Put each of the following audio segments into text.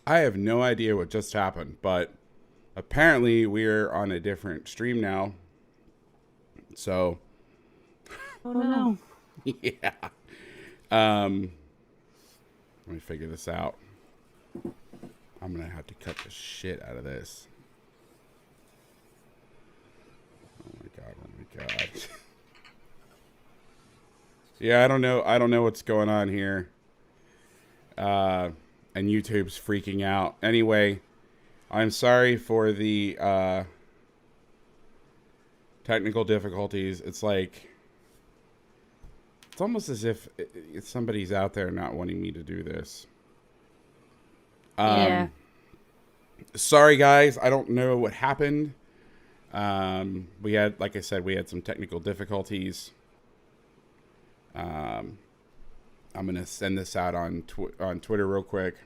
I have no idea what just happened, but apparently we're on a different stream now. So, Oh no. yeah. Um, Let me figure this out. I'm going to have to cut the shit out of this. Oh my god, oh my god. Yeah, I don't know. I don't know what's going on here. And YouTube's freaking out. Anyway, I'm sorry for the technical difficulties. It's like, it's almost as if somebody's out there not wanting me to do this. Yeah. Sorry guys, I don't know what happened. We had, like I said, we had some technical difficulties. I'm gonna send this out on Twitter real quick.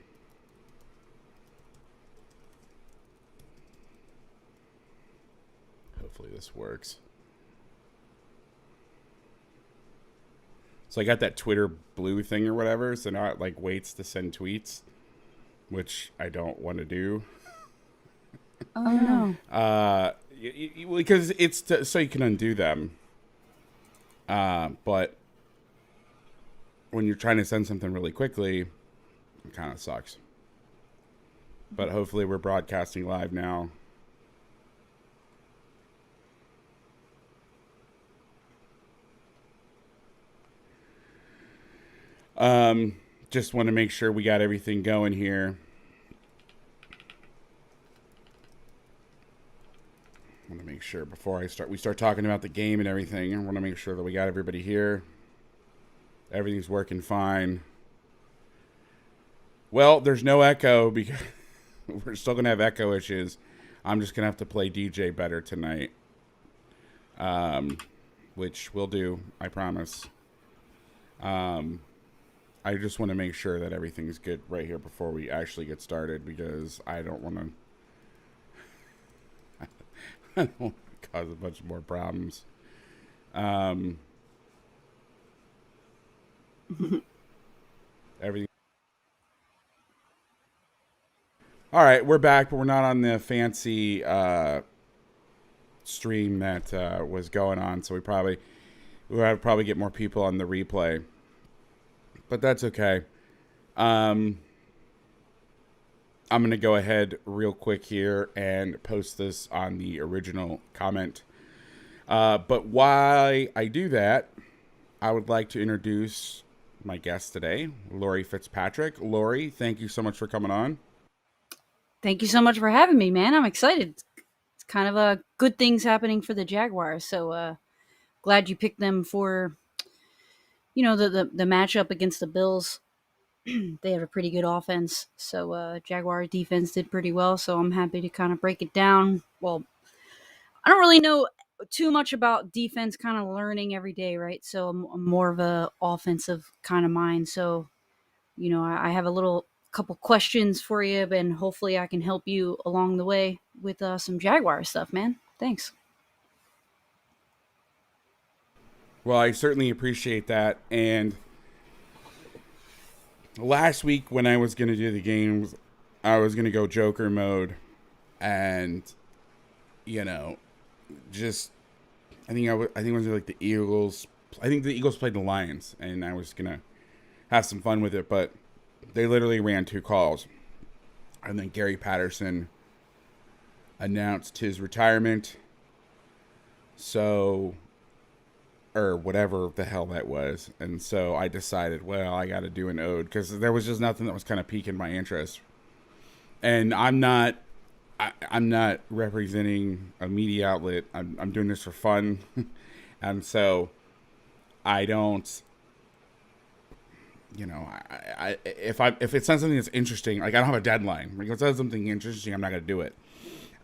Hopefully this works. So I got that Twitter blue thing or whatever, so now it like waits to send tweets, which I don't want to do. Oh no. Because it's so you can undo them. But when you're trying to send something really quickly, it kind of sucks. But hopefully we're broadcasting live now. Just want to make sure we got everything going here. I want to make sure before we start talking about the game and everything. I want to make sure that we got everybody here. Everything's working fine. Well, there's no echo because we're still going to have echo issues. I'm just going to have to play DJ better tonight. Which we'll do, I promise. I just want to make sure that everything's good right here before we actually get started because I don't want to I don't want to cause a bunch more problems. Everything. All right, we're back, but we're not on the fancy stream that was going on, so we'll have to probably get more people on the replay. But that's okay. I'm going to go ahead real quick here and post this on the original comment. But while I do that, I would like to introduce my guest today, Laurie Fitzpatrick. Laurie, thank you so much for coming on. Thank you so much for having me, man. I'm excited. It's kind of good things happening for the Jaguars. So glad you picked them for, the matchup against the Bills. They have a pretty good offense. So Jaguar defense did pretty well. So I'm happy to kind of break it down. Well, I don't really know too much about defense, kind of learning every day, right? So I'm more of a offensive kind of mind. So, I have a couple questions for you, and hopefully I can help you along the way with some Jaguar stuff, man. Thanks. Well, I certainly appreciate that. And last week when I was going to do the games, I was going to go Joker mode. And, just, I think it was like the Eagles. I think the Eagles played the Lions, and I was going to have some fun with it. But they literally ran 2 calls. And then Gary Patterson announced his retirement. So, or whatever the hell that was. And so I decided, well, I got to do an ode because there was just nothing that was kind of piquing my interest. And I'm not representing a media outlet. I'm doing this for fun. And so I don't, if it says something that's interesting, like I don't have a deadline. Like if it says something interesting, I'm not going to do it.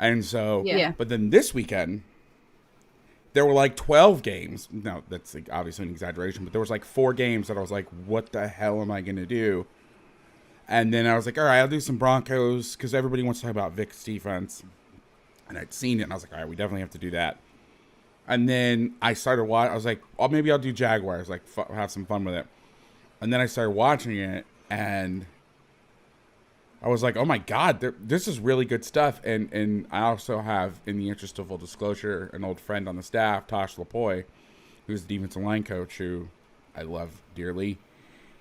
And so, Yeah. But then this weekend, there were like 12 games. No, that's like obviously an exaggeration, but there was like 4 games that I was like, what the hell am I going to do? And then I was like, all right, I'll do some Broncos because everybody wants to talk about Vic's defense. And I'd seen it, and I was like, all right, we definitely have to do that. And then I started watching. I was like, oh, maybe I'll do Jaguars, like have some fun with it. And then I started watching it, and I was like, oh my God, this is really good stuff. And I also have, in the interest of full disclosure, an old friend on the staff, Tosh Lapoy, who's the defensive line coach, who I love dearly.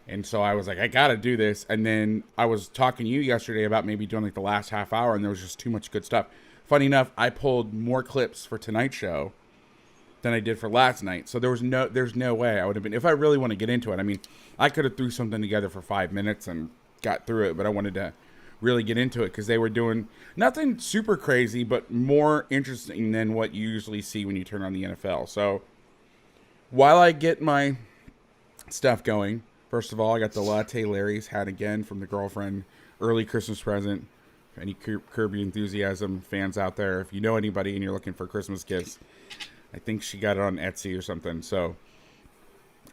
And so I was like, I got to do this. And then I was talking to you yesterday about maybe doing like the last half hour, and there was just too much good stuff. Funny enough, I pulled more clips for tonight's show than I did for last night. So there's no way I would have been, if I really want to get into it. I mean, I could have threw something together for 5 minutes and got through it, but I wanted to really get into it because they were doing nothing super crazy, but more interesting than what you usually see when you turn on the NFL. So while I get my stuff going, first of all, I got the Latte Larry's hat again from the girlfriend, early Christmas present. Any Kirby Enthusiasm fans out there, if you know anybody and you're looking for Christmas gifts, I think she got it on Etsy or something. So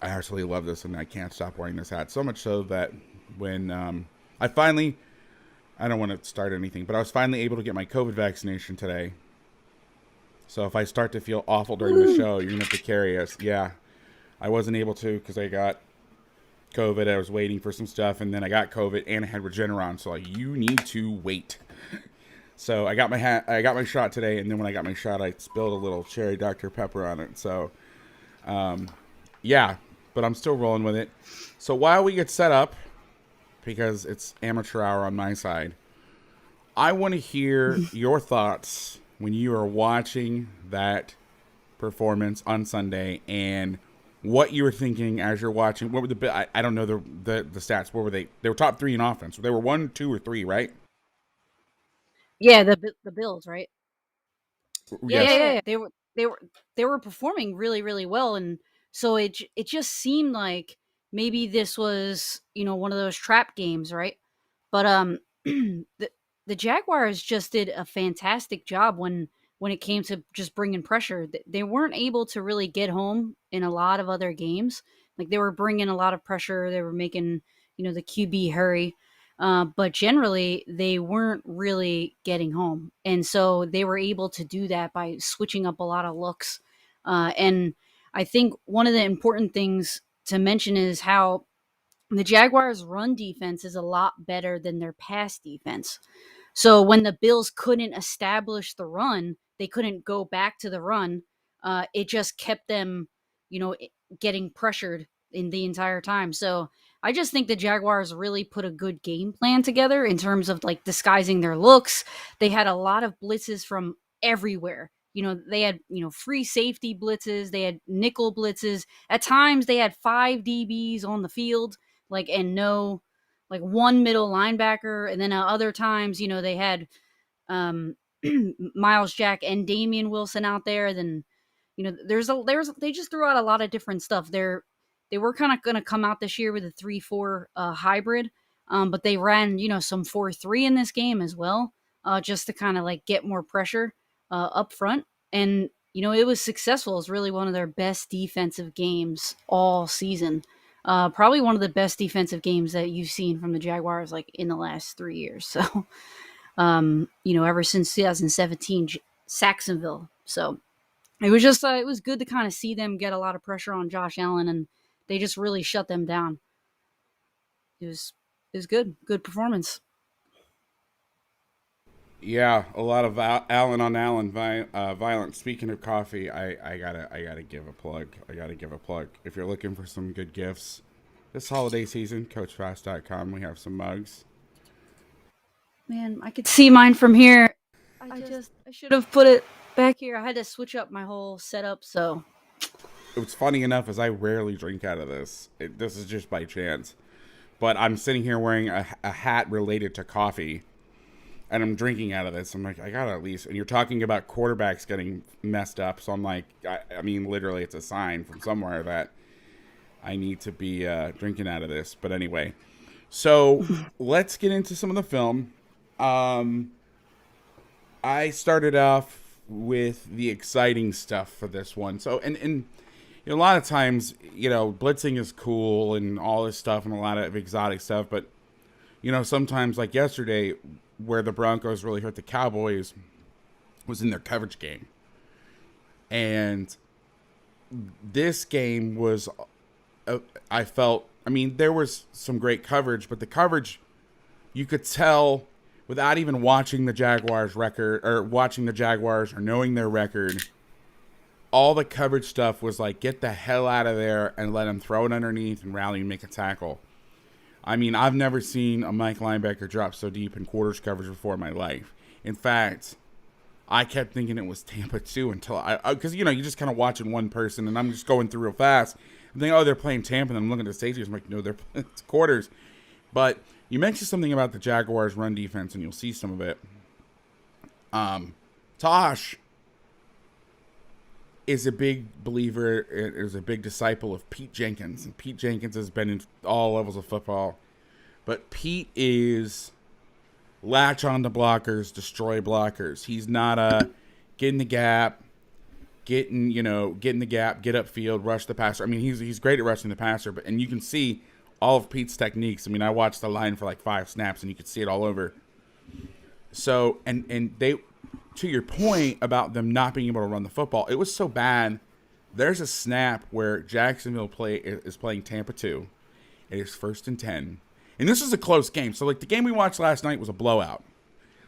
I absolutely love this, and I can't stop wearing this hat. So much so that when I don't want to start anything, but I was finally able to get my COVID vaccination today. So if I start to feel awful during the show, you're going to have to carry us. Yeah, I wasn't able to because I got COVID. I was waiting for some stuff, and then I got COVID, and I had Regeneron. So like, you need to wait. So I got my shot today, and then when I got my shot, I spilled a little cherry Dr. Pepper on it. So, yeah, but I'm still rolling with it. So while we get set up, because it's amateur hour on my side, I want to hear your thoughts when you are watching that performance on Sunday, and what you were thinking as you're watching. What were I don't know the stats. What were they? They were top 3 in offense. They were 1, 2, or 3, right? Yeah, the Bills, right? Yeah, Yes. yeah, yeah. They were performing really, really well, and so it just seemed like maybe this was, one of those trap games, right? But the Jaguars just did a fantastic job when it came to just bringing pressure. They weren't able to really get home in a lot of other games. Like, they were bringing a lot of pressure. They were making, the QB hurry. But generally, they weren't really getting home. And so they were able to do that by switching up a lot of looks. And I think one of the important things to mention is how the Jaguars' run defense is a lot better than their pass defense. So when the Bills couldn't establish the run, they couldn't go back to the run. It just kept them, getting pressured in the entire time. So I just think the Jaguars really put a good game plan together in terms of like disguising their looks. They had a lot of blitzes from everywhere. They had, free safety blitzes. They had nickel blitzes. At times they had 5 DBs on the field, like, and no, like, one middle linebacker. And then other times, they had um, Miles Jack and Damian Wilson out there. Then, they just threw out a lot of different stuff. They were kind of going to come out this year with a 3-4 hybrid, but they ran, some 4-3 in this game as well, just to kind of like get more pressure up front. And, it was successful. It was really one of their best defensive games all season. Probably one of the best defensive games that you've seen from the Jaguars, like, in the last 3 years. So, ever since 2017, Jacksonville. So it was just, it was good to kind of see them get a lot of pressure on Josh Allen, and they just really shut them down. It was good performance. Yeah, a lot of Allen on Allen violence. Speaking of coffee, I gotta give a plug. If you're looking for some good gifts this holiday season, CoachFast.com. We have some mugs. Man, I could see mine from here. I should have put it back here. I had to switch up my whole setup. So It's funny enough, as I rarely drink out of this. This is just by chance, but I'm sitting here wearing a hat related to coffee, and I'm drinking out of this. I'm like, I gotta at least. And you're talking about quarterbacks getting messed up, so I'm like, I mean, literally, it's a sign from somewhere that I need to be drinking out of this. But anyway, so let's get into some of the film. I started off with the exciting stuff for this one. So, and a lot of times, blitzing is cool and all this stuff and a lot of exotic stuff. But, sometimes, like yesterday, where the Broncos really hurt the Cowboys was in their coverage game. And this game was, I felt, there was some great coverage, but the coverage you could tell without even watching the Jaguars or knowing their record. All the coverage stuff was like, get the hell out of there and let him throw it underneath and rally and make a tackle. I mean, I've never seen a Mike linebacker drop so deep in quarters coverage before in my life. In fact, I kept thinking it was Tampa too until because you're just kind of watching one person and I'm just going through real fast. I'm thinking, oh, they're playing Tampa, and I'm looking at the safeties. I'm like, no, it's quarters. But you mentioned something about the Jaguars' run defense, and you'll see some of it. Tosh is a big believer, is a big disciple of Pete Jenkins. And Pete Jenkins has been in all levels of football. But Pete is latch on to blockers, destroy blockers. He's not a get in the gap, get in the gap, get upfield, rush the passer. I mean, he's great at rushing the passer, and you can see all of Pete's techniques. I mean, I watched the line for like 5 snaps, and you could see it all over. So, and they, to your point about them not being able to run the football, it was so bad. There's a snap where Jacksonville is playing Tampa 2. It is 1st and 10. And this is a close game. So, like, the game we watched last night was a blowout.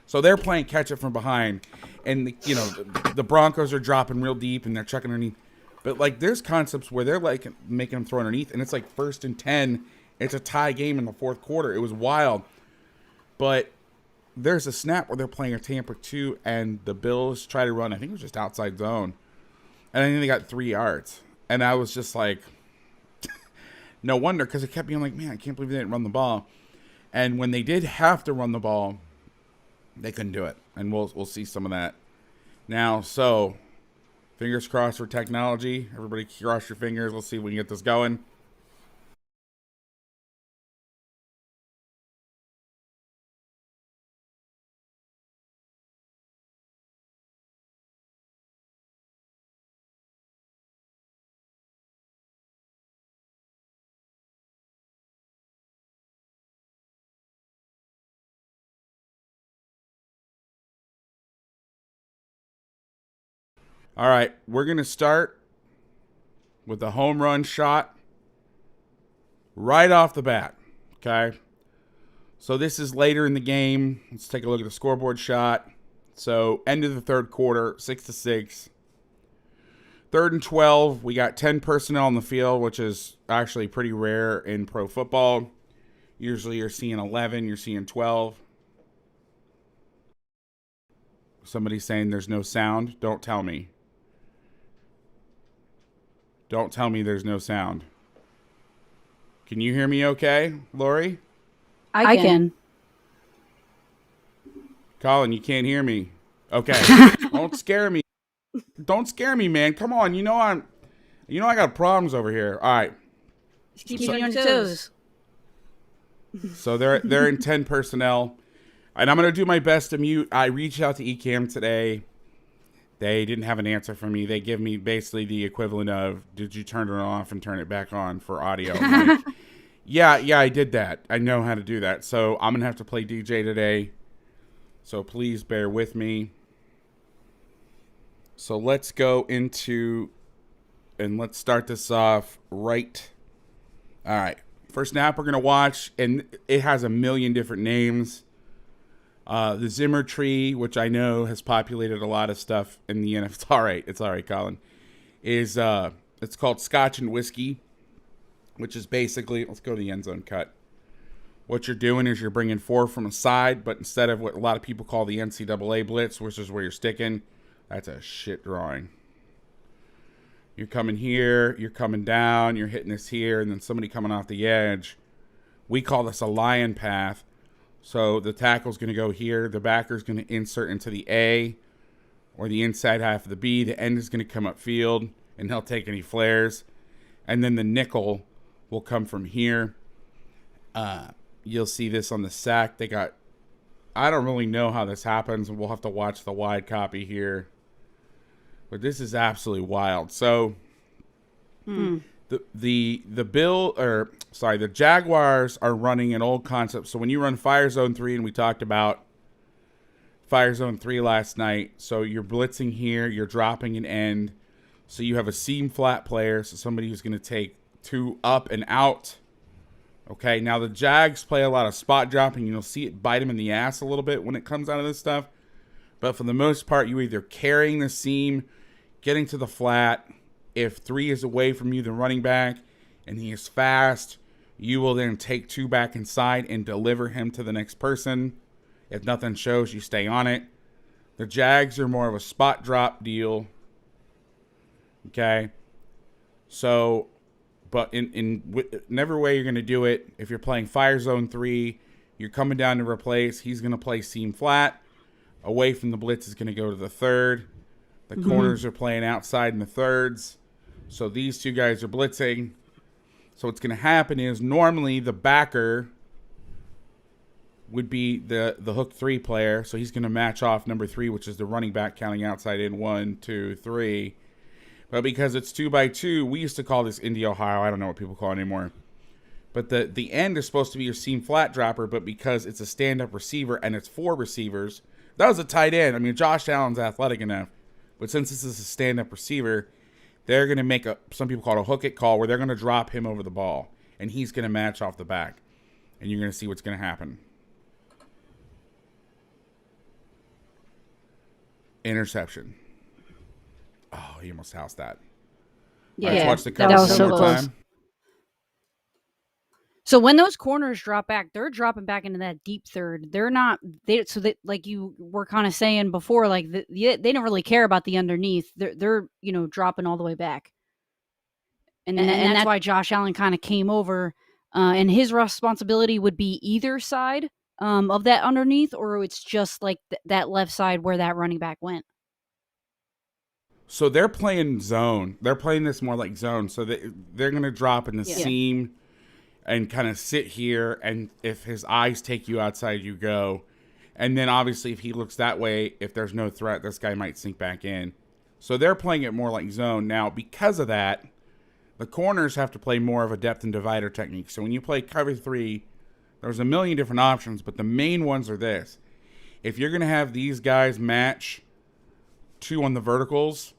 So they're playing catch up from behind. And, the Broncos are dropping real deep and they're checking underneath. But, like, there's concepts where they're, like, making them throw underneath. And it's, like, 1st and 10. It's a tie game in the 4th quarter. It was wild. But there's a snap where they're playing a Tampa 2. And the Bills try to run. I think it was just outside zone. And I think they got 3 yards. And I was just like, no wonder. Because it kept being like, man, I can't believe they didn't run the ball. And when they did have to run the ball, they couldn't do it. And we'll see some of that. Now, so, fingers crossed for technology. Everybody cross your fingers. Let's see if we can get this going. All right, we're going to start with the home run shot right off the bat, okay? So this is later in the game. Let's take a look at the scoreboard shot. So end of the 3rd quarter, 6-6. 3rd and 12, we got 10 personnel on the field, which is actually pretty rare in pro football. Usually you're seeing 11, you're seeing 12. Somebody's saying there's no sound. Don't tell me. Don't tell me there's no sound. Can you hear me okay, Lori? I can. Colin, you can't hear me. Okay. Don't scare me. Don't scare me, man. Come on. I got problems over here. All right. Keep you on your toes. So they're in 10 personnel. And I'm going to do my best to mute. I reached out to eCam today. They didn't have an answer for me. They give me basically the equivalent of, did you turn it off and turn it back on for audio? Like, yeah, I did that. I know how to do that. So I'm going to have to play DJ today. So please bear with me. So let's go into, and let's start this off right. All right. First snap we're going to watch, and it has a million different names. The Zimmer tree, which I know has populated a lot of stuff in the NFL. It's all right, Colin. It's called Scotch and Whiskey, which is basically, let's go to the end zone cut. What you're doing is you're bringing 4 from a side, but instead of what a lot of people call the NCAA blitz, which is where you're sticking, that's a shit drawing. You're coming here, you're coming down, you're hitting this here, and then somebody coming off the edge. We call this a lion path. So the tackle's going to go here. The backer's going to insert into the A or the inside half of the B. The end is going to come upfield, and he'll take any flares. And then the nickel will come from here. You'll see this on the sack. I don't really know how this happens. We'll have to watch the wide copy here. But this is absolutely wild. So the Jaguars are running an old concept. So when you run Fire Zone 3, and we talked about Fire Zone 3 last night, so you're blitzing here, you're dropping an end. So you have a seam flat player, so somebody who's going to take 2 up and out Okay, now the Jags play a lot of spot dropping. You'll see it bite them in the ass a little bit when it comes out of this stuff. But for the most part, you're either carrying the seam, getting to the flat. If 3 is away from you, the running back, and he is fast, you will then take 2 back inside and deliver him to the next person. If nothing shows, you stay on it. The Jags are more of a spot drop deal. Okay. So, but in every way you're going to do it, if you're playing Fire Zone 3, you're coming down to replace. He's going to play seam flat. Away from the blitz is going to go to the third. The corners are playing outside in the thirds. So these 2 guys are blitzing. So what's going to happen is normally the backer would be the hook 3 player. So he's going to match off number 3, which is the running back, counting outside in 1, 2, 3. But because it's 2x2, we used to call this Indy, Ohio. I don't know what people call it anymore. But the end is supposed to be your seam flat dropper, but because it's a stand-up receiver and it's 4 receivers, that was a tight end. I mean, Josh Allen's athletic enough. But since this is a stand-up receiver, they're going to make some people call it a hook it call, where they're going to drop him over the ball. And he's going to match off the back. And you're going to see what's going to happen. Interception. Oh, he almost housed that. Yeah, Let's watch the that coverage was so one more close. time. So when those corners drop back, they're dropping back into that deep third. They're not like you were kind of saying before, like they don't really care about the underneath. They're dropping all the way back, and that's why Josh Allen kind of came over, and his responsibility would be either side of that underneath, or it's just like that left side where that running back went. So they're playing zone. They're playing this more like zone. So they're going to drop in the seam and kind of sit here. And if his eyes take you outside, you go. And then obviously if he looks that way, if there's no threat, this guy might sink back in. So they're playing it more like zone. Now, because of that, the corners have to play more of a depth and divider technique. So when you play cover 3, there's a million different options, but the main ones are this. If you're going to have these guys match 2 on the verticals,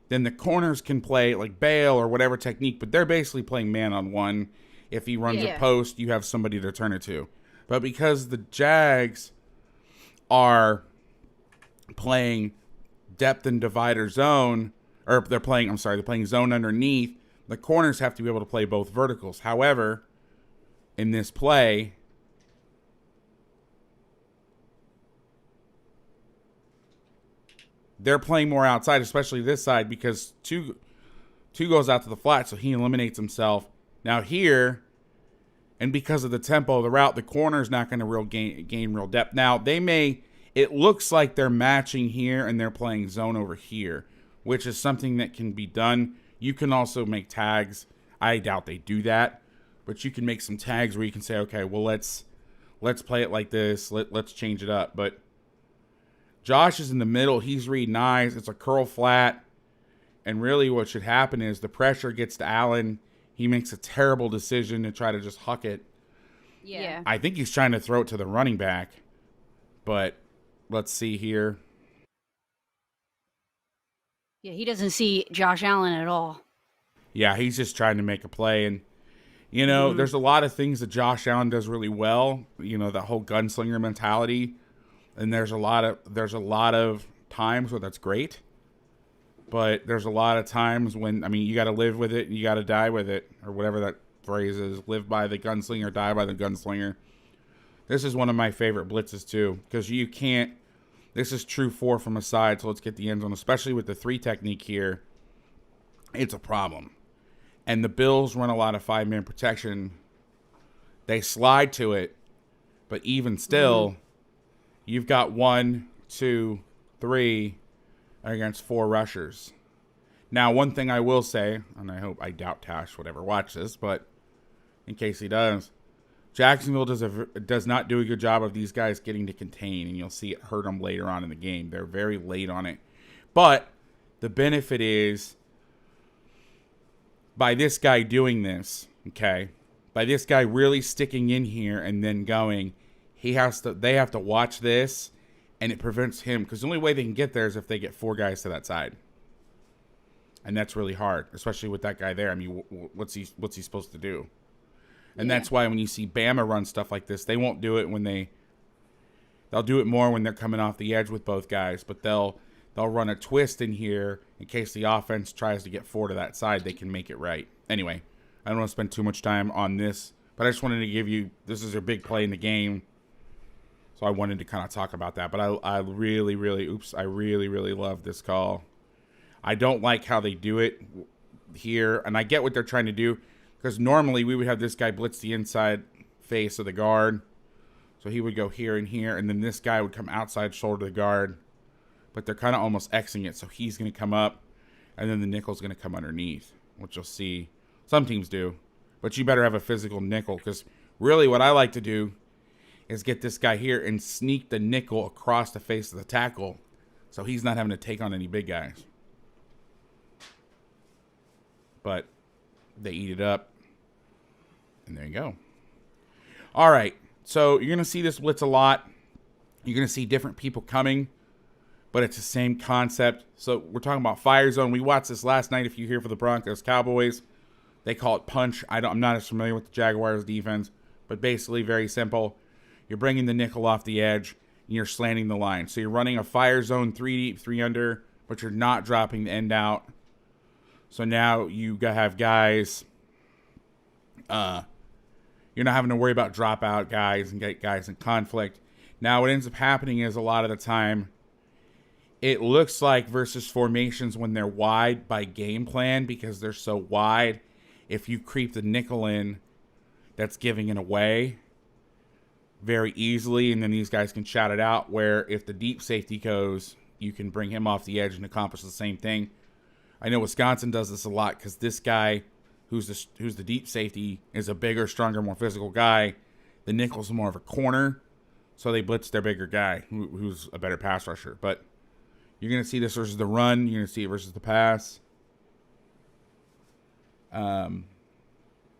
then the corners can play like bail or whatever technique, but they're basically playing man on 1. If he runs a post, you have somebody to turn it to. But because the Jags are playing depth and divider zone, or they're playing zone underneath, the corners have to be able to play both verticals. However, in this play, they're playing more outside, especially this side, because two goes out to the flat, so he eliminates himself. Now here, and because of the tempo of the route, the corner's not going to gain real depth. Now, it looks like they're matching here and they're playing zone over here, which is something that can be done. You can also make tags. I doubt they do that, but you can make some tags where you can say, okay, well, let's play it like this. Let's change it up. But Josh is in the middle. He's reading eyes. It's a curl flat. And really what should happen is the pressure gets to Allen. He makes a terrible decision to try to just huck it. Yeah. I think he's trying to throw it to the running back. But let's see here. Yeah, he doesn't see Josh Allen at all. Yeah, he's just trying to make a play. And, there's a lot of things that Josh Allen does really well. The whole gunslinger mentality. And there's a lot of times where that's great. But there's a lot of times when, you got to live with it and you got to die with it, or whatever that phrase is. Live by the gunslinger, die by the gunslinger. This is one of my favorite blitzes, too, because you can't. This is true 4 from a side, so let's get the end zone, especially with the 3 technique here. It's a problem. And the Bills run a lot of 5-man protection. They slide to it, but even still, you've got 1, 2, 3 against 4 rushers. Now, one thing I will say, and I doubt Tash would ever watch this, but in case he does, Jacksonville does not do a good job of these guys getting to contain, and you'll see it hurt them later on in the game. They're very late on it. But the benefit is, by this guy doing this, okay, by this guy really sticking in here and then going, they have to watch this, and it prevents him, because the only way they can get there is if they get 4 guys to that side. And that's really hard, especially with that guy there. What's he supposed to do? And that's why when you see Bama run stuff like this, they won't do it when they'll do it more when they're coming off the edge with both guys, but they'll run a twist in here in case the offense tries to get 4 to that side, they can make it right. Anyway, I don't want to spend too much time on this, but I just wanted to give you, this is a big play in the game, so I wanted to kind of talk about that. But I really, really love this call. I don't like how they do it here, and I get what they're trying to do, because normally we would have this guy blitz the inside face of the guard, so he would go here and here, and then this guy would come outside shoulder to the guard, but they're kind of almost Xing it, so he's going to come up, and then the nickel's going to come underneath, which you'll see some teams do, but you better have a physical nickel, because really what I like to do is get this guy here and sneak the nickel across the face of the tackle, so he's not having to take on any big guys. But they eat it up, and there you go. All right, so you're going to see this blitz a lot. You're going to see different people coming, but it's the same concept. So we're talking about fire zone. We watched this last night. If you're here for the Broncos Cowboys, they call it punch. I'm not as familiar with the Jaguars defense, but basically very simple. You're bringing the nickel off the edge, and you're slanting the line. So you're running a fire zone 3 deep, 3 under, but you're not dropping the end out. So now you have guys, you're not having to worry about dropout guys and get guys in conflict. Now what ends up happening is a lot of the time, it looks like versus formations when they're wide by game plan, because they're so wide, if you creep the nickel in, that's giving it away very easily, and then these guys can shout it out, where if the deep safety goes, you can bring him off the edge and accomplish the same thing. I know Wisconsin does this a lot, because this guy, who's the deep safety, is a bigger, stronger, more physical guy. The nickel's more of a corner, so they blitz their bigger guy, who's a better pass rusher. But you're going to see this versus the run. You're going to see it versus the pass. Wingern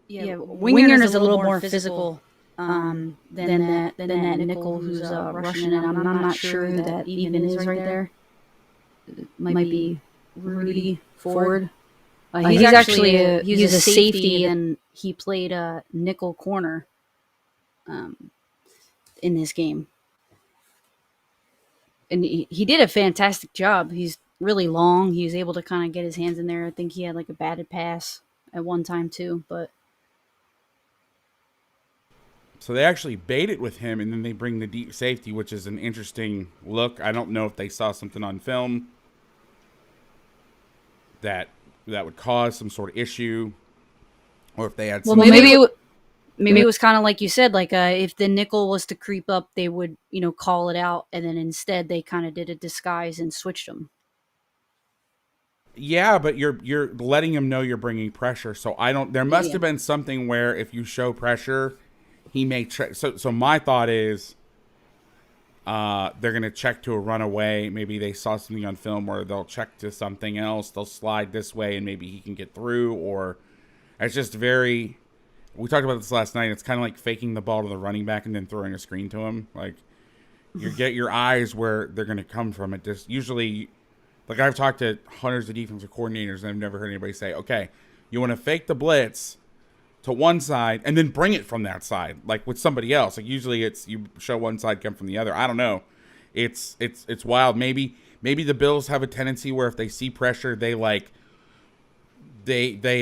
is a little more physical than that nickel who's rushing, and I'm not sure who that even is right there. It might be Rudy Ford. He's actually he's a safety, and he played a nickel corner in this game. And he did a fantastic job. He's really long. He was able to kind of get his hands in there. I think he had like a batted pass at one time too. But so they actually bait it with him, and then they bring the deep safety, which is an interesting look. I don't know if they saw something on film that would cause some sort of issue, or if they had some... Well, maybe it was kind of like you said, like if the nickel was to creep up, they would, call it out, and then instead they kind of did a disguise and switched them. Yeah, but you're letting him know you're bringing pressure. So there must have been something where if you show pressure, he may... So my thought is they're going to check to a runaway. Maybe they saw something on film where they'll check to something else. They'll slide this way, and maybe he can get through. Or it's just very... We talked about this last night. It's kind of like faking the ball to the running back and then throwing a screen to him. Like, you get your eyes where they're going to come from. It just usually... Like, I've talked to hundreds of defensive coordinators, and I've never heard anybody say, okay, you want to fake the blitz to one side and then bring it from that side, like with somebody else. Like, usually it's you show one side, come from the other. I don't know. It's wild. Maybe the Bills have a tendency where if they see pressure, they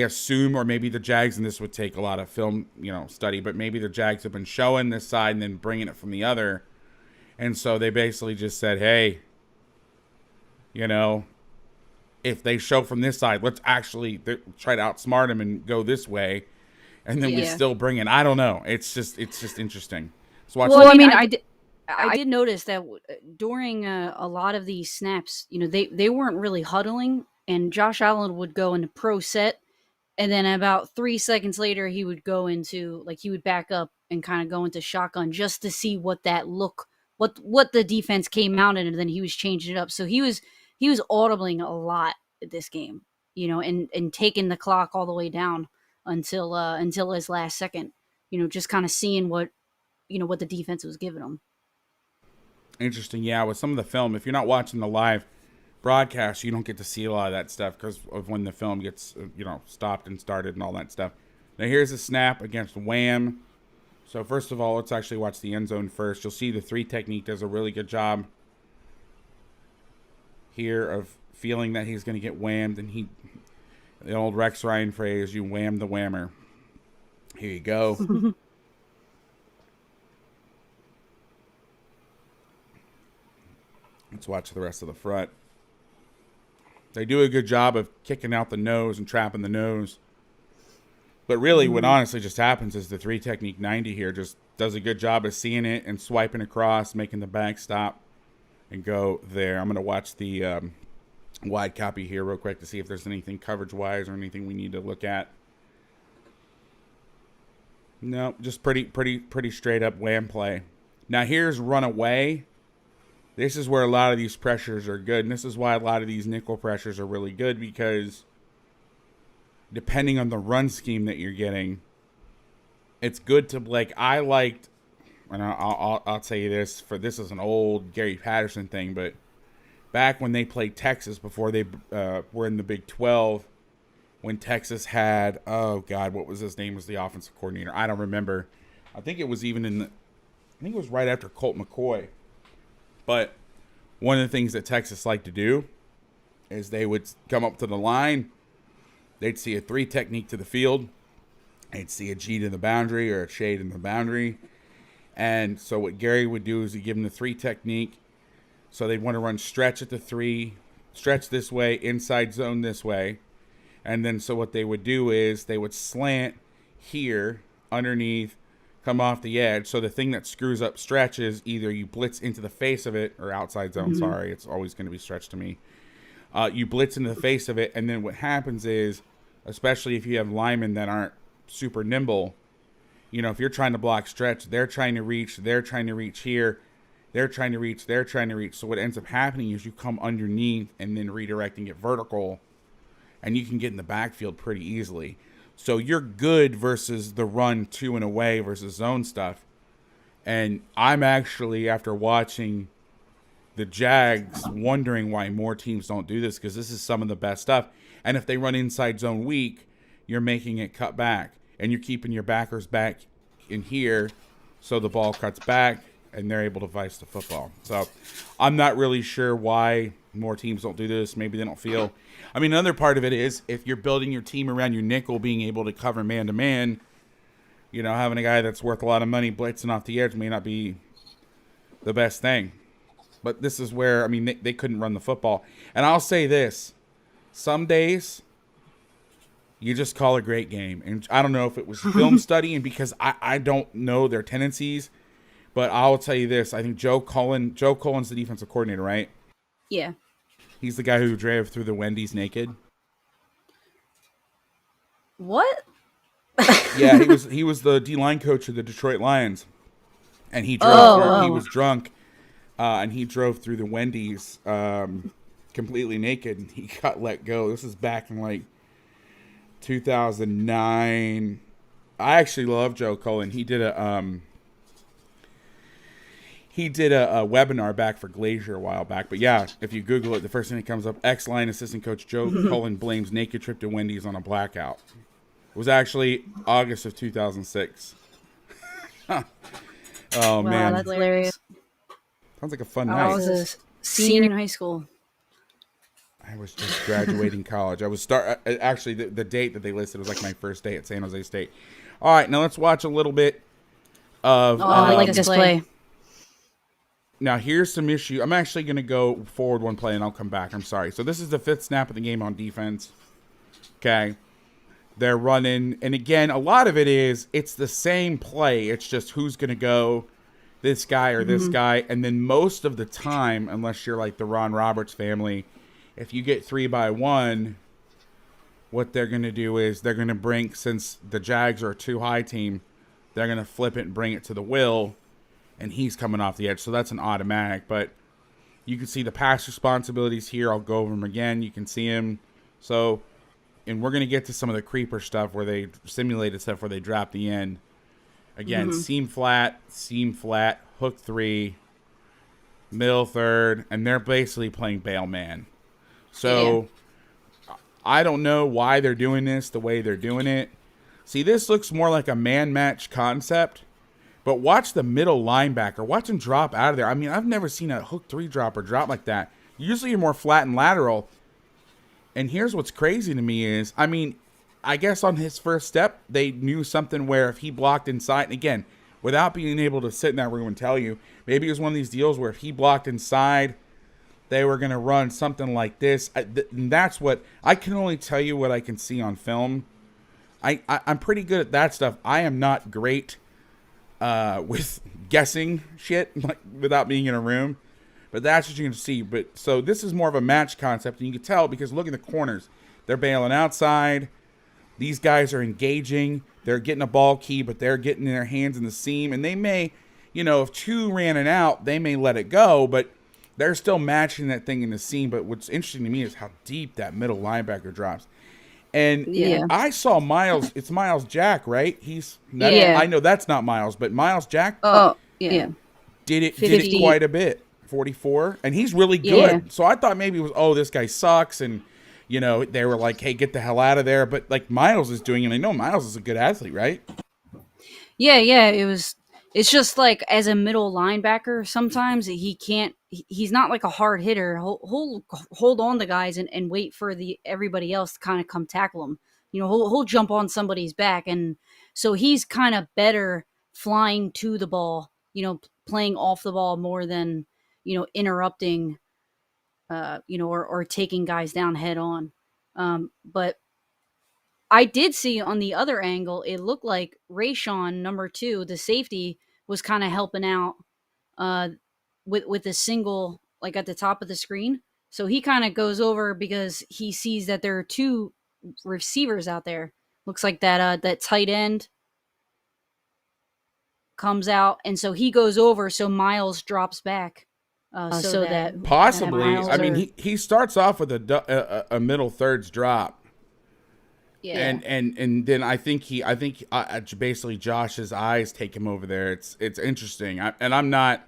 assume, or maybe the Jags, and this would take a lot of film, study, but maybe the Jags have been showing this side and then bringing it from the other. And so they basically just said, hey, if they show from this side, let's actually try to outsmart them and go this way. And then we still bring it. I don't know. It's just interesting. So I did notice that during a lot of these snaps, they weren't really huddling, and Josh Allen would go into pro set, and then about 3 seconds later, he would go into he would back up and kind of go into shotgun just to see what that what the defense came out in, and then he was changing it up. So he was audibling a lot at this game, and taking the clock all the way down until his last second, just kind of seeing what the defense was giving him. Interesting. Yeah, with some of the film, if you're not watching the live broadcast, you don't get to see a lot of that stuff because of when the film gets, stopped and started and all that stuff. Now here's a snap against Wham. So first of all, let's actually watch the end zone first. You'll see the 3 technique does a really good job here of feeling that he's going to get whammed. And the old Rex Ryan phrase, you wham the whammer. Here you go. Let's watch the rest of the front. They do a good job of kicking out the nose and trapping the nose. But really, what honestly just happens is the 3 technique 90 here just does a good job of seeing it and swiping across, making the back stop and go there. I'm going to watch the wide copy here real quick to see if there's anything coverage-wise or anything we need to look at. No, just pretty straight up wham play. Now here's run away. This is where a lot of these pressures are good, and this is why a lot of these nickel pressures are really good, because depending on the run scheme that you're getting, it's good to, like, I liked, and I'll tell you this, this is an old Gary Patterson thing, but back when they played Texas before they were in the Big 12, when Texas had, oh God, what was his name was the offensive coordinator? I don't remember. I think it was right after Colt McCoy. But one of the things that Texas liked to do is they would come up to the line. They'd see a 3 technique to the field. They'd see a G to the boundary or a shade in the boundary. And so what Gary would do is he'd give them the 3 technique. So they'd want to run stretch at the 3, stretch this way, inside zone this way. And then so what they would do is they would slant here underneath, come off the edge. So the thing that screws up stretch is either you blitz into the face of it, or outside zone, sorry. It's always going to be stretch to me. You blitz into the face of it, and then what happens is, especially if you have linemen that aren't super nimble, you know, if you're trying to block stretch, they're trying to reach here, they're trying to reach. So what ends up happening is you come underneath and then redirecting it vertical, and you can get in the backfield pretty easily. So you're good versus the run to and away versus zone stuff. And I'm actually, after watching the Jags, wondering why more teams don't do this, because this is some of the best stuff. And if they run inside zone weak, you're making it cut back. And you're keeping your backers back in here so the ball cuts back and they're able to vice the football. So I'm not really sure why more teams don't do this. Maybe they don't feel. I mean, another part of it is if you're building your team around your nickel being able to cover man-to-man, you know, having a guy that's worth a lot of money blitzing off the edge may not be the best thing. But this is where, I mean, they couldn't run the football. And I'll say this. Some days, you just call a great game. And I don't know if it was film studying, because I don't know their tendencies. But I'll tell you this. I think Joe Cullen's the defensive coordinator, right? Yeah. He's the guy who drove through the Wendy's naked. What? Yeah, he was the D-line coach of the Detroit Lions. And he drove he was drunk. And he drove through the Wendy's completely naked, and he got let go. This is back in like 2009. I actually love Joe Cullen. He did a webinar back for Glacier a while back. But yeah, if you Google it, the first thing that comes up: ex-line assistant coach Joe Cullen blames naked trip to Wendy's on a blackout. It was actually August of 2006. Oh Wow, man, that's hilarious. Sounds like a fun I night. was a senior in high school. I was just graduating college. I was actually the date that they listed was like my first day at San Jose State. All right, now let's watch a little bit of. I like this play. Now here's some issue. I'm actually going to go forward one play and I'll come back. I'm sorry. So this is the 5th snap of the game on defense. Okay, they're running, and again, a lot of it is it's the same play. It's just who's going to go. This guy or this guy, and then most of the time, unless you're like the Ron Roberts family, if you get 3-by-1, what they're going to do is they're going to bring, since the Jags are a too high team, they're going to flip it and bring it to the Will, and he's coming off the edge. So that's an automatic, but you can see the pass responsibilities here. I'll go over them again. You can see him. So, and we're going to get to some of the creeper stuff where they simulated stuff where they drop the end. Again, seam flat, hook 3, middle third, and they're basically playing bail man. So I don't know why they're doing this the way they're doing it. See, this looks more like a man match concept. But watch the middle linebacker. Watch him drop out of there. I mean, I've never seen a hook 3 drop or drop like that. Usually you're more flat and lateral. And here's what's crazy to me is, I mean, I guess on his first step, they knew something where if he blocked inside, and again, without being able to sit in that room and tell you, maybe it was one of these deals where if he blocked inside, they were going to run something like this. And that's what, I can only tell you what I can see on film. I'm pretty good at that stuff. I am not great with guessing shit, like without being in a room. But that's what you can see. But so this is more of a match concept, and you can tell because look at the corners. They're bailing outside. These guys are engaging. They're getting a ball key, but they're getting their hands in the seam. And they may, if 2 ran it out, they may let it go, but they're still matching that thing in the seam. But what's interesting to me is how deep that middle linebacker drops. And I saw Miles. It's Miles Jack, right? I know that's not Miles, but Miles Jack. Oh, yeah. Did it quite a bit. 44, and he's really good. Yeah. So I thought maybe it was, this guy sucks, and they were like, hey, get the hell out of there. But like Miles is doing, and I know Miles is a good athlete, right? Yeah. It's just like as a middle linebacker, sometimes he's not like a hard hitter. He'll hold on to guys and wait for everybody else to kind of come tackle him. He'll jump on somebody's back, and so he's kind of better flying to the ball, playing off the ball more than interrupting, or taking guys down head on. But I did see on the other angle, it looked like Rayshawn, number 2, the safety, was kind of helping out with the single, like at the top of the screen. So he kind of goes over because he sees that there are 2 receivers out there. Looks like that tight end comes out, and so he goes over, so Miles drops back. So that possibly, I mean, he starts off with a middle thirds drop. Yeah, and then I think basically Josh's eyes take him over there. It's interesting, and I'm not,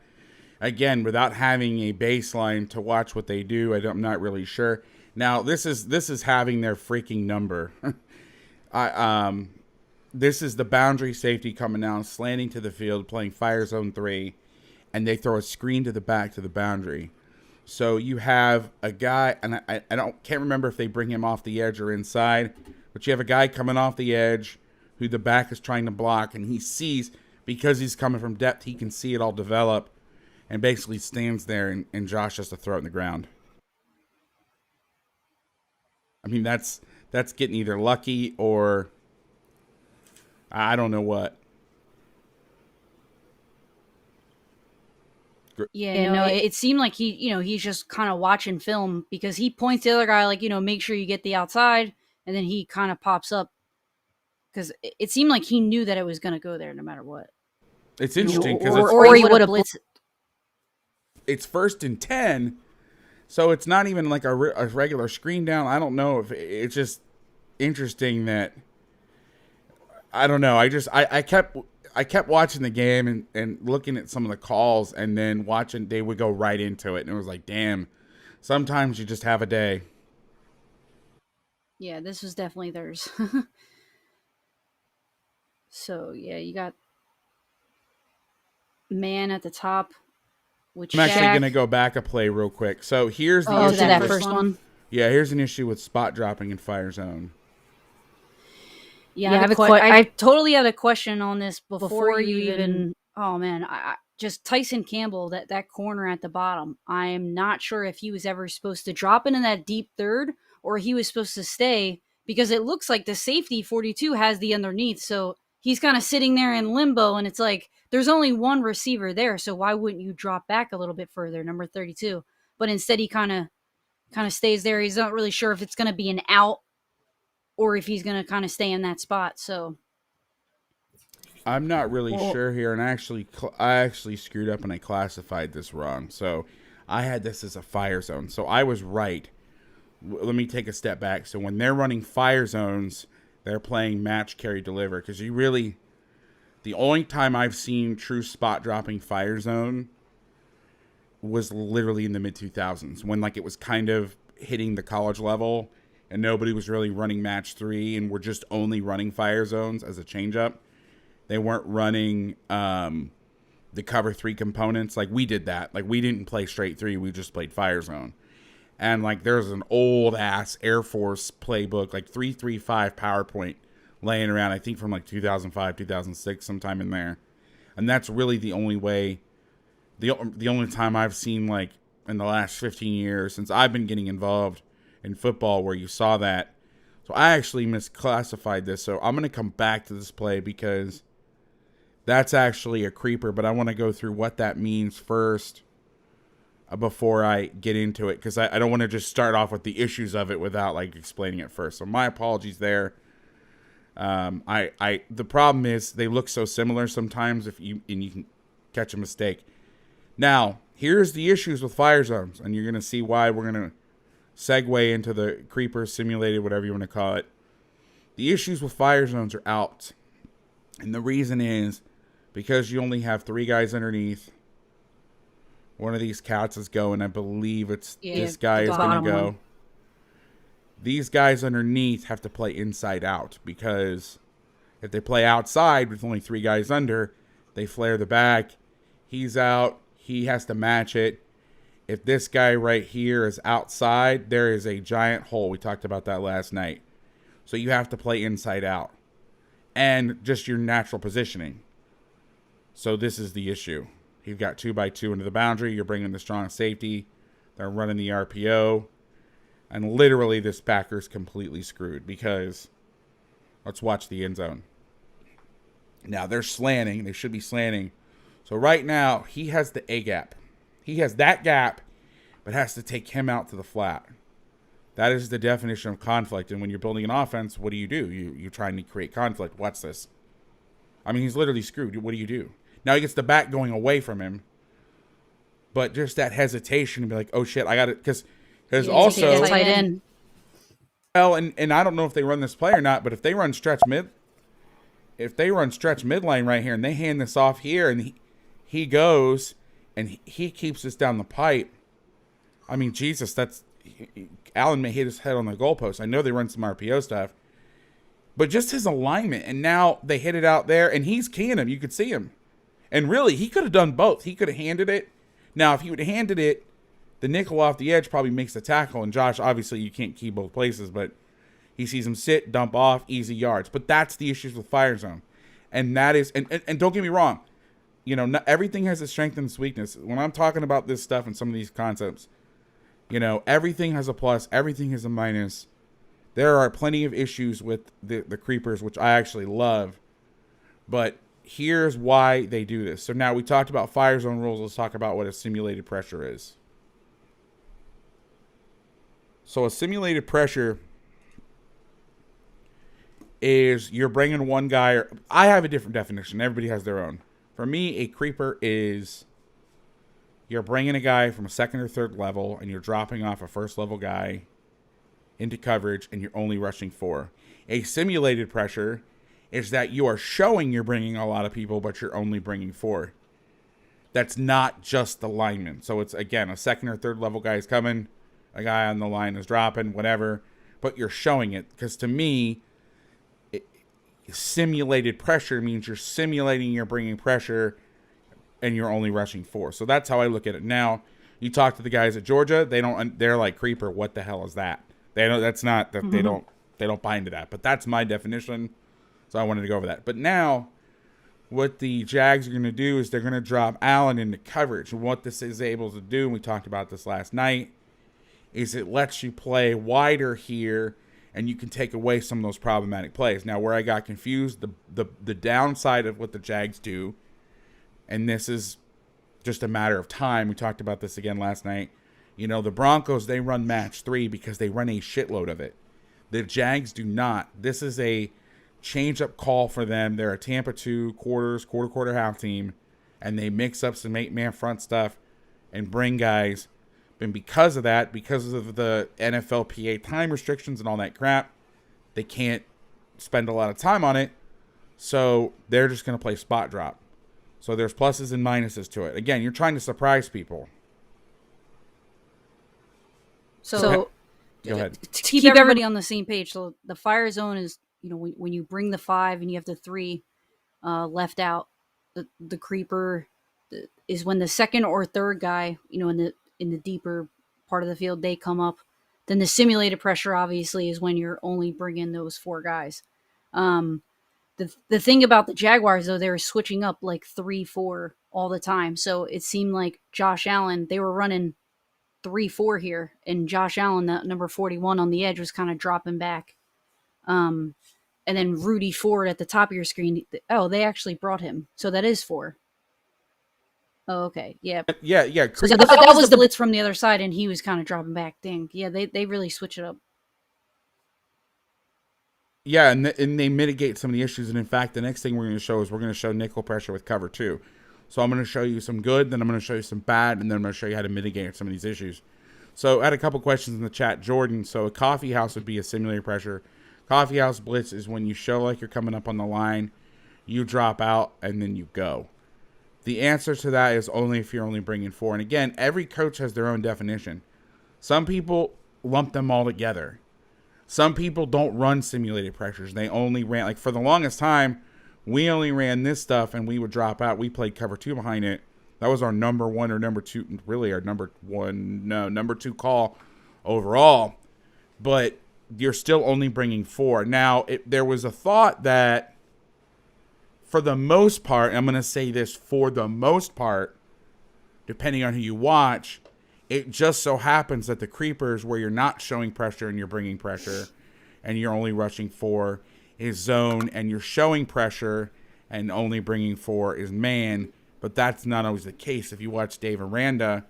again, without having a baseline to watch what they do, I'm not really sure. Now this is having their freaking number. This is the boundary safety coming down, slanting to the field, playing fire zone 3. And they throw a screen to the back to the boundary. So you have a guy, and I can't remember if they bring him off the edge or inside, but you have a guy coming off the edge who the back is trying to block, and he sees, because he's coming from depth, he can see it all develop, and basically stands there, and Josh has to throw it in the ground. I mean, that's getting either lucky or I don't know what. Yeah, no, it seemed like he's just kind of watching film because he points to the other guy like, make sure you get the outside, and then he kind of pops up because it seemed like he knew that it was going to go there no matter what. It's interesting because or he would have blitzed. It's 1st and 10, so it's not even like a regular screen down. I don't know if it's just interesting that I don't know. I kept watching the game and looking at some of the calls, and then watching, they would go right into it. And it was like, damn, sometimes you just have a day. Yeah, this was definitely theirs. So, yeah, you got man at the top. I'm actually going to go back a play real quick. So here's the issue. To that first one? Yeah, here's an issue with spot dropping in fire zone. Yeah, I totally had a question on this before you even. Oh man, just Tyson Campbell, that corner at the bottom. I am not sure if he was ever supposed to drop into that deep third or he was supposed to stay, because it looks like the safety 42 has the underneath, so he's kind of sitting there in limbo, and it's like there's only one receiver there, so why wouldn't you drop back a little bit further, number 32? But instead, he kind of stays there. He's not really sure if it's going to be an out or if he's going to kind of stay in that spot. So I'm not really sure here, and I actually screwed up and I classified this wrong. So I had this as a fire zone. So I was right. Let me take a step back. So when they're running fire zones, they're playing match, carry, deliver. Because the only time I've seen true spot dropping fire zone was literally in the mid-2000s when it was kind of hitting the college level. and nobody was really running match 3 and were just only running fire zones as a changeup. They weren't running the cover 3 components. Like, we did that. Like, we didn't play straight 3. We just played fire zone. And, like, there's an old-ass Air Force playbook, like 335 PowerPoint laying around, I think from, like, 2005, 2006, sometime in there. And that's really the only way, the only time I've seen, like, in the last 15 years, since I've been getting involved in football, where you saw that. So I actually misclassified this. So I'm going to come back to this play because that's actually a creeper. But I want to go through what that means first before I get into it, because I don't want to just start off with the issues of it without, like, explaining it first. So my apologies there. The problem is they look so similar sometimes and you can catch a mistake. Now, here's the issues with fire zones, and you're going to see why. We're going to segue into the creeper, simulated, whatever you want to call it. The issues with fire zones are out. And the reason is because you only have 3 guys underneath. One of these cats is going. I believe this guy is going to go. One. These guys underneath have to play inside out, because if they play outside with only 3 guys under, they flare the back. He's out. He has to match it. If this guy right here is outside, there is a giant hole. We talked about that last night. So you have to play inside out. And just your natural positioning. So this is the issue. You've got 2x2 into the boundary. You're bringing the strong safety. They're running the RPO. And literally this backer's completely screwed, because let's watch the end zone. Now they're slanting. They should be slanting. So right now he has the A gap. He has that gap, but has to take him out to the flat. That is the definition of conflict. And when you're building an offense, what do? You're trying to create conflict. Watch this. I mean, he's literally screwed. What do? Now he gets the back going away from him. But just that hesitation to be like, oh shit, I got it. Because also tight end. Well, and I don't know if they run this play or not, but if they run stretch midline right here and they hand this off here and he goes and he keeps this down the pipe. I mean, Jesus, Allen may hit his head on the goalpost. I know they run some RPO stuff, but just his alignment. And now they hit it out there and he's keying him. You could see him. And really, he could have done both. He could have handed it. Now, if he would have handed it, the nickel off the edge probably makes the tackle. And Josh, obviously, you can't key both places, but he sees him sit, dump off, easy yards. But that's the issues with fire zone. And that is, and don't get me wrong, not everything has its strength and its weakness. When I'm talking about this stuff and some of these concepts, everything has a plus, everything has a minus. There are plenty of issues with the creepers, which I actually love. But here's why they do this. So now we talked about fire zone rules. Let's talk about what a simulated pressure is. So a simulated pressure is you're bringing one guy. I have a different definition. Everybody has their own. For me, a creeper is you're bringing a guy from a second or third level and you're dropping off a first level guy into coverage and you're only rushing 4. A simulated pressure is that you are showing you're bringing a lot of people, but you're only bringing 4. That's not just the lineman. So it's, again, a second or third level guy is coming. A guy on the line is dropping, whatever. But you're showing it. Because to me, simulated pressure means you're simulating you're bringing pressure and you're only rushing 4. So that's how I look at it. Now, you talk to the guys at Georgia, they're like, creeper, what the hell is that? They don't, that's not, that they don't buy into that. But that's my definition. So I wanted to go over that. But now, what the Jags are going to do is they're going to drop Allen into coverage. And what this is able to do, and we talked about this last night, is it lets you play wider here, and you can take away some of those problematic plays. Now, where I got confused, the downside of what the Jags do, and this is just a matter of time. We talked about this again last night. The Broncos, they run match 3 because they run a shitload of it. The Jags do not. This is a change-up call for them. They're a Tampa 2 quarter, half team, and they mix up some 8-man front stuff and bring guys. And because of that, because of the NFLPA time restrictions and all that crap, they can't spend a lot of time on it. So they're just going to play spot drop. So there's pluses and minuses to it. Again, you're trying to surprise people. So Go ahead. To keep everybody on the same page. So the fire zone is, when you bring the 5 and you have the 3 left out, the creeper is when the second or third guy, in the deeper part of the field, they come up. Then the simulated pressure obviously is when you're only bringing those 4 guys. The thing about the Jaguars, though, they were switching up like 3-4 all the time. So it seemed like Josh Allen, they were running 3-4 here, and Josh Allen, that number 41 on the edge, was kind of dropping back. And then Rudy Ford at the top of your screen. Oh, they actually brought him, so that is 4. Oh, okay, yeah. So that was the blitz from the other side, and he was kind of dropping back. Dang, yeah, they really switch it up. Yeah, and they mitigate some of the issues. And in fact, the next thing we're going to show is we're going to show nickel pressure with cover 2. So I'm going to show you some good, then I'm going to show you some bad, and then I'm going to show you how to mitigate some of these issues. So I had a couple questions in the chat. Jordan, so a coffee house would be a simulated pressure. Coffee house blitz is when you show like you're coming up on the line, you drop out, and then you go. The answer to that is only if you're only bringing 4. And again, every coach has their own definition. Some people lump them all together. Some people don't run simulated pressures. They only ran, like for the longest time, we only ran this stuff and we would drop out. We played cover 2 behind it. That was our number 1 or number 2, really our number 2 call overall. But you're still only bringing 4. Now, there was a thought that for the most part, I'm going to say this, for the most part, depending on who you watch, it just so happens that the creepers where you're not showing pressure and you're bringing pressure and you're only rushing 4 is zone, and you're showing pressure and only bringing 4 is man. But that's not always the case. If you watch Dave Aranda,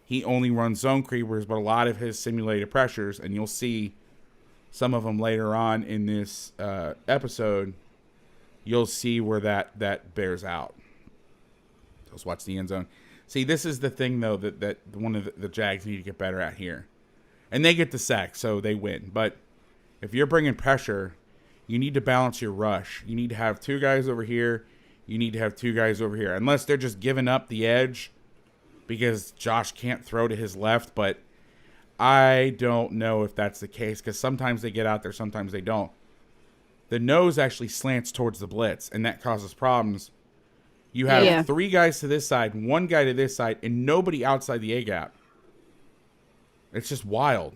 he only runs zone creepers, but a lot of his simulated pressures, and you'll see some of them later on in this episode, you'll see where that bears out. Let's watch the end zone. See, this is the thing, though, that one of the Jags need to get better at here. And they get the sack, so they win. But if you're bringing pressure, you need to balance your rush. You need to have 2 guys over here. You need to have 2 guys over here. Unless they're just giving up the edge because Josh can't throw to his left. But I don't know if that's the case because sometimes they get out there, sometimes they don't. The nose actually slants towards the blitz, and that causes problems. You have 3 guys to this side, 1 guy to this side, and nobody outside the A-gap. It's just wild.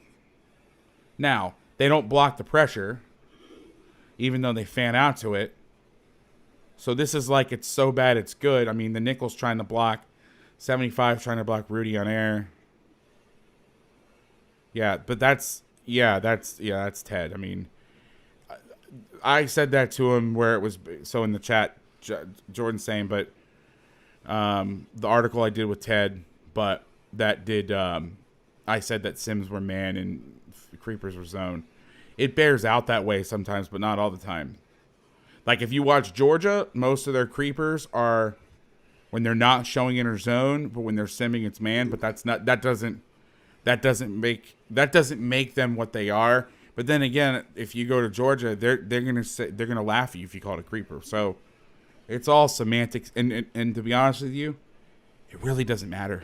Now, they don't block the pressure, even though they fan out to it. So this is like it's so bad it's good. I mean, the nickel's trying to block. 75 trying to block Rudy on air. Yeah, but that's Ted. I mean, I said that to him where it was, so in the chat, Jordan's saying, but the article I did with Ted, but that did, I said that Sims were man and creepers were zone. It bears out that way sometimes, but not all the time. Like if you watch Georgia, most of their creepers are when they're not showing inner zone, but when they're simming, it's man. But that doesn't make them what they are. But then again, if you go to Georgia, they're gonna laugh at you if you call it a creeper. So it's all semantics, and to be honest with you, it really doesn't matter.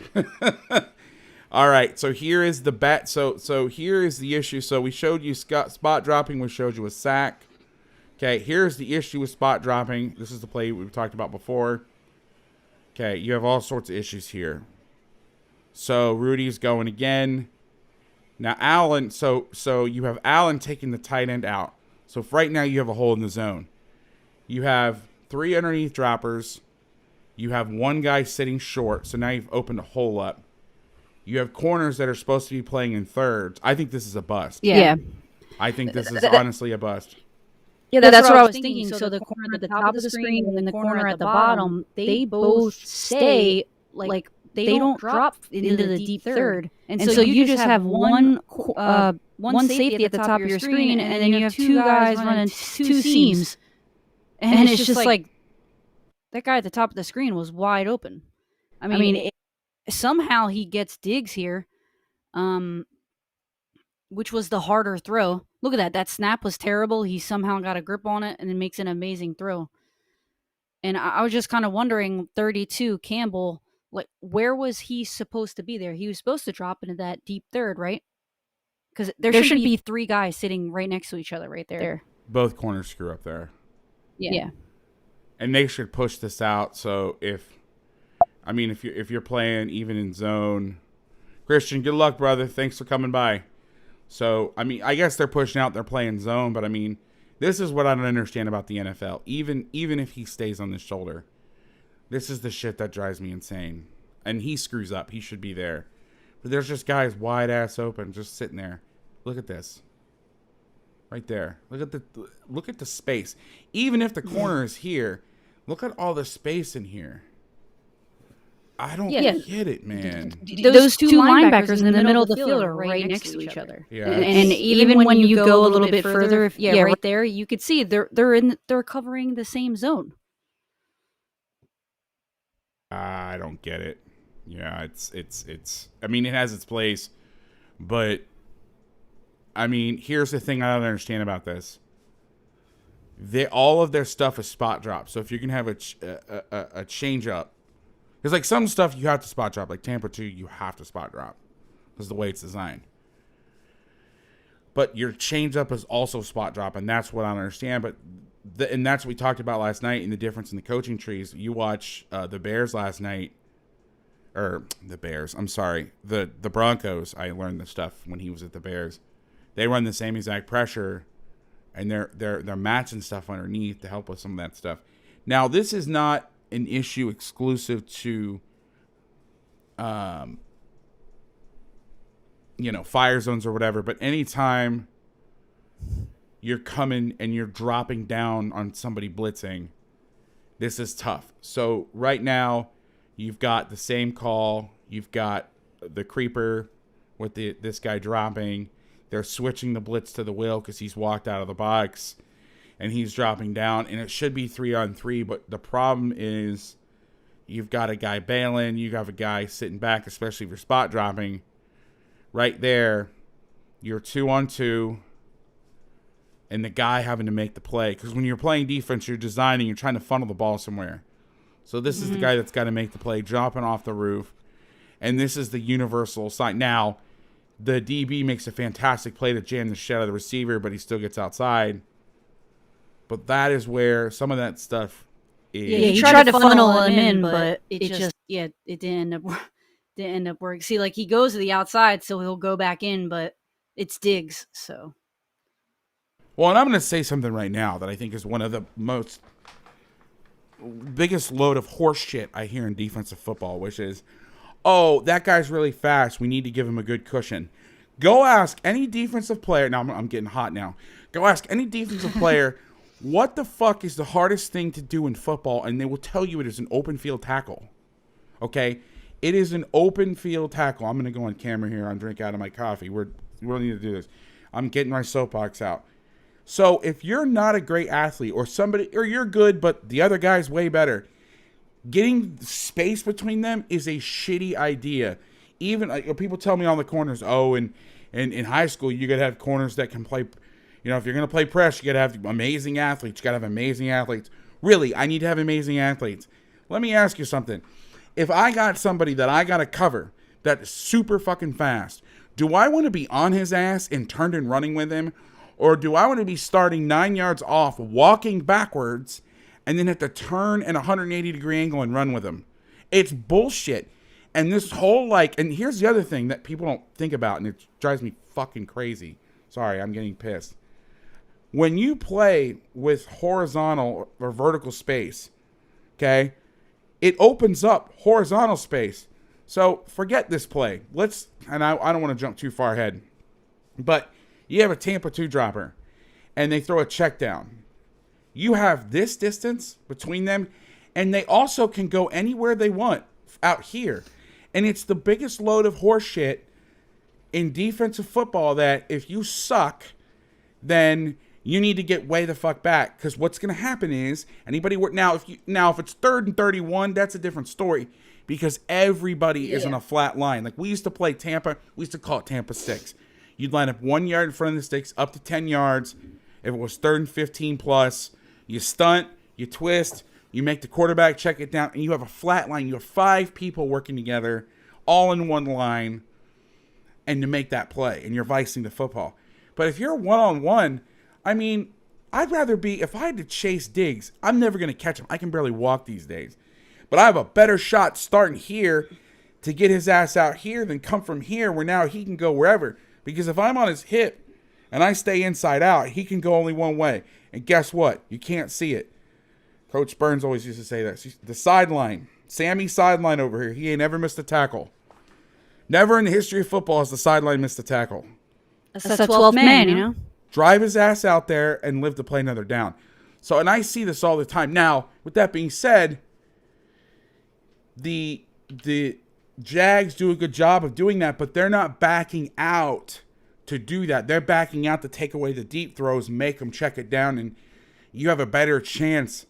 All right, so here is the bet. So here is the issue. So we showed you spot dropping. We showed you a sack. Okay, here's the issue with spot dropping. This is the play we've talked about before. Okay, you have all sorts of issues here. So Rudy's going again. Now Allen, so you have Allen taking the tight end out. So if right now you have a hole in the zone. You have 3 underneath droppers. You have 1 guy sitting short. So now you've opened a hole up. You have corners that are supposed to be playing in thirds. I think this is a bust. Yeah. I think this is honestly a bust. Yeah, that's what I was thinking. So the corner at the top of the screen and the corner at the bottom, they both stay like they don't drop into the deep third. And so you just have one safety at the top of your screen, and then you have 2 guys running 2 seams. And it's just like that guy at the top of the screen was wide open. I mean somehow he gets Diggs here, which was the harder throw. Look at that. That snap was terrible. He somehow got a grip on it and then makes an amazing throw. And I was just kind of wondering, 32, Campbell, like, where was he supposed to be there? He was supposed to drop into that deep third, right? because there should be 3 guys sitting right next to each other right there. Both corners screw up there. Yeah. And they should push this out. So if you're playing even in zone, Christian, good luck, brother. Thanks for coming by. So, I guess they're pushing out, they're playing zone, but this is what I don't understand about the NFL. Even if he stays on the shoulder, this is the shit that drives me insane. And he screws up. He should be there. But there's just guys wide ass open, just sitting there. Look at this. Right there. Look at the space. Even if the corner is here, look at all the space in here. I don't get it, man. Those two linebackers in the middle of the field are right next to each other. Yeah. And even when you go a little bit further, right there, you could see they're covering the same zone. I don't get it. Yeah, it's it has its place, but here's the thing I don't understand about this. All of their stuff is spot drop. So if you can have a change up, there's like some stuff you have to spot drop, like Tampa 2, you have to spot drop because the way it's designed. But your change up is also spot drop, and that's what I don't understand. But and that's what we talked about last night in the difference in the coaching trees. You watch the Bears last night, or the Bears. I'm sorry, the Broncos. I learned this stuff when he was at the Bears. They run the same exact pressure, and they're matching stuff underneath to help with some of that stuff. Now, this is not an issue exclusive to, fire zones or whatever. But anytime you're coming and you're dropping down on somebody blitzing, this is tough. So right now, you've got the same call. You've got the creeper with this guy dropping. They're switching the blitz to the will because he's walked out of the box and he's dropping down. And it should be 3-on-3, but the problem is you've got a guy bailing. You have a guy sitting back, especially if you're spot dropping. Right there, you're 2-on-2, and the guy having to make the play. Because when you're playing defense, you're designing, you're trying to funnel the ball somewhere. So this is the guy that's got to make the play, dropping off the roof. And this is the universal sign. Now, the DB makes a fantastic play to jam the shit out of the receiver, but he still gets outside. But that is where some of that stuff is. Yeah, he tried to funnel him in, but it didn't end up working. See, like he goes to the outside, so he'll go back in, but it's Diggs, so. Well, and I'm going to say something right now that I think is one of the biggest load of horse shit I hear in defensive football, which is, oh, that guy's really fast. We need to give him a good cushion. Go ask any defensive player. Now, I'm getting hot now. Go ask any defensive player, what the fuck is the hardest thing to do in football? And they will tell you it is an open field tackle. Okay? It is an open field tackle. I'm going to go on camera here. I'm drinking out of my coffee. We really need to do this. I'm getting my soapbox out. So if you're not a great athlete or you're good, but the other guy's way better, getting space between them is a shitty idea. Even people tell me on the corners, in high school, you got to have corners that can play. If you're going to play press, you got to have amazing athletes. You got to have amazing athletes. Really, I need to have amazing athletes. Let me ask you something. If I got somebody that I got to cover that is super fucking fast, do I want to be on his ass and turned and running with him? Or do I want to be starting 9 yards off, walking backwards, and then have to turn at a 180-degree angle and run with him? It's bullshit. And this whole, and here's the other thing that people don't think about, and it drives me fucking crazy. Sorry, I'm getting pissed. When you play with horizontal or vertical space, okay, it opens up horizontal space. So forget this play. I don't want to jump too far ahead, but you have a Tampa 2 dropper, and they throw a check down. You have this distance between them, and they also can go anywhere they want out here. And it's the biggest load of horse shit in defensive football that if you suck, then you need to get way the fuck back. Because what's going to happen is if it's 3rd and 31, that's a different story. Because everybody is on a flat line. Like we used to play Tampa, we used to call it Tampa 6. You'd line up 1 yard in front of the sticks, up to 10 yards. If it was 3rd and 15 plus, you stunt, you twist, you make the quarterback check it down, and you have a flat line. You have 5 people working together, all in one line. and to make that play, and you're vicing the football. But if you're one-on-one, I mean, I'd rather be, if I had to chase Diggs, I'm never going to catch him. I can barely walk these days. But I have a better shot starting here to get his ass out here than come from here where now he can go wherever. Because if I'm on his hip and I stay inside out, he can go only one way. And guess what? You can't see it. Coach Burns always used to say that. The sideline. Sammy's sideline over here. He ain't ever missed a tackle. Never in the history of football has the sideline missed a tackle. That's the 12th man, you know? Drive his ass out there and live to play another down. So, and I see this all the time. Now, with that being said, the Jags do a good job of doing that, but they're not backing out to do that. They're backing out to take away the deep throws, make them check it down, and you have a better chance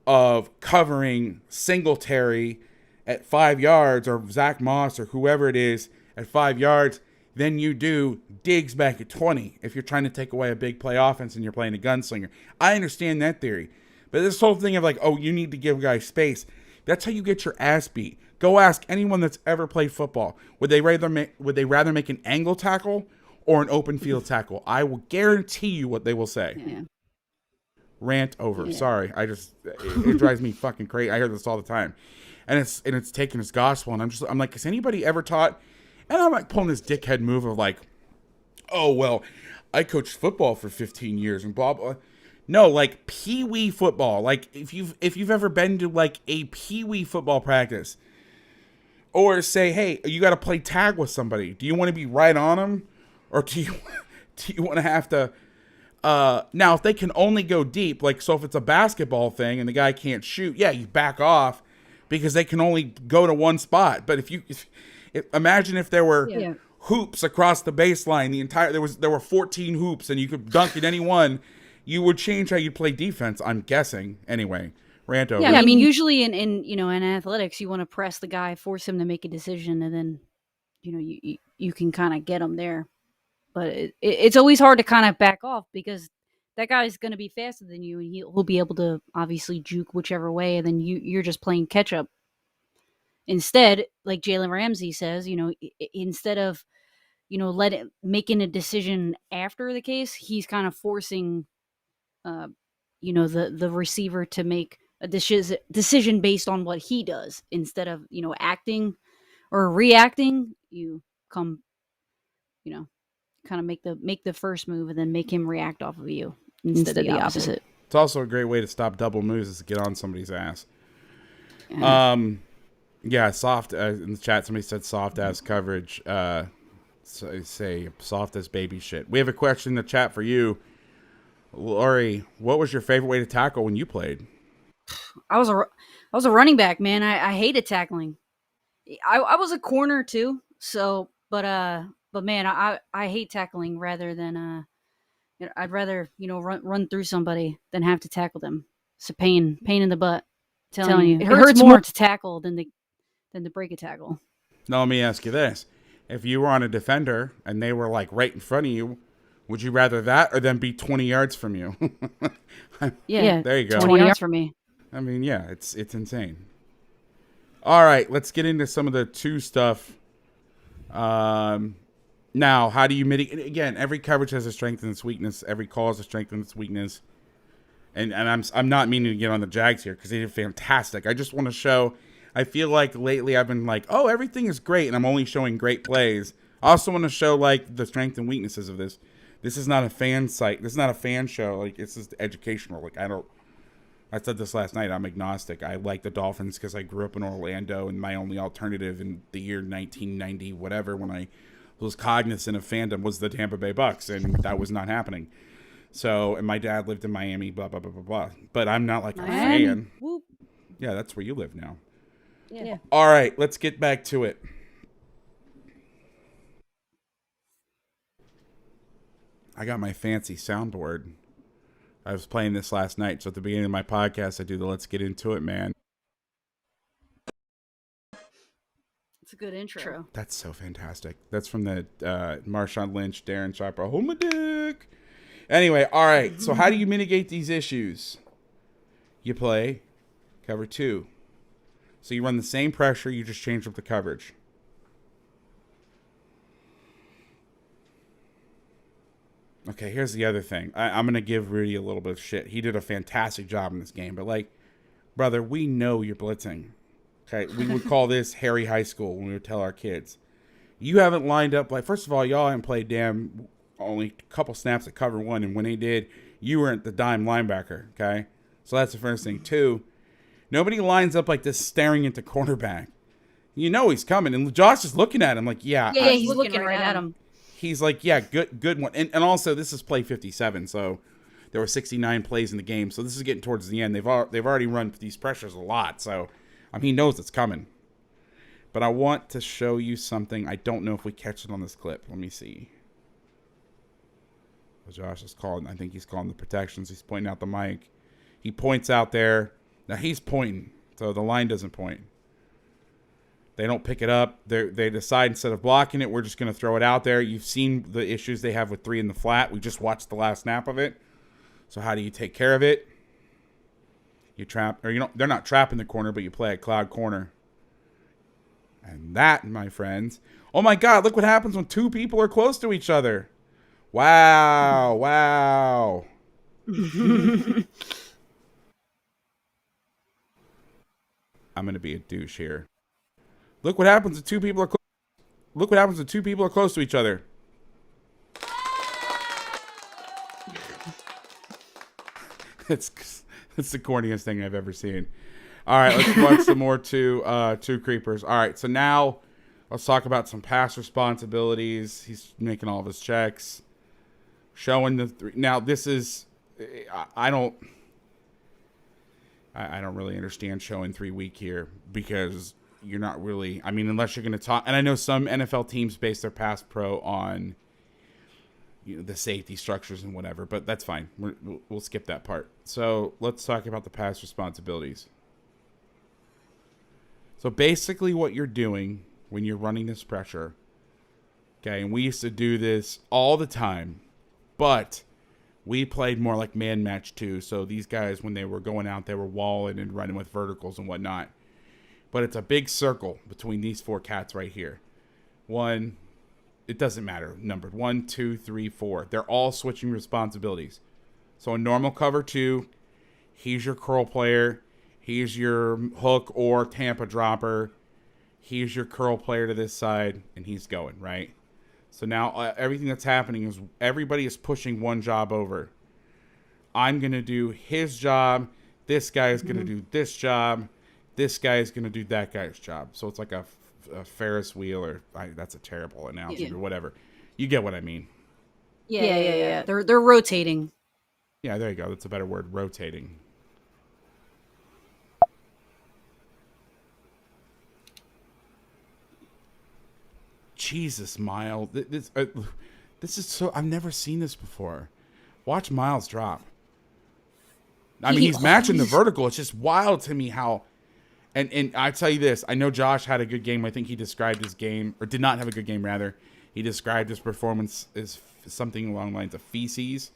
of covering Singletary at 5 yards or Zach Moss or whoever it is at 5 yards than you do Diggs back at 20 if you're trying to take away a big play offense and you're playing a gunslinger. I understand that theory. But this whole thing of like, oh, you need to give guys space, that's how you get your ass beat. Go ask anyone that's ever played football. Would they rather make an angle tackle or an open field tackle? I will guarantee you what they will say. Yeah. Rant over. Yeah. Sorry. It drives me fucking crazy. I hear this all the time. And it's taken as gospel. And I'm like, has anybody ever taught? And I'm like pulling this dickhead move of like, oh, well, I coached football for 15 years and blah, blah. No, like pee-wee football. Like if you've ever been to like a pee-wee football practice, or say, hey, you got to play tag with somebody. Do you want to be right on them, or do you want to have to? Now, if they can only go deep, like so, if it's a basketball thing and the guy can't shoot, yeah, you back off because they can only go to one spot. But imagine if there were hoops across the baseline, there were 14 hoops and you could dunk at any one. You would change how you play defense, I'm guessing. Anyway, rant over. Yeah, I mean, usually in athletics, you want to press the guy, force him to make a decision, and then, you can kind of get him there. But it's always hard to kind of back off because that guy's going to be faster than you, and he'll be able to obviously juke whichever way, and then you're just playing catch up. Instead, like Jalen Ramsey says, instead of making a decision after the case, he's kind of forcing the receiver to make a decision based on what he does instead of, acting or reacting. You come, kind of make the first move and then make him react off of you instead of the opposite. It's also a great way to stop double moves is to get on somebody's ass. Yeah. Soft in the chat. Somebody said soft ass coverage. Say soft as baby shit. We have a question in the chat for you. Laurie, what was your favorite way to tackle when you played? I was a running back, man. I hated tackling. I was a corner too. So, but man, I hate tackling rather than I'd rather run through somebody than have to tackle them. It's a pain in the butt. Telling you, it hurts more to tackle than to break a tackle. Now let me ask you this: if you were on a defender and they were like right in front of you, would you rather that or them be 20 yards from you? Yeah. There you go. 20 yards from me. I mean, yeah, it's insane. All right, let's get into some of the two stuff. Now, how do you mitigate? Again, every coverage has a strength and its weakness. Every call has a strength and its weakness. And I'm not meaning to get on the Jags here because they did fantastic. I just want to show. I feel like lately I've been like, oh, everything is great, and I'm only showing great plays. I also want to show like the strength and weaknesses of this. This is not a fan site. This is not a fan show. Like, it's just educational. Like, I said this last night. I'm agnostic. I like the Dolphins because I grew up in Orlando, and my only alternative in the year 1990, whatever, when I was cognizant of fandom, was the Tampa Bay Bucks, and that was not happening. So, and my dad lived in Miami, blah, blah, blah, blah, blah. But I'm not like a fan. Whoop. Yeah, that's where you live now. Yeah. All right, let's get back to it. I got my fancy soundboard. I was playing this last night, so at the beginning of my podcast, I do the let's get into it, man. It's a good intro. That's so fantastic. That's from the Marshawn Lynch, Darren Sharper, hold my dick. Anyway, all right, so how do you mitigate these issues? You play cover two. So you run the same pressure, you just change up the coverage. Okay, here's the other thing. I'm gonna give Rudy a little bit of shit. He did a fantastic job in this game, but like, brother, we know you're blitzing. Okay, we would call this Harry High School when we would tell our kids. You haven't lined up like. First of all, y'all haven't played damn only a couple snaps at cover one, and when they did, you weren't the dime linebacker. Okay, so that's the first thing. Two, nobody lines up like this staring at the cornerback. You know he's coming, and Josh is looking at him like, yeah, Yeah, he's looking right at him. he's like, yeah, good one. And also, this is play 57, so there were 69 plays in the game. So this is getting towards the end. They've already run these pressures a lot, so he knows it's coming. But I want to show you something. I don't know if we catch it on this clip. Let me see. Josh is calling. I think he's calling the protections. He's pointing out the mic. He points out there. Now he's pointing, so the line doesn't point. They don't pick it up. They decide instead of blocking it, we're just going to throw it out there. You've seen the issues they have with 3 in the flat. We just watched the last snap of it. So how do you take care of it? You trap, or they're not trapping the corner, but you play a cloud corner. And that, my friends, oh my God, look what happens when 2 people are close to each other. Wow, wow. I'm going to be a douche here. Look what happens when 2 people are Look what happens when 2 people are close to each other. It's the corniest thing I've ever seen. All right, let's watch some more two creepers. All right, so now let's talk about some pass responsibilities. He's making all of his checks, showing the 3. Now this is I don't really understand showing 3 week here because you're not really. I mean, unless you're going to talk. And I know some NFL teams base their pass pro on the safety structures and whatever, but that's fine. We'll skip that part. So let's talk about the pass responsibilities. So basically what you're doing when you're running this pressure, okay, and we used to do this all the time, but we played more like man match too. So these guys, when they were going out, they were walling and running with verticals and whatnot. But it's a big circle between these 4 cats right here. One, it doesn't matter, numbered 1, 2, 3, 4. They're all switching responsibilities. So in normal cover 2, he's your curl player. He's your hook or Tampa dropper. He's your curl player to this side, and he's going, right? So now everything that's happening is everybody is pushing one job over. I'm going to do his job. This guy is going to do this job. This guy is going to do that guy's job. So it's like a Ferris wheel, or that's a terrible analogy, or whatever. You get what I mean. Yeah. They're rotating. Yeah, there you go. That's a better word, rotating. Jesus, Miles. This is so... I've never seen this before. Watch Miles drop. I mean, he's matching the vertical. It's just wild to me how... And I tell you this, I know Josh had a good game. I think he described his game, or did not have a good game, rather. He described his performance as something along the lines of feces.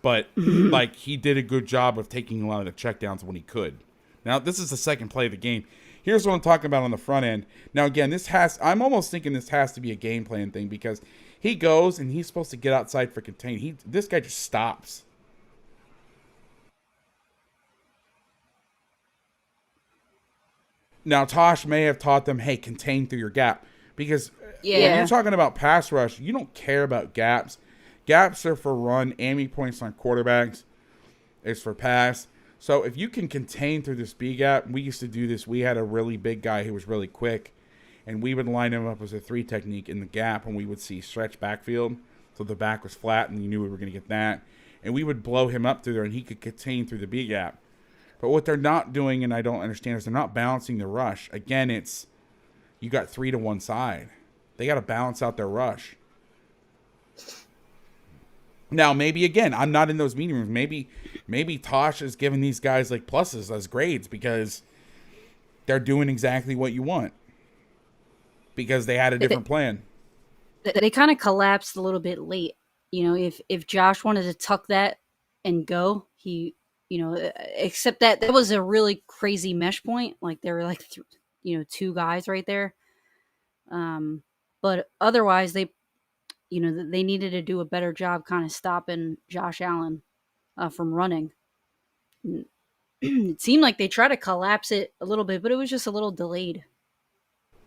But, like, he did a good job of taking a lot of the checkdowns when he could. Now, this is the second play of the game. Here's what I'm talking about on the front end. Now, again, I'm almost thinking this has to be a game plan thing, because he goes and he's supposed to get outside for contain. This guy just stops. Now, Tosh may have taught them, hey, contain through your gap. Because when you're talking about pass rush, you don't care about gaps. Gaps are for run. Amy points on quarterbacks. It's for pass. So if you can contain through this B gap, we used to do this. We had a really big guy who was really quick. And we would line him up as a 3 technique in the gap. And we would see stretch backfield. So the back was flat and you knew we were going to get that. And we would blow him up through there and he could contain through the B gap. But what they're not doing, and I don't understand, is they're not balancing the rush. Again, it's you got 3 to one side. They got to balance out their rush. Now, maybe, again, I'm not in those meeting rooms. Maybe Tosh is giving these guys like pluses as grades because they're doing exactly what you want. Because they had a different plan. They kind of collapsed a little bit late. If Josh wanted to tuck that and go, he... except that was a really crazy mesh point. Like there were like, 2 guys right there. But otherwise they needed to do a better job kind of stopping Josh Allen from running. It seemed like they tried to collapse it a little bit, but it was just a little delayed.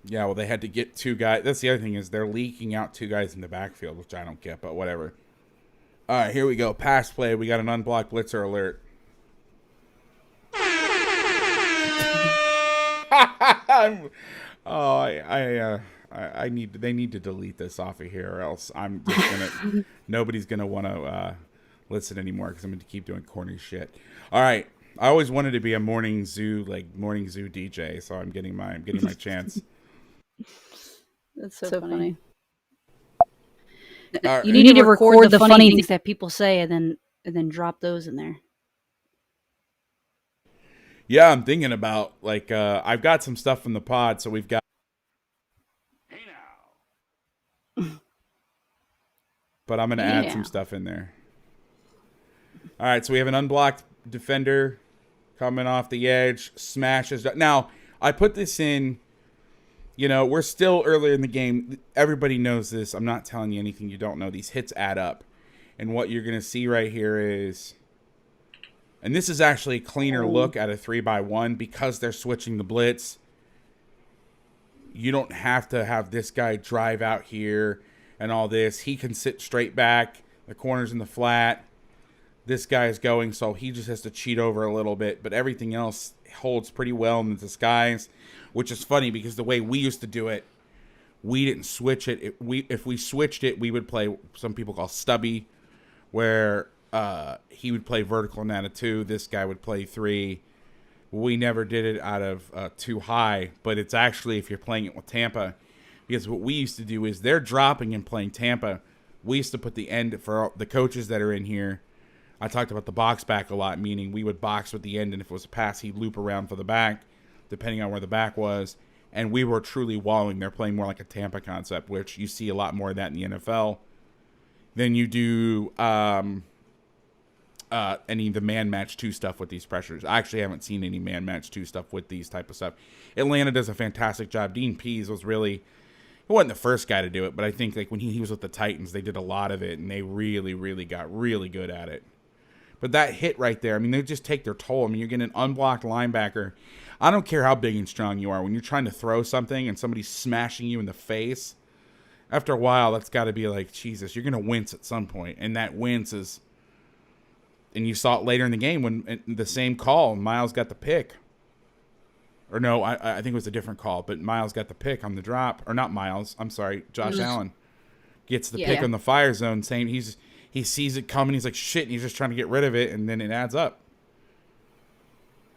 Yeah, well, they had to get two guys. That's the other thing is they're leaking out two guys in the backfield, which I don't get, but whatever. All right, here we go. Pass play. We got an unblocked blitzer alert. I need. They need to delete this off of here, or else I'm just gonna. Nobody's gonna want to listen anymore because I'm gonna keep doing corny shit. All right. I always wanted to be a morning zoo DJ, so I'm getting my chance. That's so funny. Right. You need to record the funny things that people say and then drop those in there. Yeah, I'm thinking about I've got some stuff from the pod, so we've got. Hey now. But I'm gonna add some stuff in there. All right, so we have an unblocked defender coming off the edge, smashes. Now I put this in. We're still earlier in the game. Everybody knows this. I'm not telling you anything you don't know. These hits add up. And what you're going to see right here is, and this is actually a cleaner look at a 3-by-1 because they're switching the blitz. You don't have to have this guy drive out here and all this. He can sit straight back. The corner's in the flat. This guy is going, so he just has to cheat over a little bit. But everything else holds pretty well in the disguise. Which is funny because the way we used to do it, we didn't switch it. If we switched it, we would play some people call stubby, where he would play vertical and out of 2. This guy would play 3. We never did it out of 2 high, but it's actually if you're playing it with Tampa, because what we used to do is they're dropping and playing Tampa. We used to put the end for the coaches that are in here. I talked about the box back a lot, meaning we would box with the end, and if it was a pass, he'd loop around for the back, depending on where the back was, and we were truly walling. They're playing more like a Tampa concept, which you see a lot more of that in the NFL than you do any of the man match 2 stuff with these pressures. I actually haven't seen any man match 2 stuff with these type of stuff. Atlanta does a fantastic job. Dean Pease was really, he wasn't the first guy to do it, but I think when he was with the Titans, they did a lot of it, and they really, really got really good at it. But that hit right there, I mean, they just take their toll. I mean, you're getting an unblocked linebacker. I don't care how big and strong you are. When you're trying to throw something and somebody's smashing you in the face, after a while, that's got to be like, Jesus, you're going to wince at some point. And that wince is, and you saw it later in the game when the same call, Miles got the pick. Or no, I think it was a different call, but Miles got the pick on the drop. Or not Miles, I'm sorry, Josh Allen gets the pick on the fire zone, saying he sees it coming, he's like, shit, and he's just trying to get rid of it, and then it adds up.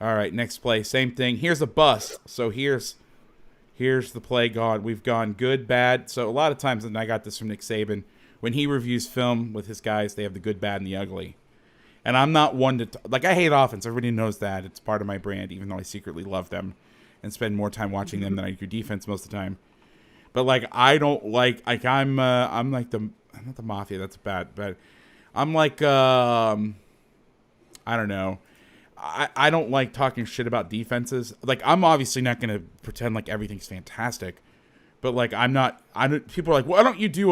All right, next play, same thing. Here's a bust. So here's the play gone. We've gone good, bad. So a lot of times, and I got this from Nick Saban, when he reviews film with his guys, they have the good, bad, and the ugly. And I'm not one to I hate offense. Everybody knows that. It's part of my brand, even though I secretly love them and spend more time watching them than I do defense most of the time. But I don't I'm not the mafia. That's bad, but I'm I don't know. I don't like talking shit about defenses. I'm obviously not going to pretend like everything's fantastic, but I'm not. People are like, why don't you do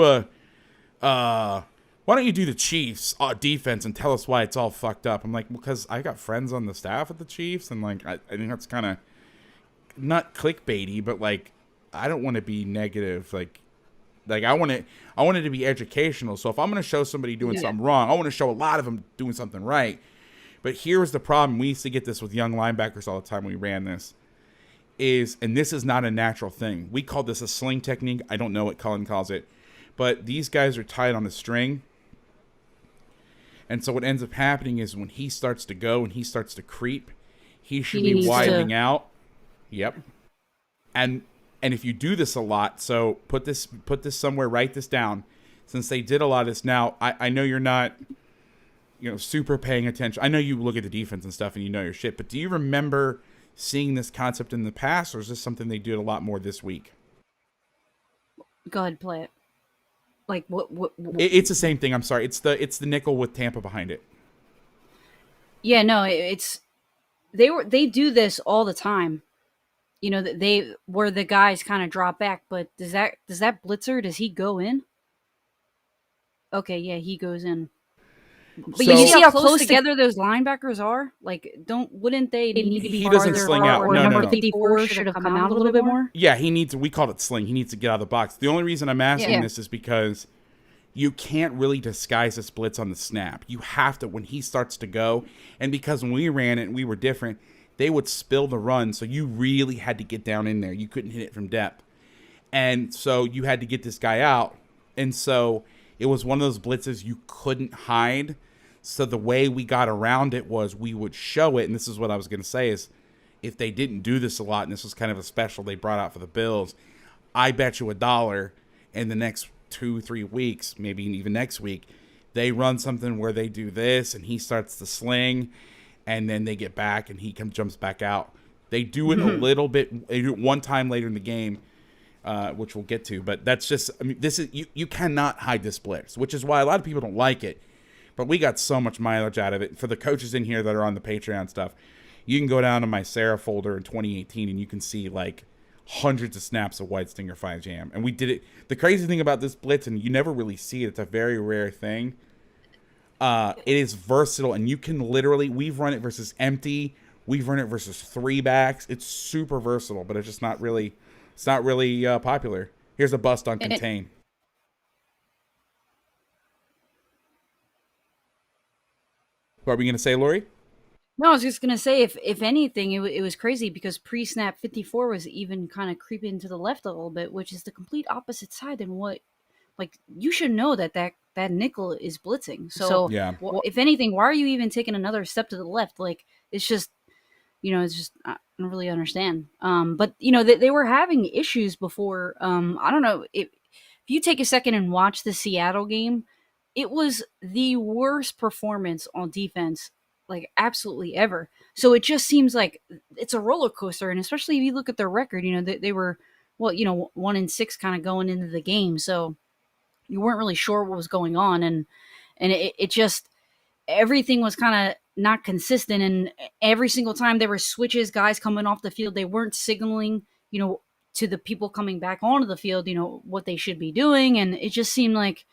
the Chiefs defense and tell us why it's all fucked up? I'm like, because I got friends on the staff at the Chiefs, and I think that's kind of not clickbaity, but I don't want to be negative. I want it to be educational. So if I'm going to show somebody doing something wrong, I want to show a lot of them doing something right. But here's the problem. We used to get this with young linebackers all the time when we ran this. And this is not a natural thing. We call this a sling technique. I don't know what Cullen calls it. But these guys are tied on a string. And so what ends up happening is when he starts to go and he starts to creep, he should be widening out. Yep. And if you do this a lot, so put this somewhere, write this down. Since they did a lot of this now, I know you're not super paying attention. I know you look at the defense and stuff and you know your shit, but do you remember seeing this concept in the past, or is this something they did a lot more this week? Go ahead, play it. What? It's the same thing. I'm sorry. It's the nickel with Tampa behind it. Yeah, no, they do this all the time. Where the guys kind of drop back, but does that blitzer, does he go in? Okay, yeah, he goes in. But So you see how close together those linebackers are? Like, wouldn't they need to be he farther doesn't sling out. apart? No, Or no, number no. 54 should have come out a little bit more? Yeah, we called it sling. He needs to get out of the box. The only reason I'm asking this is because you can't really disguise a blitz on the snap. You have to when he starts to go. And because when we ran it and we were different, they would spill the run. So you really had to get down in there. You couldn't hit it from depth. And so you had to get this guy out. And so it was one of those blitzes you couldn't hide. So the way we got around it was we would show it. And this is what I was going to say is if they didn't do this a lot, and this was kind of a special they brought out for the Bills, I bet you $1 in the next 2-3 weeks, maybe even next week, they run something where they do this and he starts to sling and then they get back and he jumps back out. They do it a little bit. They do it one time later in the game, which we'll get to. But that's just, I mean, this is you cannot hide this blitz, which is why a lot of people don't like it. But we got so much mileage out of it. For the coaches in here that are on the Patreon stuff, you can go down to my Sarah folder in 2018 and you can see like hundreds of snaps of White Stinger 5 Jam. And we did it. The crazy thing about this blitz, and you never really see it, it's a very rare thing. It is versatile, and you can literally, we've run it versus empty. We've run it versus 3 backs. It's super versatile, but it's just not really, popular. Here's a bust on contain. What are we going to say, Lori? No, I was just gonna say, if anything, it was crazy because pre-snap 54 was even kind of creeping to the left a little bit, which is the complete opposite side than what, like, you should know that nickel is blitzing. So yeah, if anything, why are you even taking another step to the left? Like, it's just, it's just I don't really understand. But they were having issues before. I don't know if you take a second and watch the Seattle game, it was the worst performance on defense, like absolutely ever. So it just seems like it's a roller coaster, and especially if you look at their record, they were 1-6 kind of going into the game, so you weren't really sure what was going on, and it just everything was kind of not consistent, and every single time there were switches, guys coming off the field, they weren't signaling, to the people coming back onto the field, what they should be doing, and it just seemed like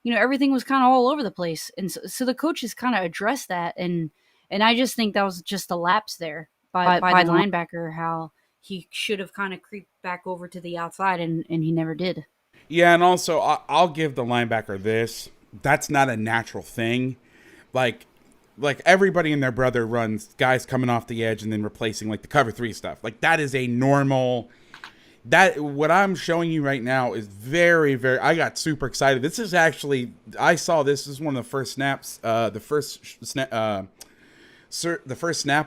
everything was kind of all over the place, and so the coaches kind of addressed that, and I just think that was just a lapse there by the linebacker, how he should have kind of creeped back over to the outside, and he never did. Yeah, and also I'll give the linebacker this. That's not a natural thing. Like everybody and their brother runs guys coming off the edge and then replacing like the cover 3 stuff. Like that is a normal. That what I'm showing you right now is very, very. I got super excited. This is actually I saw this is one of the first snaps. The first snap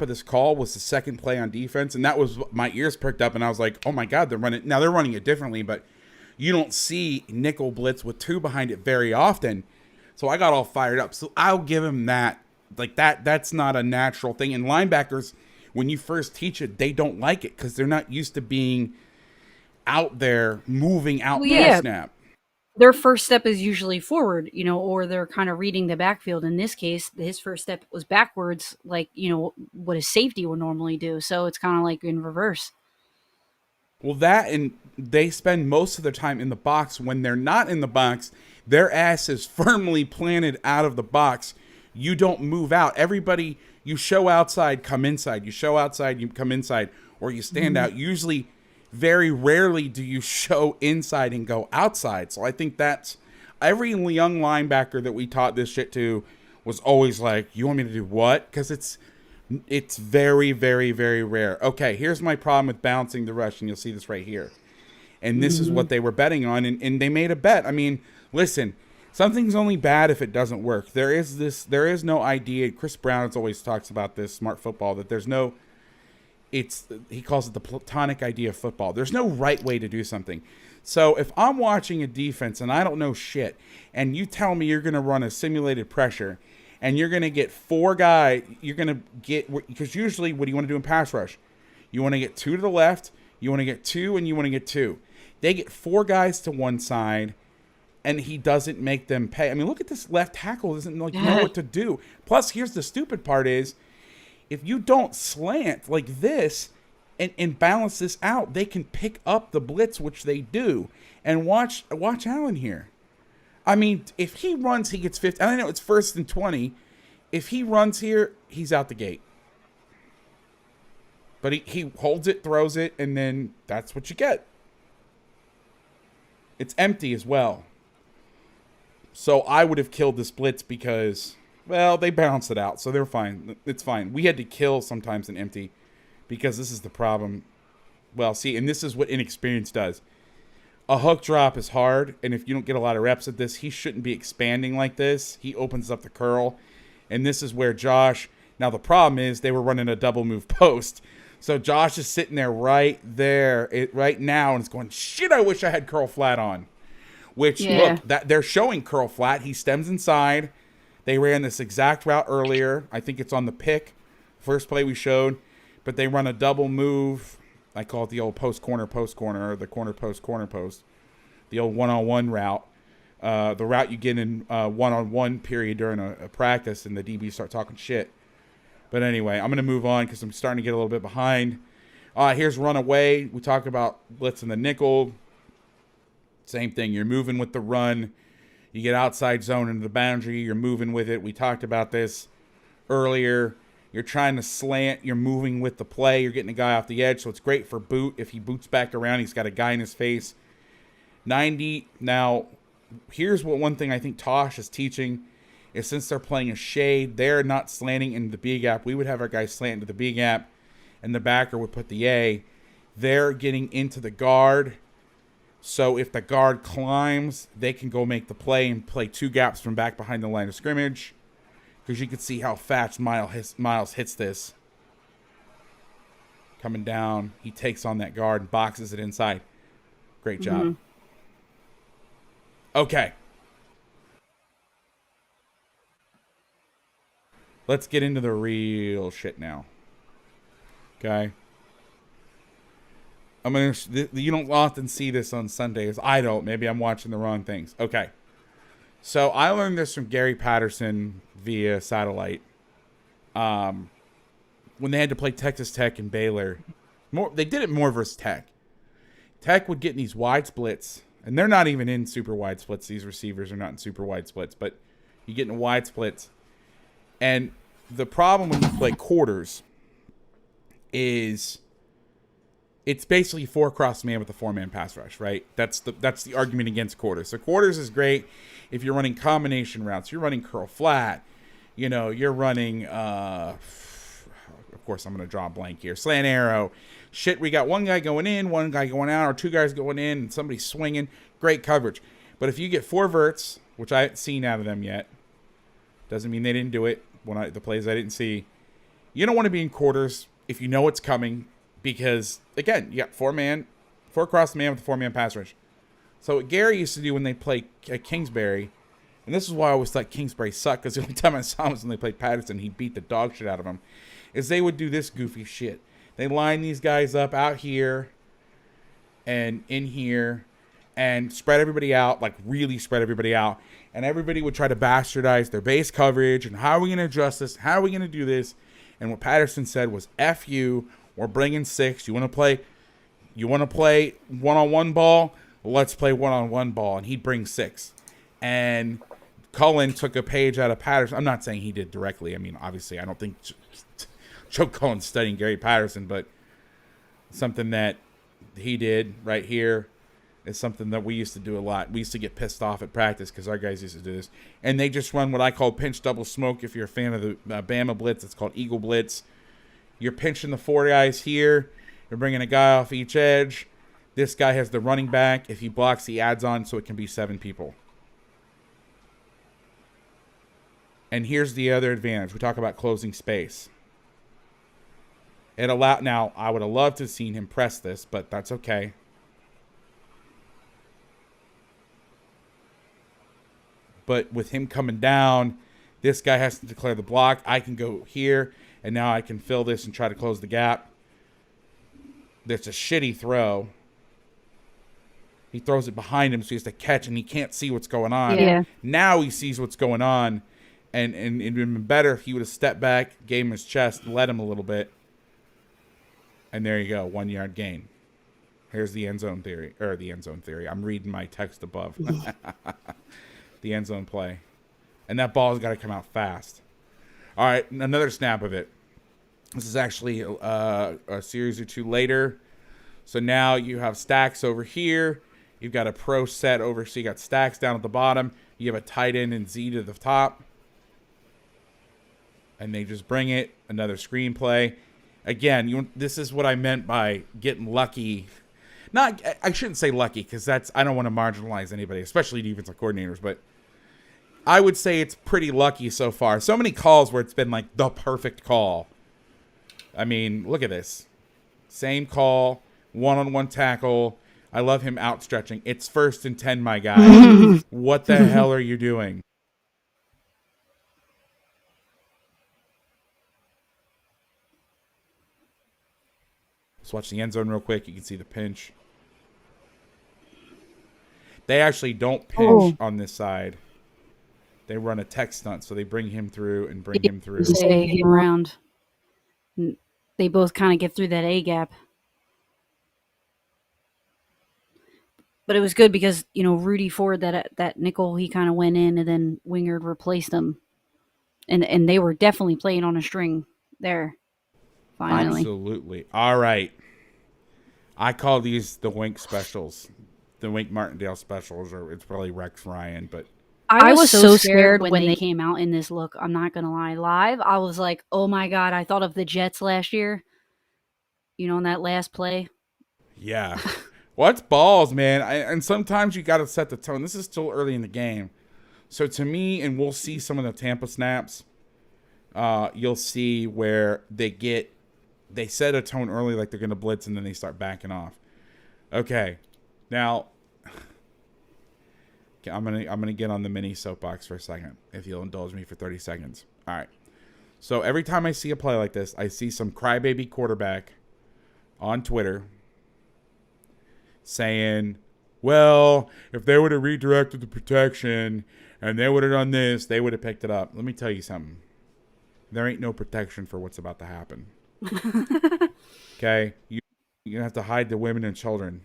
of this call was the second play on defense, and that was my ears perked up, and I was like, oh my god, they're running it differently, but you don't see nickel blitz with 2 behind it very often. So I got all fired up. So I'll give him that. Like that's not a natural thing. And linebackers, when you first teach it, they don't like it because they're not used to being out there moving out the snap. Their first step is usually forward, or they're kind of reading the backfield. In this case, his first step was backwards, like, what a safety would normally do. So it's kind of like in reverse. Well, that, and they spend most of their time in the box. When they're not in the box, their ass is firmly planted out of the box. You don't move out. Everybody, you show outside, come inside. You show outside, you come inside, or you stand out. Usually, very rarely do you show inside and go outside. So I think that's every young linebacker that we taught this shit to was always like, you want me to do what? Because it's very, very, very rare. Okay, here's my problem with balancing the rush, and you'll see this right here. And this is what they were betting on, and they made a bet. I mean, listen, something's only bad if it doesn't work. There is no idea. Chris Brown always talks about this, smart football, that there's no, he calls it the platonic idea of football. There's no right way to do something. So if I'm watching a defense and I don't know shit, and you tell me you're going to run a simulated pressure, and you're going to get 4 guys, you're going to get, because usually what do you want to do in pass rush? You want to get 2 to the left, you want to get 2, and you want to get 2. They get 4 guys to one side, and he doesn't make them pay. I mean, look at this left tackle, doesn't know what to do. Plus, here's the stupid part is, if you don't slant like this and balance this out, they can pick up the blitz, which they do. And watch Allen here. I mean, if he runs, he gets 50. I know it's 1st and 20. If he runs here, he's out the gate. But he holds it, throws it, and then that's what you get. It's empty as well. So I would have killed this blitz because, well, they balanced it out. So they're fine. It's fine. We had to kill sometimes an empty because this is the problem. Well, see, and this is what inexperience does. A hook drop is hard, and if you don't get a lot of reps at this, he shouldn't be expanding like this. He opens up the curl, and this is where Josh... Now, the problem is they were running a double move post. So Josh is sitting there right now, and it's going, shit, I wish I had curl flat on. Which, look, that they're showing curl flat. He stems inside. They ran this exact route earlier. I think it's on the pick. First play we showed. But they run a double move. I call it the old post-corner, or the corner, post. The old one-on-one route. The route you get in one-on-one period during a practice, and the DBs start talking shit. But anyway, I'm going to move on because I'm starting to get a little bit behind. Here's run away. We talk about blitz in the nickel. Same thing. You're moving with the run. You get outside zone into the boundary. You're moving with it. We talked about this earlier. You're trying to slant. You're moving with the play. You're getting a guy off the edge, so it's great for boot. If he boots back around, he's got a guy in his face. 90. Now, here's one thing I think Tosh is teaching is since they're playing a shade, they're not slanting into the B gap. We would have our guys slant into the B gap, and the backer would put the A. They're getting into the guard. So if the guard climbs, they can go make the play and play 2 gaps from back behind the line of scrimmage. Because you can see how fast Miles hits this. Coming down, he takes on that guard and boxes it inside. Great job. Mm-hmm. Okay. Let's get into the real shit now. Okay. You don't often see this on Sundays. I don't. Maybe I'm watching the wrong things. Okay. So I learned this from Gary Patterson via satellite. When they had to play Texas Tech and Baylor, they did it more versus Tech. Tech would get in these wide splits, and they're not even in super wide splits. These receivers are not in super wide splits, but you get in wide splits. And the problem when you play quarters is it's basically 4 cross man with a 4-man pass rush, right? That's the argument against quarters. So quarters is great if you're running combination routes. You're running curl flat. You're running, of course, I'm going to draw a blank here. Slant arrow. Shit, we got one guy going in, one guy going out, or 2 guys going in, and somebody swinging. Great coverage. But if you get 4 verts, which I haven't seen out of them yet, doesn't mean they didn't do it. The plays I didn't see. You don't want to be in quarters if you know it's coming because, again, you got 4 cross man with a 4-man pass rush. So what Gary used to do when they played Kingsbury, and this is why I always thought Kingsbury sucked because the only time I saw him was when they played Patterson, he beat the dog shit out of him, is they would do this goofy shit. They line these guys up out here and in here and spread everybody out, like really spread everybody out. And everybody would try to bastardize their base coverage and how are we going to adjust this? How are we going to do this? And what Patterson said was, F you, we're bringing 6. You want to play one-on-one ball? Let's play one-on-one ball. And he'd bring 6. And Cullen took a page out of Patterson. I'm not saying he did directly. I mean, obviously, I don't think Joe Cullen's studying Gary Patterson, but something that he did right here is something that we used to do a lot. We used to get pissed off at practice because our guys used to do this. And they just run what I call pinch double smoke. If you're a fan of the Bama Blitz, it's called Eagle Blitz. You're pinching the 4 guys here. You're bringing a guy off each edge. This guy has the running back. If he blocks, he adds on so it can be 7 people. And here's the other advantage. We talk about closing space. Now, I would have loved to have seen him press this, but that's okay. But with him coming down, this guy has to declare the block. I can go here, and now I can fill this and try to close the gap. That's a shitty throw. He throws it behind him, so he has to catch, and he can't see what's going on. Yeah. Now he sees what's going on, and it would have been better if he would have stepped back, gave him his chest, led him a little bit. And there you go, 1-yard gain. Here's the end zone theory, I'm reading my text above. the end zone play. And that ball's got to come out fast. All right, another snap of it. This is actually a series or two later. So now you have Stacks over here. You've got a pro set over. So you got Stacks down at the bottom. You have a tight end and Z to the top. And they just bring it. Another screenplay. Again, this is what I meant by getting lucky. I shouldn't say lucky because I don't want to marginalize anybody, especially defensive coordinators. But I would say it's pretty lucky so far. So many calls where it's been like the perfect call. I mean, look at this. Same call, one-on-one tackle. I love him outstretching. It's 1st and 10, my guy. What the hell are you doing? Let's watch the end zone real quick. You can see the pinch. They actually don't pinch on this side. They run a tech stunt, so they bring him through and bring him through. Stay him around. They both kind of get through that A gap. But it was good because, Rudy Ford, that nickel, he kind of went in and then Wingard replaced him. And they were definitely playing on a string there. Finally. Absolutely. All right. I call these the Wink specials. The Wink Martindale specials, or it's probably Rex Ryan, but I was so scared when they came out in this look. I'm not going to lie. Live, I was like, oh my God, I thought of the Jets last year. In that last play. Yeah. What's balls, man? And sometimes you got to set the tone. This is still early in the game. So to me, and we'll see some of the Tampa snaps, you'll see where they set a tone early like they're going to blitz and then they start backing off. Okay. Now, I'm gonna get on the mini soapbox for a second, if you'll indulge me for 30 seconds. All right. So every time I see a play like this, I see some crybaby quarterback on Twitter saying, well, if they would have redirected the protection and they would have done this, they would have picked it up. Let me tell you something. There ain't no protection for what's about to happen. Okay? You're going to have to hide the women and children.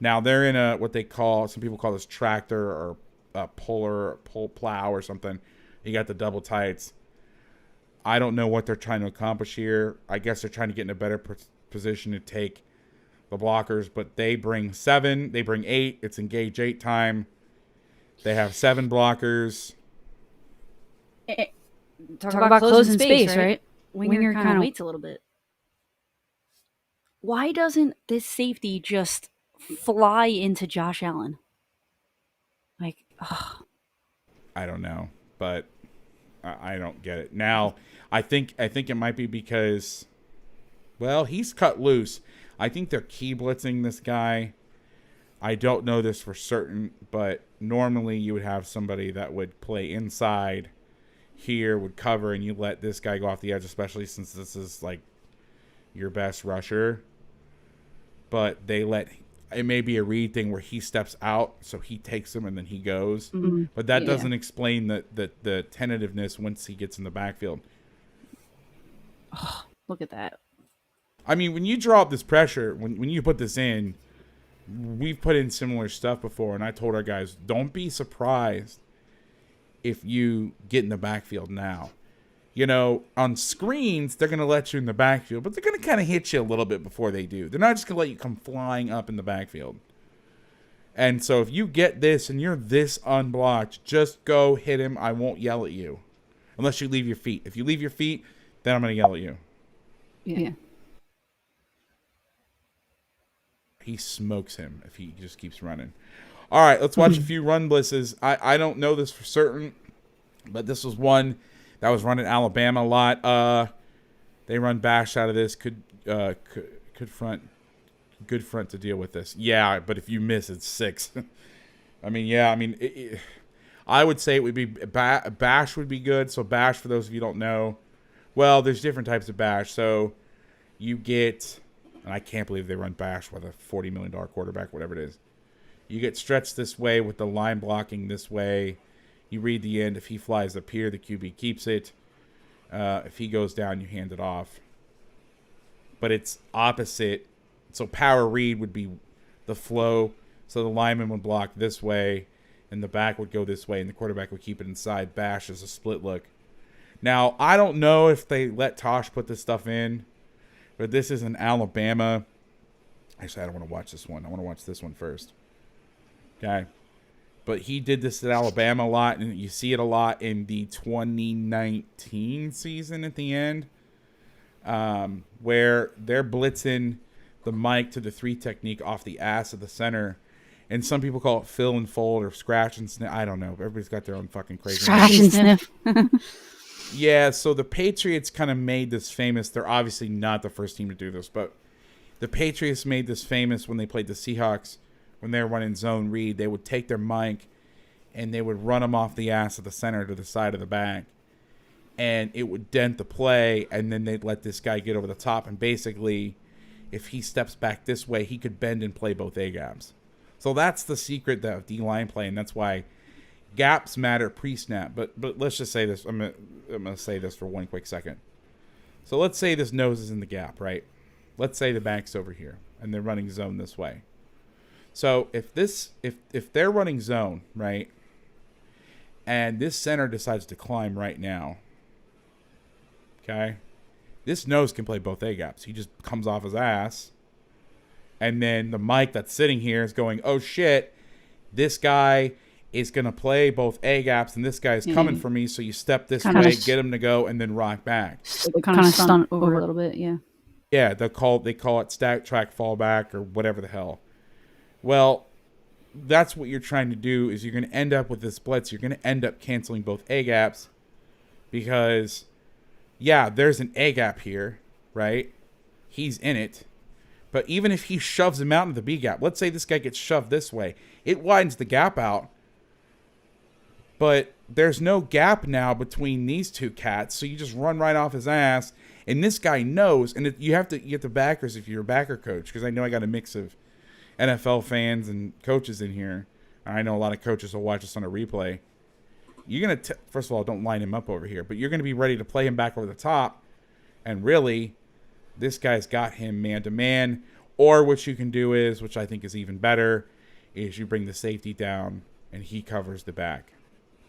Now, they're in some people call this tractor or a pull plow or something. You got the double tights. I don't know what they're trying to accomplish here. I guess they're trying to get in a better position to take the blockers, but they bring 7. They bring 8. It's engage 8 time. They have 7 blockers. Talk about closing space, right? Winger kind of waits a little bit. Why doesn't this safety just fly into Josh Allen? I don't know, but I don't get it. Now, I think it might be because, well, he's cut loose. I think they're key blitzing this guy. I don't know this for certain, but normally you would have somebody that would play inside here, would cover, and you let this guy go off the edge, especially since this is like your best rusher. But it may be a read thing where he steps out, so he takes him and then he goes. Mm-hmm. But that doesn't explain the tentativeness once he gets in the backfield. Oh, look at that. I mean, when you draw up this pressure, when you put this in, we've put in similar stuff before, and I told our guys, don't be surprised if you get in the backfield now. On screens, they're going to let you in the backfield, but they're going to kind of hit you a little bit before they do. They're not just going to let you come flying up in the backfield. And so if you get this and you're this unblocked, just go hit him. I won't yell at you unless you leave your feet. If you leave your feet, then I'm going to yell at you. Yeah. He smokes him if he just keeps running. All right, let's watch a few run blitzes. I don't know this for certain, but this was one that was run in Alabama a lot. They run bash out of this. Could front, good front to deal with this. Yeah, but if you miss, it's 6. I would say it would be bash would be good. So bash, for those of you who don't know, well, there's different types of bash. So you get, and I can't believe they run bash with a $40 million quarterback, whatever it is. You get stretched this way with the line blocking this way. You read the end. If he flies up here, the QB keeps it. If he goes down, you hand it off. But it's opposite. So power read would be the flow. So the lineman would block this way. and the back would go this way, and the quarterback would keep it inside. Bash is a split look. Now, I don't know if they let Tosh put this stuff in, but this is in Alabama. Actually, I don't want to watch this one. I want to watch this one first. Okay. But he did this at Alabama a lot, and you see it a lot in the 2019 season at the end, where they're blitzing the mic to the 3 technique off the ass of the center. And some people call it fill and fold or scratch and sniff. I don't know. Everybody's got their own fucking crazy. Scratch and sniff. Yeah, so the Patriots kind of made this famous. They're obviously not the first team to do this, but the Patriots made this famous when they played the Seahawks. When they were running zone read, they would take their mic and they would run them off the ass of the center to the side of the back. And it would dent the play, and then they'd let this guy get over the top. And basically, if he steps back this way, he could bend and play both A-gaps. So that's the secret of D-line play, and that's why gaps matter pre-snap. But let's just say this. I'm gonna say this for one quick second. So let's say this nose is in the gap, right? Let's say the back's over here, and they're running zone this way. So if they're running zone, right, and this center decides to climb right now, okay, this nose can play both A-gaps. He just comes off his ass. And then the mic that's sitting here is going, oh, shit, this guy is going to play both A-gaps, and this guy is coming for me, so you step this way, get him to go, and then rock back. So they kind of stunt over a little bit, yeah. Yeah, they call it stack track fallback or whatever the hell. Well, that's what you're trying to do is you're going to end up with this blitz. You're going to end up canceling both A-gaps because, yeah, there's an A-gap here, right? He's in it. But even if he shoves him out into the B gap, let's say this guy gets shoved this way, it widens the gap out. But there's no gap now between these two cats, so you just run right off his ass. And this guy knows, and you have to get the backers if you're a backer coach, because I know I got a mix of NFL fans and coaches in here. I know a lot of coaches will watch us on a replay. You're going to, first of all, don't line him up over here, but you're going to be ready to play him back over the top. And really, this guy's got him man-to-man. Or what you can do is, which I think is even better, is you bring the safety down and he covers the back.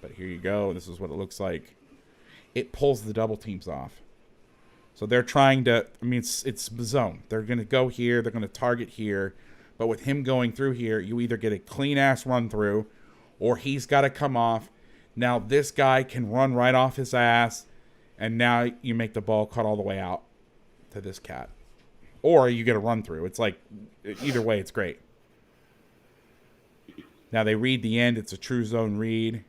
But here you go. This is what it looks like. It pulls the double teams off. So they're trying to, I mean, it's zone. They're going to go here. They're going to target here. But with him going through here, you either get a clean-ass run-through or he's got to come off. Now this guy can run right off his ass, and now you make the ball cut all the way out to this cat. Or you get a run-through. It's like, either way, it's great. Now they read the end. It's a true zone read.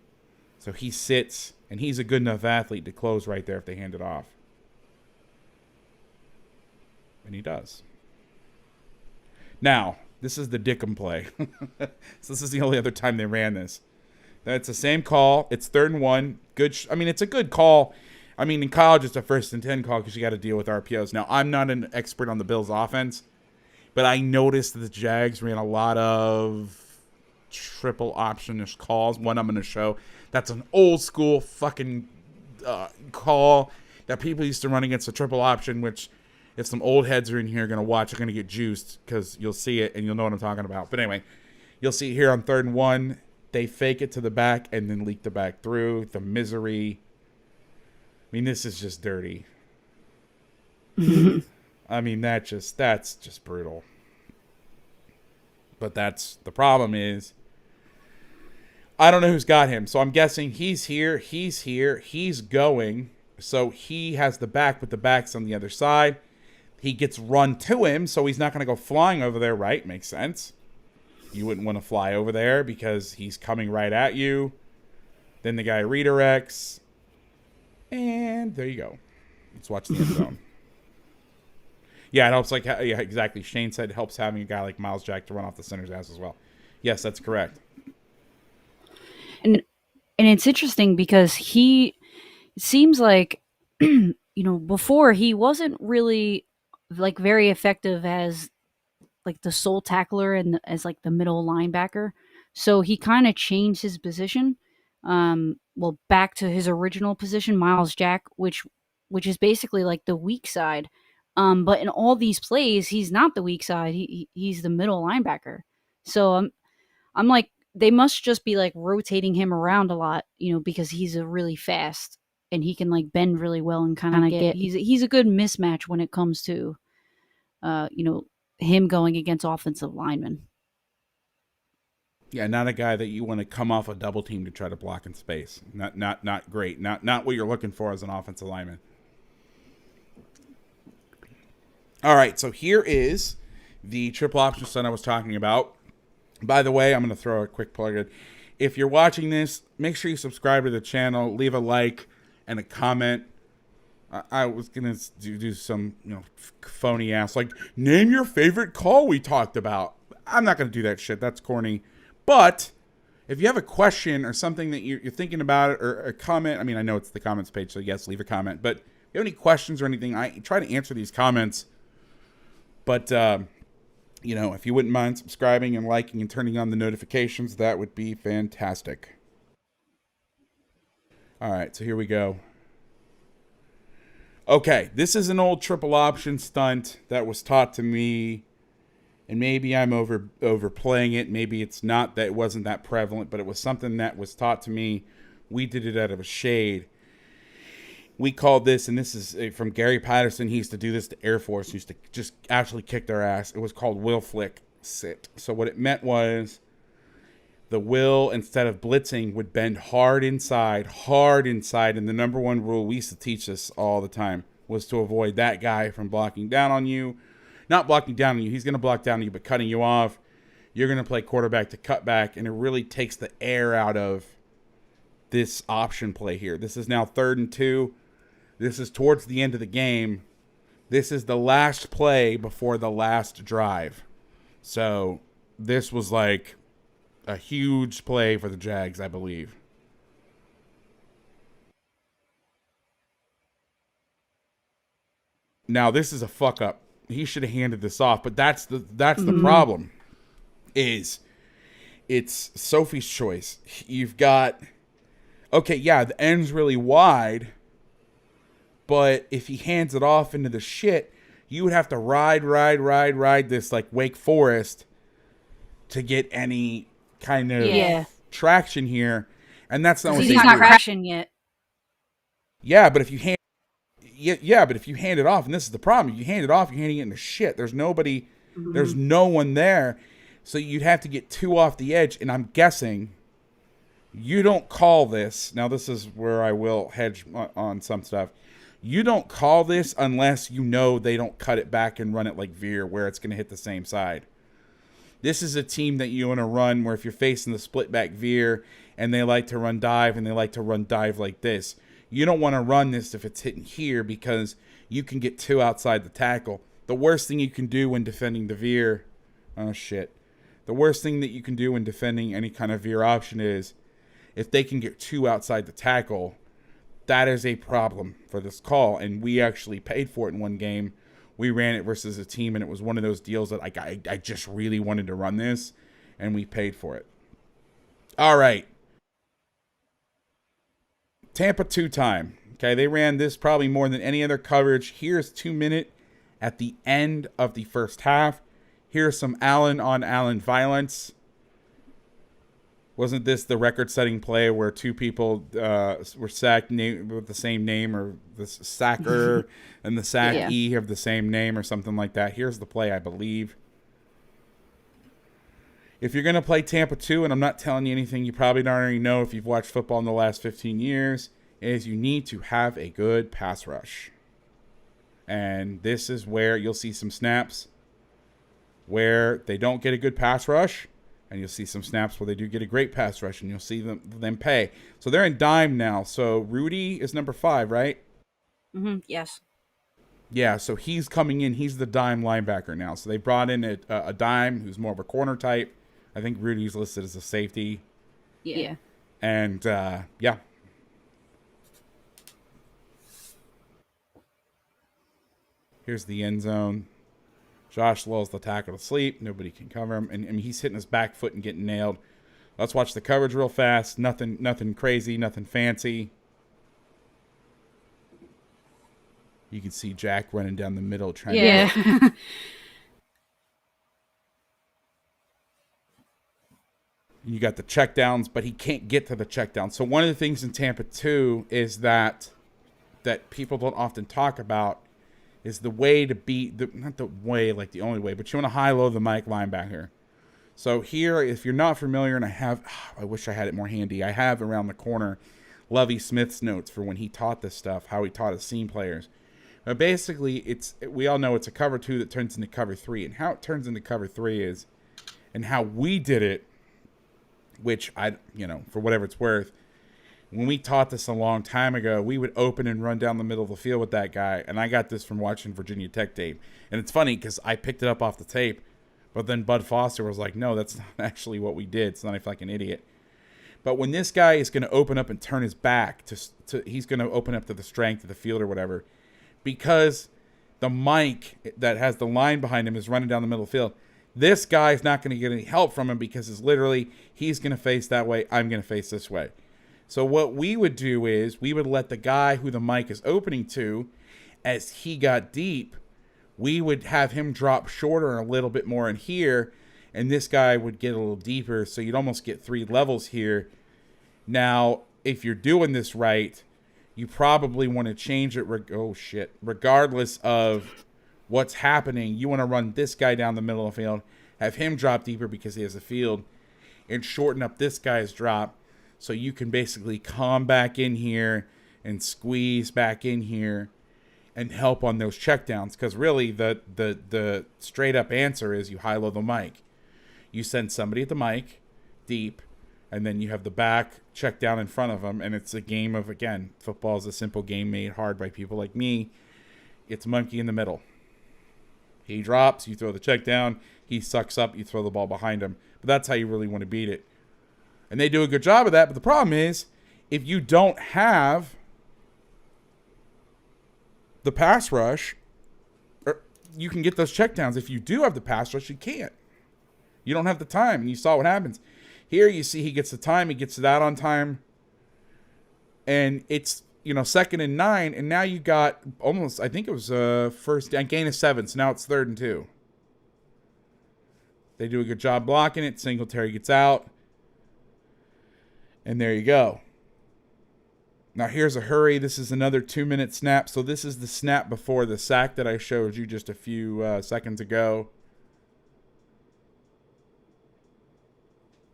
So he sits, and he's a good enough athlete to close right there if they hand it off. And he does. Now, this is the Dickham play. So this is the only other time they ran this. It's the same call. It's 3rd and 1. Good. I mean, it's a good call. I mean, in college, it's a 1st and 10 call because you got to deal with RPOs. Now, I'm not an expert on the Bills' offense, but I noticed that the Jags ran a lot of triple option-ish calls. One I'm going to show. That's an old school fucking call that people used to run against a triple option, which if some old heads are in here going to watch, are going to get juiced because you'll see it and you'll know what I'm talking about. But anyway, you'll see here on 3rd and 1, they fake it to the back and then leak the back through. The misery. I mean, this is just dirty. I mean, that's just brutal. But that's the problem is, I don't know who's got him. So I'm guessing he's here, he's going. So he has the back, but the back's on the other side. He gets run to him, so he's not going to go flying over there, right? Makes sense. You wouldn't want to fly over there because he's coming right at you. Then the guy redirects. And there you go. Let's watch the end zone. Yeah, it helps, like, yeah, exactly. Shane said it helps having a guy like Miles Jack to run off the center's ass as well. Yes, that's correct. And it's interesting because it seems like, before he wasn't really, like, very effective as, like, the sole tackler and as, like, the middle linebacker. So he kind of changed his position. Back to his original position, Miles Jack, which is basically like the weak side. But in all these plays, he's not the weak side. He's the middle linebacker. So I'm like, they must just be like rotating him around a lot, because he's a really fast and he can like bend really well and kind of get. He's a good mismatch when it comes to, him going against offensive linemen. Yeah, not a guy that you want to come off a double team to try to block in space. Not great. Not what you're looking for as an offensive lineman. All right, so here is the triple option stunt I was talking about. By the way, I'm going to throw a quick plug in. If you're watching this, make sure you subscribe to the channel, leave a like and a comment. I was going to do some, phony ass, like, name your favorite call we talked about. I'm not going to do that shit. That's corny. But if you have a question or something that you're thinking about it, or a comment, I mean, I know it's the comments page, so yes, leave a comment. But if you have any questions or anything, I try to answer these comments. But, if you wouldn't mind subscribing and liking and turning on the notifications, that would be fantastic. All right, so here we go. Okay, this is an old triple option stunt that was taught to me, and maybe I'm overplaying it. Maybe it's not, that it wasn't that prevalent, but it was something that was taught to me. We did it out of a shade. We called this, and this is from Gary Patterson. He used to do this to Air Force. He used to just actually kick their ass. It was called will flick sit. So what it meant was the will, instead of blitzing, would bend hard inside. And the number one rule, we used to teach this all the time, was to avoid that guy from blocking down on you. Not blocking down on you. He's going to block down on you, but cutting you off. You're going to play quarterback to cut back, and it really takes the air out of this option play here. This is now 3rd and 2. This is towards the end of the game. This is the last play before the last drive. So this was like a huge play for the Jags, I believe. Now, this is a fuck up. He should have handed this off, but that's the problem. Is it's Sophie's choice. You've got, okay, yeah, the end's really wide, but if he hands it off into the shit, you would have to ride this like Wake Forest to get any kind of traction here, and that's not what he's not crashing yet. Yeah, but if you hand it off, and this is the problem, you hand it off, you're handing it into shit. There's nobody, there's no one there, so you'd have to get 2 off the edge, and I'm guessing you don't call this. Now, this is where I will hedge on some stuff. You don't call this unless you know they don't cut it back and run it like Veer, where it's going to hit the same side. This is a team that you want to run where if you're facing the split back Veer and they like to run dive and they like to run dive like this, you don't want to run this if it's hitting here because you can get 2 outside the tackle. The worst thing you can do when defending the Veer, the worst thing that you can do when defending any kind of Veer option is if they can get 2 outside the tackle, that is a problem for this call. And we actually paid for it in one game. We ran it versus a team, and it was one of those deals that I just really wanted to run this, and we paid for it. All right. Tampa 2 time. Okay, they ran this probably more than any other coverage. Here's 2 minute at the end of the first half. Here's some Allen on Allen violence. Wasn't this the record-setting play where 2 people were sacked with the same name, or the sacker and the sackee have the same name or something like that? Here's the play, I believe. If you're going to play Tampa 2, and I'm not telling you anything you probably don't already know if you've watched football in the last 15 years, is you need to have a good pass rush. And this is where you'll see some snaps where they don't get a good pass rush, and you'll see some snaps where they do get a great pass rush, and you'll see them pay. So they're in dime now. So Rudy is number 5, right? Yes. Yeah, so he's coming in. He's the dime linebacker now. So they brought in a dime who's more of a corner type. I think Rudy's listed as a safety. Yeah. And, yeah. Here's the end zone. Josh lulls the tackle to sleep. Nobody can cover him. And he's hitting his back foot and getting nailed. Let's watch the coverage real fast. Nothing crazy, nothing fancy. You can see Jack running down the middle trying to... You got the checkdowns, but he can't get to the checkdown. So one of the things in Tampa too is that people don't often talk about is the way to beat not the way like the only way, but you want to high-low the Mike linebacker. So here, if you're not familiar, and I wish I had it more handy. I have around the corner Lovie Smith's notes for when he taught this stuff, how he taught his seam players. But basically, we all know it's a cover 2 that turns into cover 3, and how it turns into cover 3 is, and how we did it, which for whatever it's worth, when we taught this a long time ago, we would open and run down the middle of the field with that guy, and I got this from watching Virginia Tech tape. And it's funny because I picked it up off the tape, but then Bud Foster was like, no, that's not actually what we did. It's not like an idiot. But when this guy is going to open up and turn his back, he's going to open up to the strength of the field or whatever, because the Mike that has the line behind him is running down the middle of the field. This guy is not going to get any help from him because it's literally he's going to face that way, I'm going to face this way. So what we would do is we would let the guy who the Mike is opening to, as he got deep, we would have him drop shorter and a little bit more in here, and this guy would get a little deeper, so you'd almost get 3 levels here. Now, if you're doing this right, you probably want to change it. Regardless of what's happening, you want to run this guy down the middle of the field, have him drop deeper because he has the field, and shorten up this guy's drop, so you can basically come back in here and squeeze back in here and help on those checkdowns. Because really, the straight up answer is you high-low the Mike. You send somebody at the Mike deep, and then you have the back check down in front of them, and it's a game of, again, football is a simple game made hard by people like me. It's monkey in the middle. He drops, you throw the check down, he sucks up, you throw the ball behind him. But that's how you really want to beat it. And they do a good job of that, but the problem is, if you don't have the pass rush, you can get those checkdowns. If you do have the pass rush, you can't. You don't have the time, and you saw what happens. Here you see he gets the time, he gets it out on time, and it's, 2nd and 9, and now you got almost, I think it was first down, gain of 7, so now it's 3rd and 2. They do a good job blocking it. Singletary gets out, and there you go. Now here's a hurry. This is another 2-minute snap, so this is the snap before the sack that I showed you just a few seconds ago.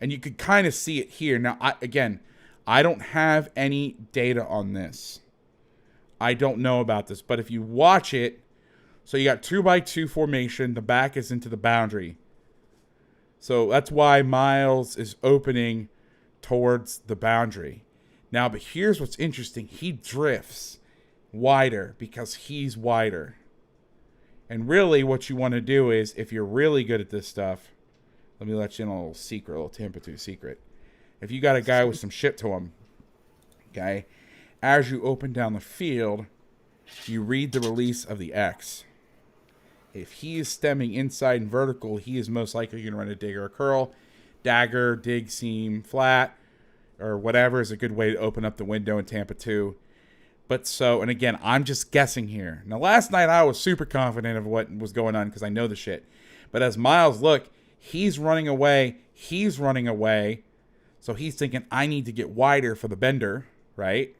And you could kind of see it here. Now, I don't have any data on this. I don't know about this. But if you watch it, so you got 2x2 formation. The back is into the boundary. So that's why Miles is opening towards the boundary. Now, but here's what's interesting. He drifts wider because he's wider. And really what you want to do is, if you're really good at this stuff, let me let you in a little secret, a little Tampa 2 secret. If you got a guy with some shit to him, okay, as you open down the field, you read the release of the X. If he is stemming inside and vertical, he is most likely going to run a dig or a curl. Dagger, dig, seam, flat, or whatever is a good way to open up the window in Tampa 2. But so, and again, I'm just guessing here. Now, last night I was super confident of what was going on because I know the shit. But as Miles look, he's running away. So he's thinking, I need to get wider for the bender, right?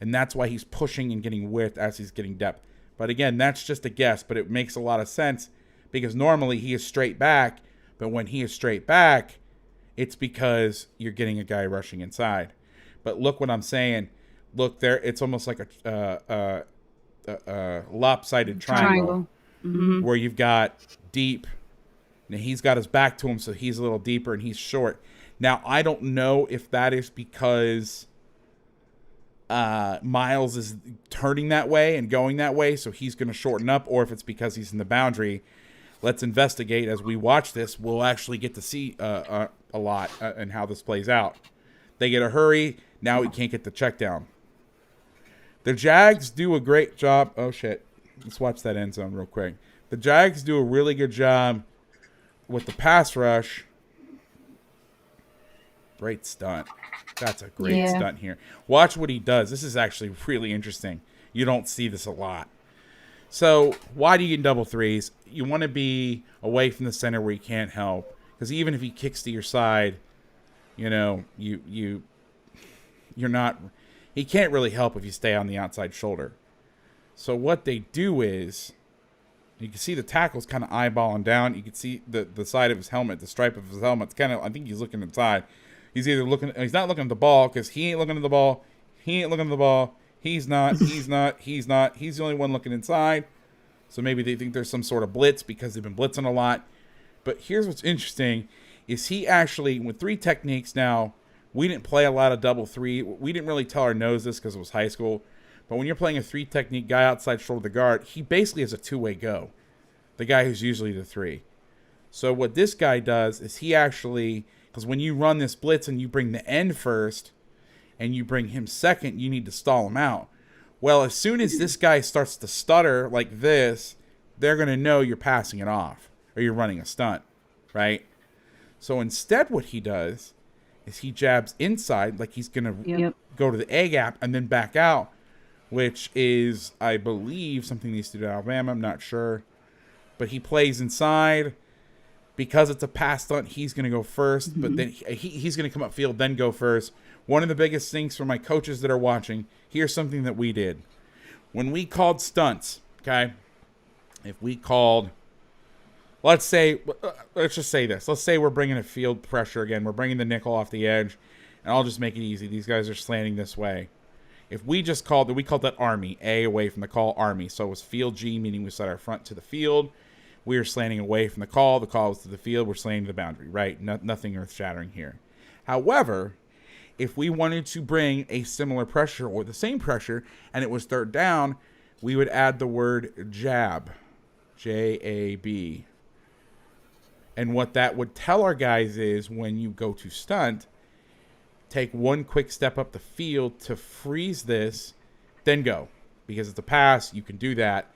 And that's why he's pushing and getting width as he's getting depth. But again, that's just a guess, but it makes a lot of sense because normally he is straight back. But when he is straight back, it's because you're getting a guy rushing inside. But look what I'm saying. Look there. It's almost like a lopsided triangle. Mm-hmm. Where you've got deep. Now he's got his back to him, so he's a little deeper and he's short. Now, I don't know if that is because Miles is turning that way and going that way, so he's going to shorten up, or if it's because he's in the boundary. Let's investigate. As we watch this, we'll actually get to see a lot and how this plays out. They get a hurry. Now we can't get the check down. The Jags do a great job. Oh, shit. Let's watch that end zone real quick. The Jags do a really good job with the pass rush. Great stunt. That's a great stunt here. Watch what he does. This is actually really interesting. You don't see this a lot. So why do you get double threes? You want to be away from the center where you can't help. Because even if he kicks to your side, you know, you're not. He can't really help if you stay on the outside shoulder. So what they do is, you can see the tackle's kind of eyeballing down. You can see the side of his helmet, the stripe of his helmet's kind of. I think he's looking inside. He's either looking. He's not looking at the ball because he ain't looking at the ball. He ain't looking at the ball. He's not. He's not. He's not. He's the only one looking inside. So maybe they think there's some sort of blitz because they've been blitzing a lot. But here's what's interesting: is he actually with 3 techniques now? We didn't play a lot of double 3. We didn't really tell our nose this because it was high school. But when you're playing a 3 technique guy outside shoulder the guard, he basically has a 2-way go. The guy who's usually the 3. So what this guy does is he actually, because when you run this blitz and you bring the end first and you bring him second, you need to stall him out. Well, as soon as this guy starts to stutter like this, they're going to know you're passing it off or you're running a stunt, right? So instead what he does is he jabs inside like he's going to go to the A gap and then back out, which is, I believe, something they used to do at Alabama. I'm not sure. But he plays inside. Because it's a pass stunt, he's going to go first. But then he's going to come upfield, then go first. One of the biggest things for my coaches that are watching, here's something that we did. When we called stunts, okay, if we called, let's just say this. Let's say we're bringing a field pressure again. We're bringing the nickel off the edge. And I'll just make it easy. These guys are slanting this way. If we just called that Army, A away from the call, Army. So it was field G, meaning we set our front to the field. We were slanting away from the call. The call was to the field. We're slanting to the boundary, right? Nothing earth-shattering here. However, if we wanted to bring a similar pressure or the same pressure and it was third down, we would add the word jab, J-A-B. And what that would tell our guys is when you go to stunt, take one quick step up the field to freeze this, then go. Because it's a pass, you can do that.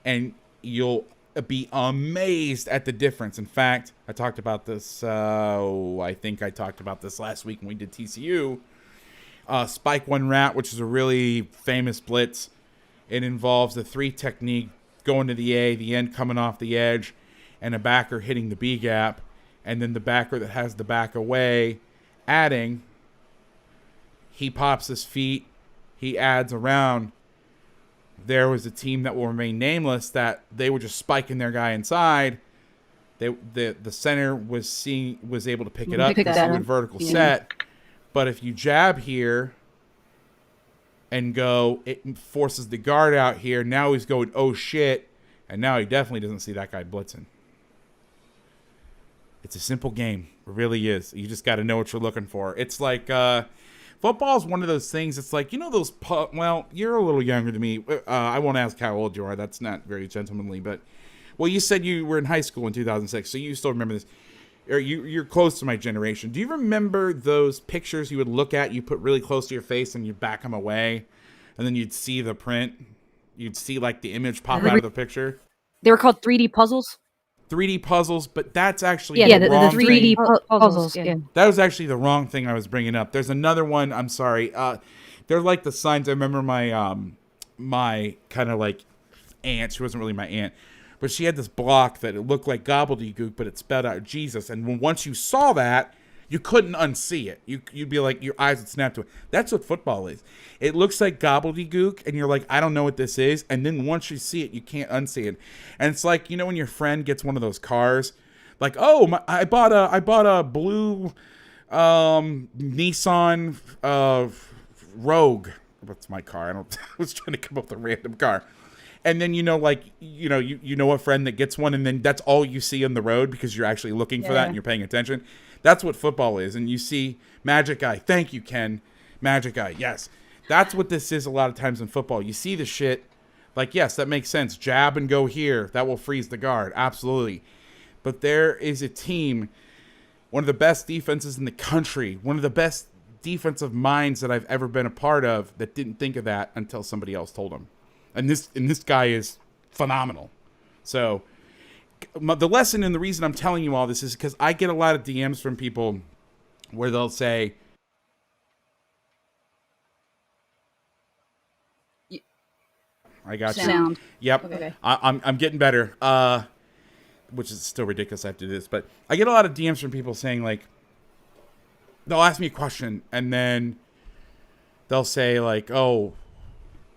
And you'll be amazed at the difference. In fact, I talked about this, I think I talked about this last week when we did TCU. Spike One Rat, which is a really famous blitz. It involves the 3 technique, going to the A, the end coming off the edge, and a backer hitting the B gap. And then the backer that has the back away adding. He pops his feet. He adds around. There was a team that will remain nameless that they were just spiking their guy inside. The center was able to pick it up because he would vertical set. But if you jab here and go, it forces the guard out here. Now he's going, oh shit. And now he definitely doesn't see that guy blitzing. It's a simple game. It really is. You just got to know what you're looking for. It's like football is one of those things. It's like, you know those well, you're a little younger than me. I won't ask how old you are. That's not very gentlemanly. But, well, you said you were in high school in 2006, so you still remember this. Or you're close to my generation. Do you remember those pictures you would look at, you put really close to your face, and you back them away, and then you'd see the print? You'd see, like, the image pop out of the picture? They were called 3D puzzles? 3D puzzles, but that's actually the wrong 3D thing. puzzles. Yeah. That was actually the wrong thing I was bringing up. There's another one. I'm sorry. They're like the signs. I remember my my kind of like aunt. She wasn't really my aunt, but she had this block that it looked like gobbledygook, but it spelled out Jesus. And once you saw that, you couldn't unsee it. You'd be like, your eyes would snap to it. That's what football is. It looks like gobbledygook, and you're like, I don't know what this is. And then once you see it, you can't unsee it. And it's like, you know, when your friend gets one of those cars, like, oh, I bought a blue Nissan Rogue. That's my car. I was trying to come up with a random car. And then, you know, like, you know a friend that gets one, and then that's all you see on the road because you're actually looking for that and you're paying attention. That's what football is. And you see Magic Eye. Thank you, Ken. Magic Eye. Yes. That's what this is a lot of times in football. You see the shit. Like, yes, that makes sense. Jab and go here. That will freeze the guard. Absolutely. But there is a team, one of the best defenses in the country, one of the best defensive minds that I've ever been a part of that didn't think of that until somebody else told them. And this guy is phenomenal. So the lesson and the reason I'm telling you all this is because I get a lot of DMs from people where they'll say, I got you. Sound. Yep. Okay. I'm getting better. which is still ridiculous I have to do this, but I get a lot of DMs from people saying, like, they'll ask me a question, and then they'll say, like, oh,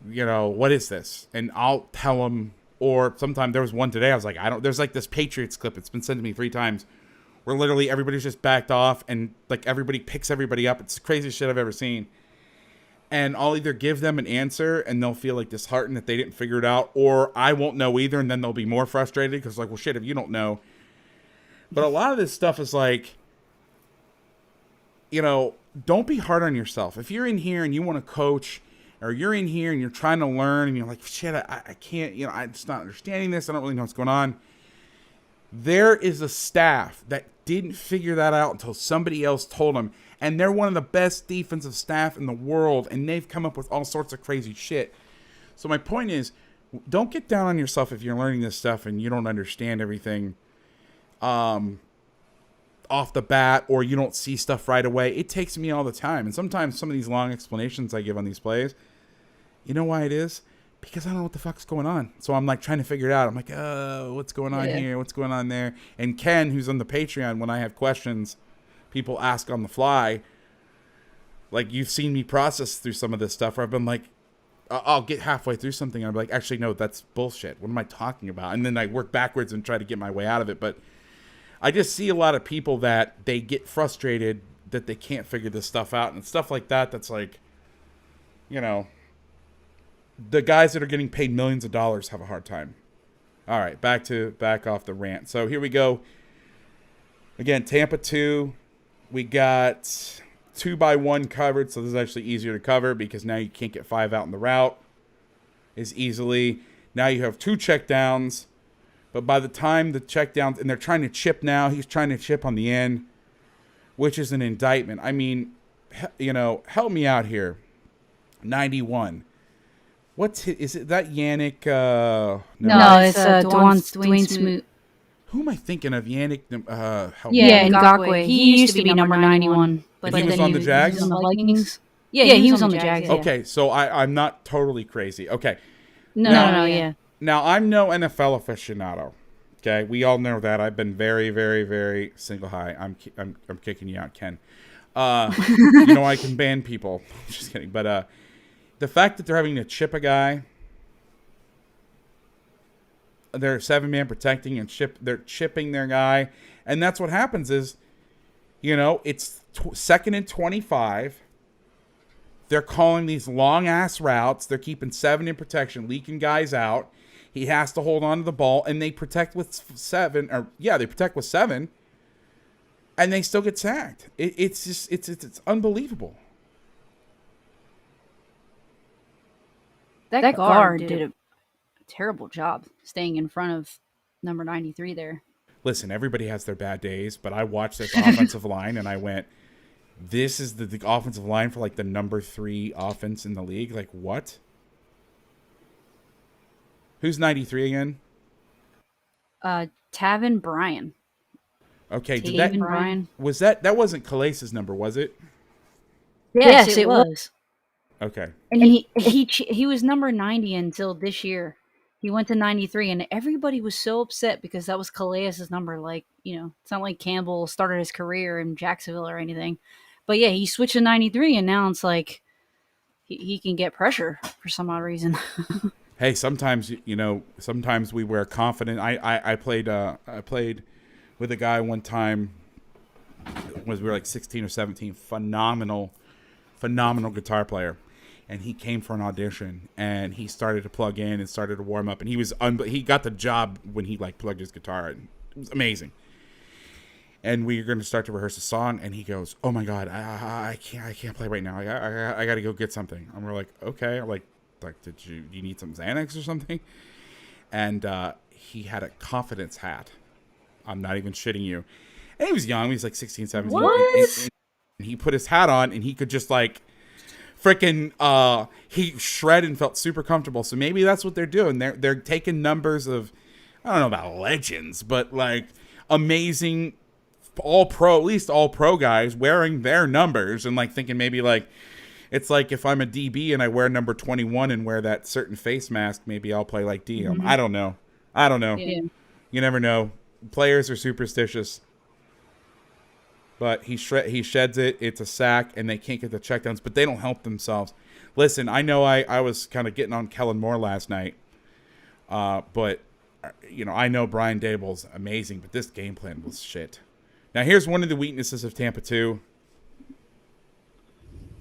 what is this? And I'll tell them, or sometime there was one today, I was like, there's like this Patriots clip, it's been sent to me 3 times, where literally everybody's just backed off, and like everybody picks everybody up. It's the craziest shit I've ever seen. And I'll either give them an answer, and they'll feel like disheartened that they didn't figure it out, or I won't know either, and then they'll be more frustrated, because like, well, shit, if you don't know. But a lot of this stuff is like, don't be hard on yourself. If you're in here and you want to coach, or you're in here and you're trying to learn, and you're like, shit, I can't, I'm just not understanding this. I don't really know what's going on. There is a staff that didn't figure that out until somebody else told them. And they're one of the best defensive staff in the world, and they've come up with all sorts of crazy shit. So my point is, don't get down on yourself if you're learning this stuff and you don't understand everything off the bat, or you don't see stuff right away. It takes me all the time. And sometimes some of these long explanations I give on these plays, you know why it is? Because I don't know what the fuck's going on. So I'm like trying to figure it out. I'm like, oh, what's going on here? What's going on there? And Ken, who's on the Patreon, when I have questions, people ask on the fly. Like, you've seen me process through some of this stuff where I've been like, I'll get halfway through something and I'm like, actually, no, that's bullshit. What am I talking about? And then I work backwards and try to get my way out of it. But I just see a lot of people that they get frustrated that they can't figure this stuff out. And stuff like that, that's like, the guys that are getting paid millions of dollars have a hard time. All right, back off the rant. So here we go. Again, Tampa 2. We got 2-by-1 covered, so this is actually easier to cover because now you can't get 5 out in the route as easily. Now you have 2 checkdowns, but by the time the checkdowns, and they're trying to chip now, he's trying to chip on the end, which is an indictment. I mean, help me out here. 91. Is it that Yannick? No, it's Dwayne Smoot. Who am I thinking of? Yannick? Ngakoue. He used to be number 91. But he was on the Jags? He was on the Vikings. Yeah, he was on the Jags. Okay, so I'm not totally crazy. Okay. No. Now, I'm no NFL aficionado. Okay, we all know that. I've been very, very, very single high. I'm kicking you out, Ken. I can ban people. Just kidding. But the fact that they're having to chip a guy, they're 7-man protecting and they're chipping their guy, and that's what happens is, it's 2nd and 25. They're calling these long ass routes. They're keeping 7 in protection, leaking guys out. He has to hold on to the ball, and they protect with 7. They protect with 7, and they still get sacked. It's unbelievable. That guard did a terrible job staying in front of number 93 there. Listen, everybody has their bad days, but I watched this offensive line and I went, this is the offensive line for like the number 3 offense in the league? Like, what? Who's 93 again? Taven Bryan. Okay, Bryan. Was that wasn't Calais' number, was it? Yes, it was. Okay. And he was number 90 until this year. He went to 93, and everybody was so upset because that was Calais' number. Like, it's not like Campbell started his career in Jacksonville or anything. But yeah, he switched to 93, and now it's like he can get pressure for some odd reason. Hey, sometimes we wear confident. I played with a guy one time. We were like 16 or 17. Phenomenal guitar player. And he came for an audition, and he started to plug in and started to warm up, and he got the job when he like plugged his guitar in. It was amazing. And we were going to start to rehearse a song, and he goes, "Oh my God, I can't play right now. I got to go get something." And we're like, "Okay." I'm like, "Did you need some Xanax or something?" And he had a confidence hat. I'm not even shitting you. And he was young. He was like 16, 17. What? And he put his hat on, and he could just like freaking he shredded and felt super comfortable. So maybe that's what they're doing. They're taking numbers of, I don't know about legends, but like amazing all pro guys wearing their numbers, and like thinking maybe like it's like if I'm a DB and I wear number 21 and wear that certain face mask, maybe I'll play like DM. Mm-hmm. I don't know. Yeah. You never know. players are superstitious. But he sheds it. It's a sack, and they can't get the checkdowns, but they don't help themselves. Listen, I know I was kind of getting on Kellen Moore last night, but I know Brian Daboll's amazing, but this game plan was shit. Now, here's one of the weaknesses of Tampa 2.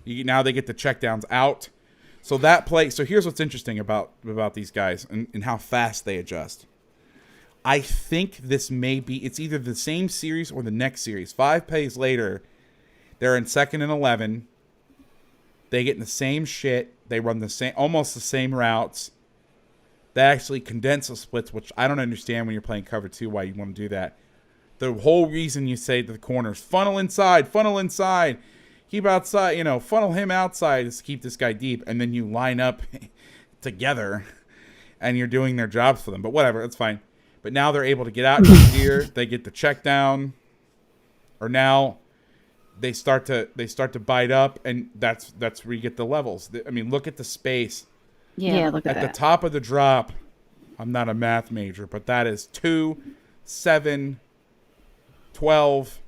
Now they get the checkdowns out. So here's what's interesting about these guys and how fast they adjust. I think this may be, it's either the same series or the next series. 5 plays later, they're in 2nd and 11. They get in the same shit. They run almost the same routes. They actually condense the splits, which I don't understand when you're playing cover 2 why you want to do that. The whole reason you say to the corners, funnel inside, keep outside, funnel him outside is to keep this guy deep, and then you line up together and you're doing their jobs for them. But whatever, that's fine. But now they're able to get out here. They get the check down, or now they start to bite up, and that's where you get the levels. I mean, look at the space. Yeah, look at that. At the top of the drop, I'm not a math major, but that is 2, 7, 12,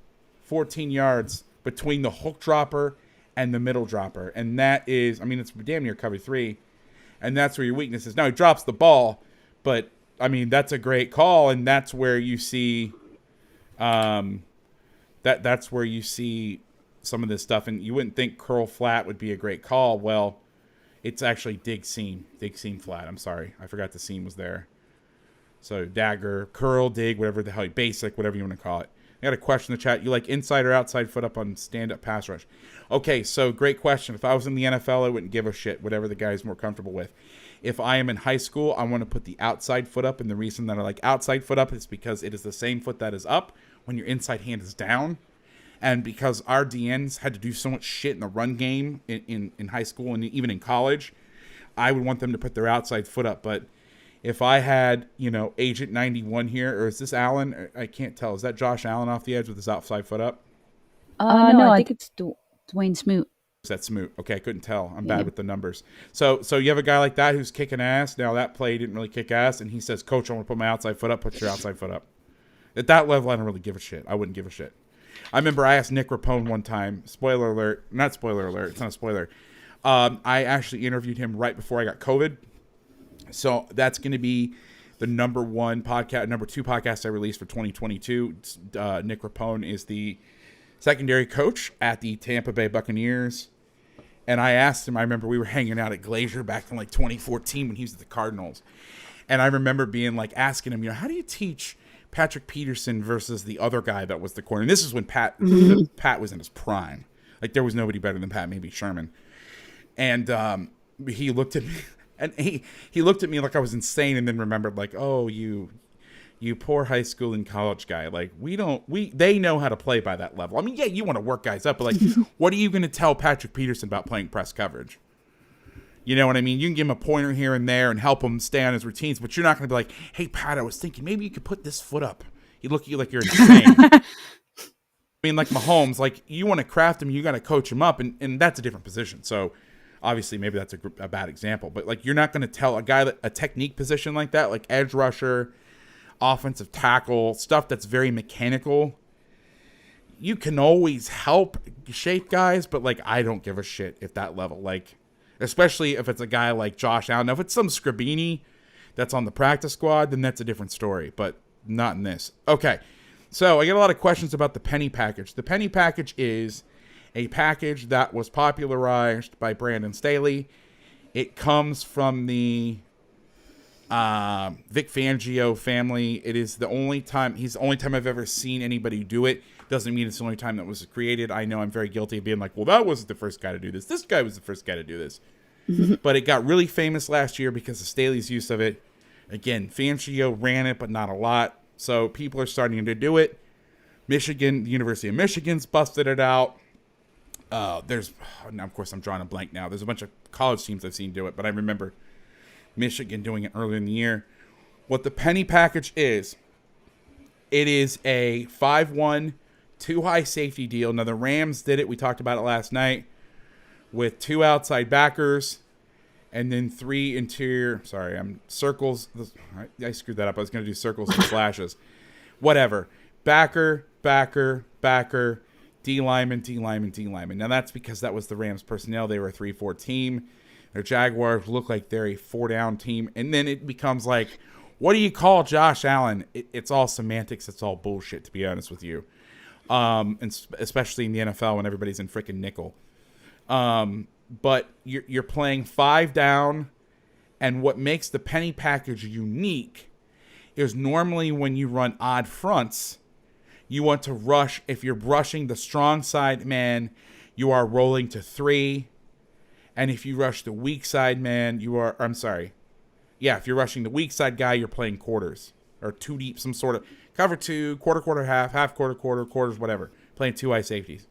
14 yards between the hook dropper and the middle dropper. And that is, it's damn near cover 3. And that's where your weakness is. Now, he drops the ball, but, that's a great call, and that's where you see that's where you see some of this stuff. And you wouldn't think curl flat would be a great call. Well, it's actually dig seam flat. I'm sorry. I forgot the seam was there. So dagger, curl, dig, whatever the hell, basic, whatever you want to call it. I got a question in the chat. You like inside or outside foot up on stand-up pass rush? Okay, so great question. If I was in the NFL, I wouldn't give a shit, whatever the guy's more comfortable with. If I am in high school, I want to put the outside foot up, and the reason that I like outside foot up is because it is the same foot that is up when your inside hand is down. And because our DNs had to do so much shit in the run game in high school and even in college, I would want them to put their outside foot up. But if I had, Agent 91 here, or is this Allen? I can't tell. Is that Josh Allen off the edge with his outside foot up? No, I think it's Dwayne Smoot. Is that Smoot? Okay, I couldn't tell. I'm bad with the numbers. So you have a guy like that who's kicking ass. Now, that play didn't really kick ass, and he says, Coach, I want to put my outside foot up. Put your outside foot up. At that level, I don't really give a shit. I wouldn't give a shit. I remember I asked Nick Rapone one time, spoiler alert, not spoiler alert, it's not a spoiler. I actually interviewed him right before I got COVID. So that's going to be the number 2 podcast I released for 2022. Nick Rapone is the secondary coach at the Tampa Bay Buccaneers. And I asked him, I remember we were hanging out at Glacier back in 2014 when he was at the Cardinals. And I remember being asking him, how do you teach Patrick Peterson versus the other guy that was the corner? And this is when Pat was in his prime. There was nobody better than Pat, maybe Sherman. And he looked at me, and he looked at me like I was insane, and then remembered oh, you poor high school and college guy. They know how to play by that level. Yeah, you want to work guys up, but what are you going to tell Patrick Peterson about playing press coverage? You know what I mean? You can give him a pointer here and there and help him stay on his routines, but you're not going to be like, hey, Pat, I was thinking maybe you could put this foot up. He look at you like you're insane. Like Mahomes, you want to craft him, you got to coach him up, and that's a different position. So obviously maybe that's a bad example, but you're not going to tell a guy that a technique position like that, like edge rusher, offensive tackle, stuff that's very mechanical. You can always help shape guys, but I don't give a shit at that level. Especially if it's a guy like Josh Allen. Now, if it's some Scribini that's on the practice squad, then that's a different story, but not in this. Okay, so I get a lot of questions about the penny package. The penny package is a package that was popularized by Brandon Staley. It comes from the Vic Fangio family. It is the only time I've ever seen anybody do it. Doesn't mean it's the only time that was created. I know I'm very guilty of being well, that wasn't the first guy to do this. This guy was the first guy to do this. But it got really famous last year because of Staley's use of it. Again, Fangio ran it, but not a lot. So people are starting to do it. The University of Michigan's busted it out. Now, of course, I'm drawing a blank now. There's a bunch of college teams I've seen do it, but I remember Michigan doing it earlier in the year. What the penny package is, it is a 5-1, 2 high safety deal. Now, the Rams did it. We talked about it last night with 2 outside backers and then 3 interior. Sorry, circles. I screwed that up. I was going to do circles and slashes. whatever. Backer, D lineman, D lineman, D lineman. Now that's because that was the Rams personnel. They were a 3-4 team. Their Jaguars look like they're a 4-down team. And then it becomes like, what do you call Josh Allen? It's all semantics. It's all bullshit, to be honest with you. And especially in the NFL when everybody's in freaking nickel. But you're playing 5 down. And what makes the penny package unique is normally when you run odd fronts, you want to rush. If you're rushing the strong side man, you are rolling to 3. And if you rush the weak side man, if you're rushing the weak side guy, you're playing quarters or 2 deep, some sort of cover 2, quarter, half quarter, quarters, whatever. Playing 2 high safeties.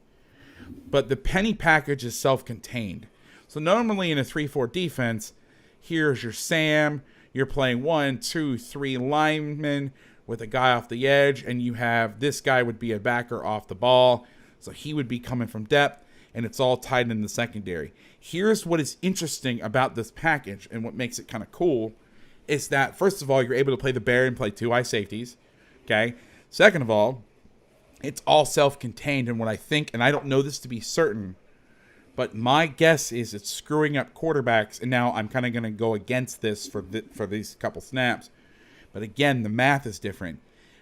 But the penny package is self-contained. So normally in a 3-4 defense, here's your Sam. You're playing 1, 2, 3 linemen with a guy off the edge, and you have this guy would be a backer off the ball. So he would be coming from depth, and it's all tied in the secondary. Here's what is interesting about this package and what makes it kind of cool is that, first of all, you're able to play the bear and play 2 high safeties. Okay. Second of all, it's all self-contained. And what I think, and I don't know this to be certain, but my guess is it's screwing up quarterbacks. And now I'm kind of going to go against this for these couple snaps. But again, the math is different.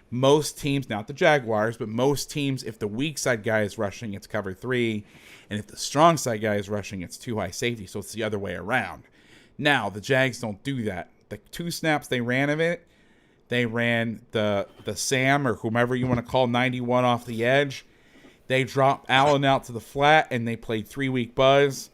Most teams, not the Jaguars, but most teams, if the weak side guy is rushing, it's cover 3. And if the strong side guy is rushing, it's 2 high safety. So it's the other way around. Now, the Jags don't do that. The 2 snaps they ran of it, they ran the Sam or whomever you want to call 91 off the edge. They dropped Allen out to the flat, and they played 3-week buzz.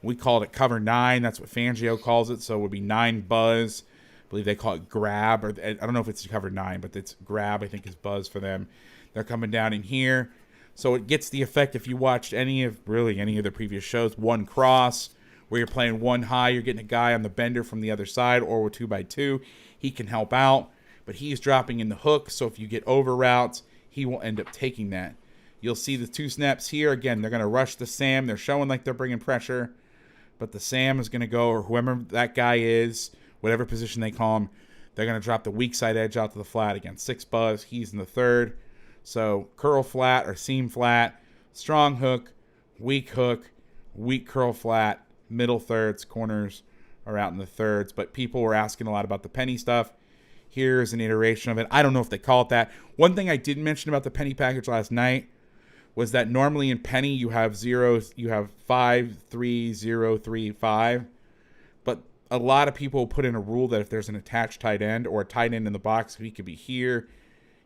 We called it cover 9. That's what Fangio calls it. So it would be 9 buzz. I believe they call it grab. Or I don't know if it's cover 9, but it's grab, I think, is buzz for them. They're coming down in here. So it gets the effect, if you watched any of the previous shows, 1 cross, where you're playing 1 high, you're getting a guy on the bender from the other side, or with 2x2. He can help out, but he's dropping in the hook. So if you get over routes, he will end up taking that. You'll see the 2 snaps here. Again, they're going to rush the Sam. They're showing like they're bringing pressure. But the Sam is going to go, or whoever that guy is, whatever position they call him, they're going to drop the weak side edge out to the flat. Again, 6 buzz. He's in the 3rd. So curl flat or seam flat, strong hook, weak curl flat, middle thirds, corners are out in the 3rds. But people were asking a lot about the penny stuff. Here's an iteration of it. I don't know if they call it that. One thing I did mention about the penny package last night was that normally in penny you have zeros, you have 5, 3, 0, 3, 5. But a lot of people put in a rule that if there's an attached tight end or a tight end in the box, he could be here,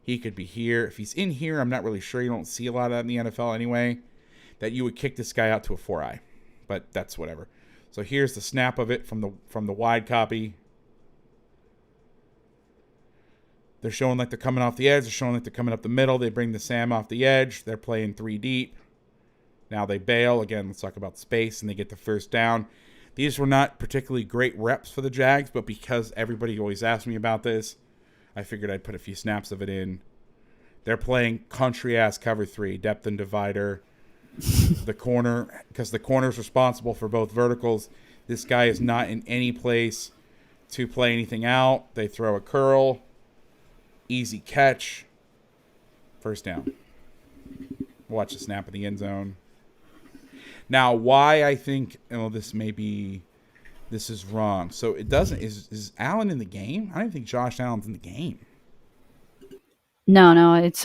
he could be here. If he's in here, I'm not really sure. You don't see a lot of that in the NFL anyway. That you would kick this guy out to a 4-eye. But that's whatever. So here's the snap of it from the wide copy. They're showing like they're coming off the edge. They're showing like they're coming up the middle. They bring the Sam off the edge. They're playing 3 deep. Now they bail. Again, let's talk about space, and they get the first down. These were not particularly great reps for the Jags, but because everybody always asks me about this, I figured I'd put a few snaps of it in. They're playing country-ass cover 3, depth and divider. The corner, because the corner is responsible for both verticals. This guy is not in any place to play anything out. They throw a curl. Easy catch. First down. Watch the snap in the end zone. Now, why I think, this is wrong. So it doesn't, is Allen in the game? I don't think Josh Allen's in the game. No, it's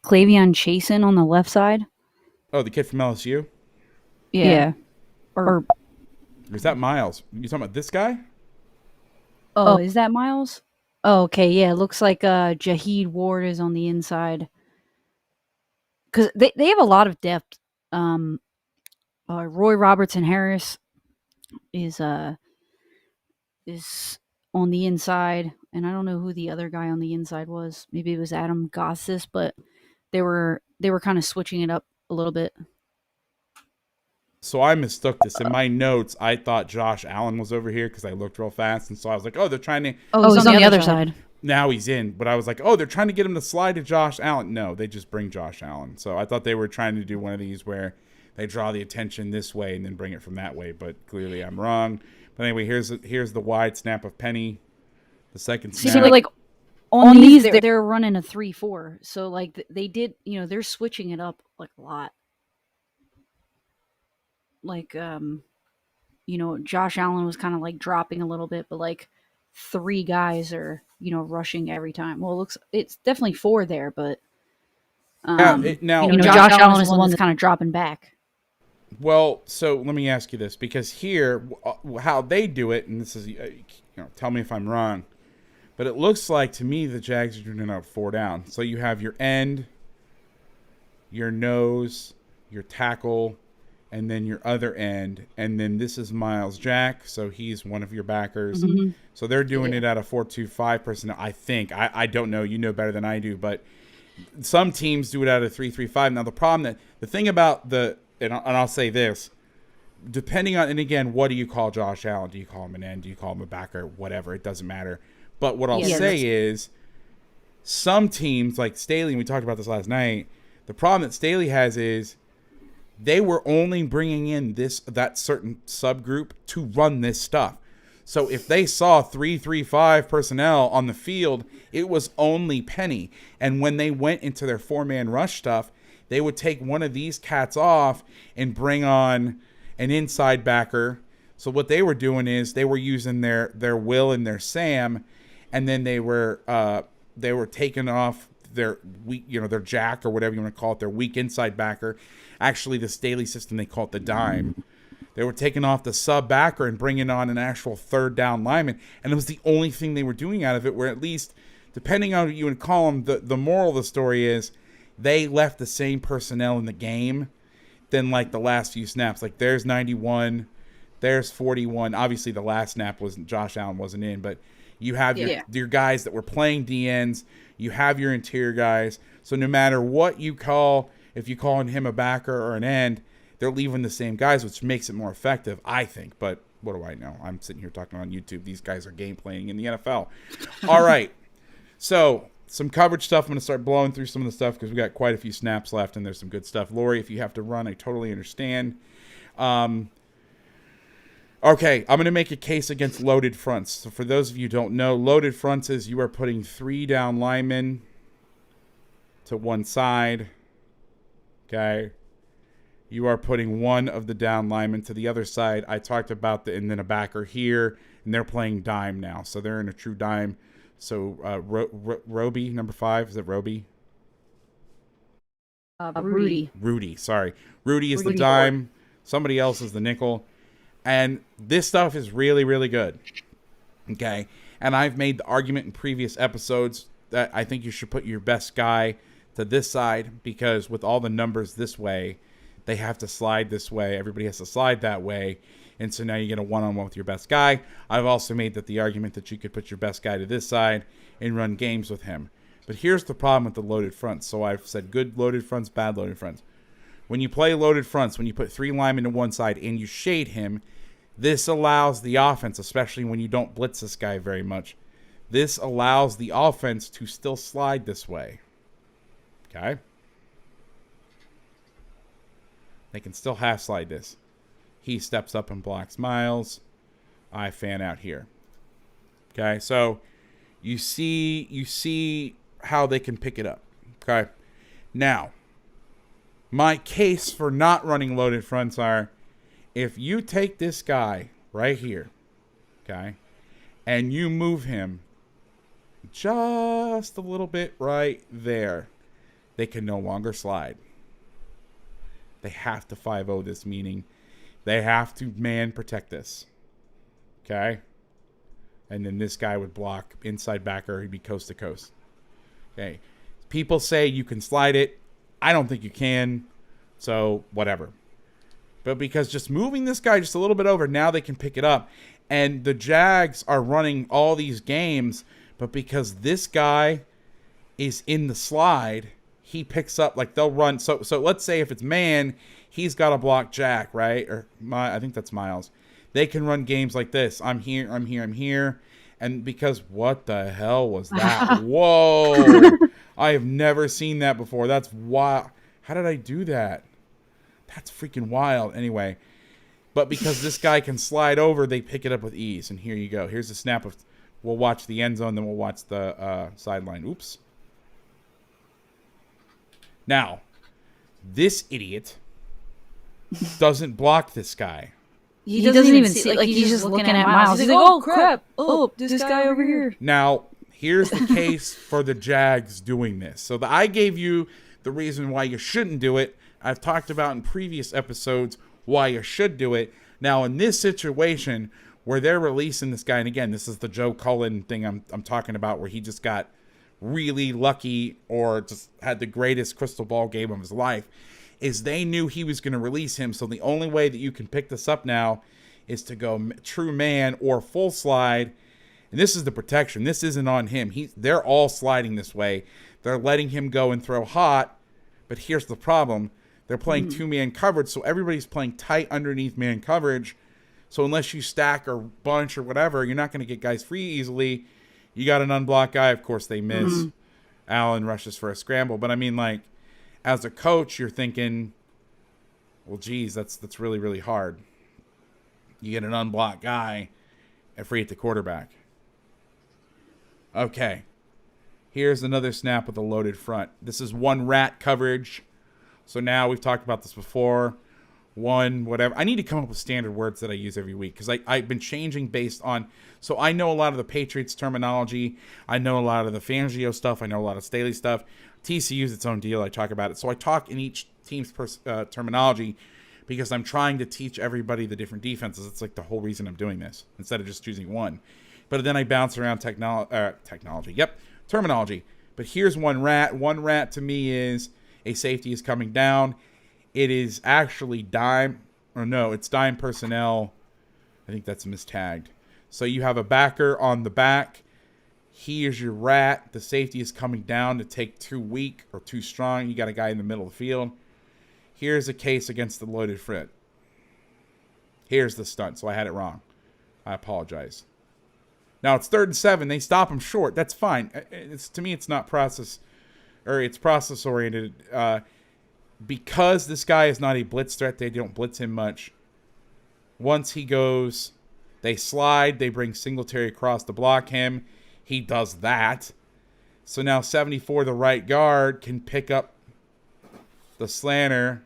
Clavion Chasen on the left side. Oh, the kid from LSU? Yeah. Or is that Miles? You talking about this guy? Oh, is that Miles? Oh, okay, yeah. It looks like Jaheed Ward is on the inside. Because they have a lot of depth. Roy Robertson Harris is on the inside, and I don't know who the other guy on the inside was. Maybe it was Adam Gossis, but they were kind of switching it up a little bit. So I mistook this. In my notes, I thought Josh Allen was over here because I looked real fast, and so I was like, oh, they're trying to... Oh, he's on the other side. Now he's in, but I was like, oh, they're trying to get him to slide to Josh Allen. No, they just bring Josh Allen. So I thought they were trying to do one of these where they draw the attention this way and then bring it from that way, but clearly I'm wrong. But anyway, here's the wide snap of Penny. The second snap. See, like on these they're running a 3-4. So like they did, they're switching it up like a lot. Like Josh Allen was kind of like dropping a little bit, but like 3 guys are, rushing every time. Well, it's definitely 4 there, but Josh Allen is the one that's kind of dropping back. Well, so let me ask you this, because here, how they do it, and this is, tell me if I'm wrong, but it looks like to me the Jags are doing out 4 down. So you have your end, your nose, your tackle, and then your other end, and then this is Miles Jack, so he's one of your backers. Mm-hmm. So they're doing it out of 4-2-5 personnel, I think. I don't know. You know better than I do, but some teams do it out of 3-3-5. Now the thing about and I'll say this, depending on, and again, what do you call Josh Allen? Do you call him an end? Do you call him a backer? Whatever, it doesn't matter. But what I'll say is, some teams like Staley, and we talked about this last night, the problem that Staley has is they were only bringing in that certain subgroup to run this stuff. So if they saw 3-3-5 personnel on the field, it was only Penny. And when they went into their 4-man rush stuff, they would take one of these cats off and bring on an inside backer. So what they were doing is they were using their Will and their Sam, and then they were taking off their weak, their Jack or whatever you want to call it, their weak inside backer. Actually, the Staley system, they call it the dime. They were taking off the sub backer and bringing on an actual third down lineman, and it was the only thing they were doing out of it. Where at least, depending on what you would call them, the moral of the story is they left the same personnel in the game than like the last few snaps. Like there's 91, there's 41. Obviously, the last snap wasn't, Josh Allen wasn't in, but you have your guys that were playing DNs. You have your interior guys. So no matter what you call, if you call him a backer or an end, they're leaving the same guys, which makes it more effective, I think. But what do I know? I'm sitting here talking on YouTube. These guys are game playing in the NFL. All right. So some coverage stuff. I'm going to start blowing through some of the stuff because we got quite a few snaps left, and there's some good stuff. Laurie, if you have to run, I totally understand. Okay, I'm going to make a case against loaded fronts. So for those of you who don't know, loaded fronts is you are putting 3 down linemen to one side. Okay. You are putting one of the down linemen to the other side. I talked about and then a backer here, and they're playing dime now. So they're in a true dime. So Roby, number 5, is it Roby? Rudy. Rudy, sorry. Rudy is the dime. Somebody else is the nickel. And this stuff is really, really good. Okay. And I've made the argument in previous episodes that I think you should put your best guy to this side, because with all the numbers this way, they have to slide this way. Everybody has to slide that way. And so now you get a one-on-one with your best guy. I've also made the argument that you could put your best guy to this side and run games with him. But here's the problem with the loaded fronts. So I've said good loaded fronts, bad loaded fronts. When you play loaded fronts, when you put 3 linemen to one side and you shade him, this allows the offense, especially when you don't blitz this guy very much, this allows the offense to still slide this way. Okay? They can still half slide this. He steps up and blocks Miles. I fan out here. Okay, so you see how they can pick it up. Okay, now my case for not running loaded fronts are, if you take this guy right here, okay, and you move him just a little bit right there, they can no longer slide. They have to 5-0 this, meaning they have to man protect this. Okay? And then this guy would block inside backer. He'd be coast to coast. Okay. People say you can slide it. I don't think you can. So, whatever. But because just moving this guy just a little bit over, now they can pick it up. And the Jags are running all these games, but because this guy is in the slide, he picks up, like they'll run. So let's say if it's man, he's got to block Jack, right? Or I think that's Miles. They can run games like this. I'm here, I'm here, I'm here. And because what the hell was that? Whoa. I have never seen that before. That's wild. How did I do that? That's freaking wild. Anyway, but because this guy can slide over, they pick it up with ease. And here you go. Here's the snap of We'll watch the end zone, then we'll watch the sideline. Oops. Now, this idiot doesn't block this guy. He doesn't even see, like, he's just looking at Miles. He's like, oh, crap. Oh, this guy over here. Now, here's the case for the Jags doing this. So I gave you the reason why you shouldn't do it. I've talked about in previous episodes why you should do it. Now, in this situation where they're releasing this guy, and again, this is the Joe Cullen thing I'm talking about, where he just got really lucky or just had the greatest crystal ball game of his life, is they knew he was going to release him. So the only way that you can pick this up now is to go true man or full slide. And this is the protection. This isn't on him. They're all sliding this way. They're letting him go and throw hot. But here's the problem. They're playing two-man coverage, so everybody's playing tight underneath man coverage. So unless you stack or bunch or whatever, you're not going to get guys free easily. You got an unblocked guy. Of course, they miss. Allen rushes for a scramble. But, I mean, like, as a coach, you're thinking, well, geez, that's really, really hard. You get an unblocked guy and free at the quarterback. Okay. Here's another snap with a loaded front. This is one rat coverage. So now we've talked about this before. One, whatever. I need to come up with standard words that I use every week because I've been changing based on. So I know a lot of the Patriots terminology. I know a lot of the Fangio stuff. I know a lot of Staley stuff. TCU's its own deal. I talk about it. So I talk in each team's terminology because I'm trying to teach everybody the different defenses. It's like the whole reason I'm doing this instead of just choosing one. But then I bounce around technology. Yep, terminology. But here's one rat. One rat to me is a safety is coming down. It is actually dime. Or no, it's dime personnel. I think that's mistagged. So you have a backer on the back. Here's your rat. The safety is coming down to take too weak or too strong. You got a guy in the middle of the field. Here's a case against the loaded front. Here's the stunt. So I had it wrong. I apologize. Now it's 3rd and 7. They stop him short. That's fine. To me, it's not process, or it's process oriented. Because this guy is not a blitz threat, they don't blitz him much. Once he goes, they slide. They bring Singletary across to block him. He does that. So now 74, the right guard, can pick up the slanter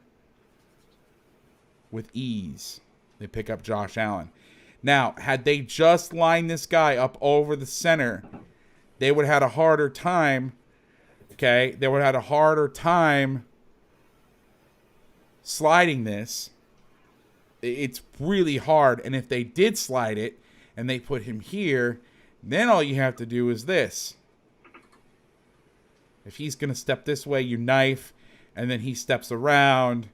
with ease. They pick up Josh Allen. Now, had they just lined this guy up over the center, they would have had a harder time. Okay? They would have had a harder time sliding this. It's really hard. And if they did slide it and they put him here, then all you have to do is this. If he's going to step this way, you knife, and then he steps around,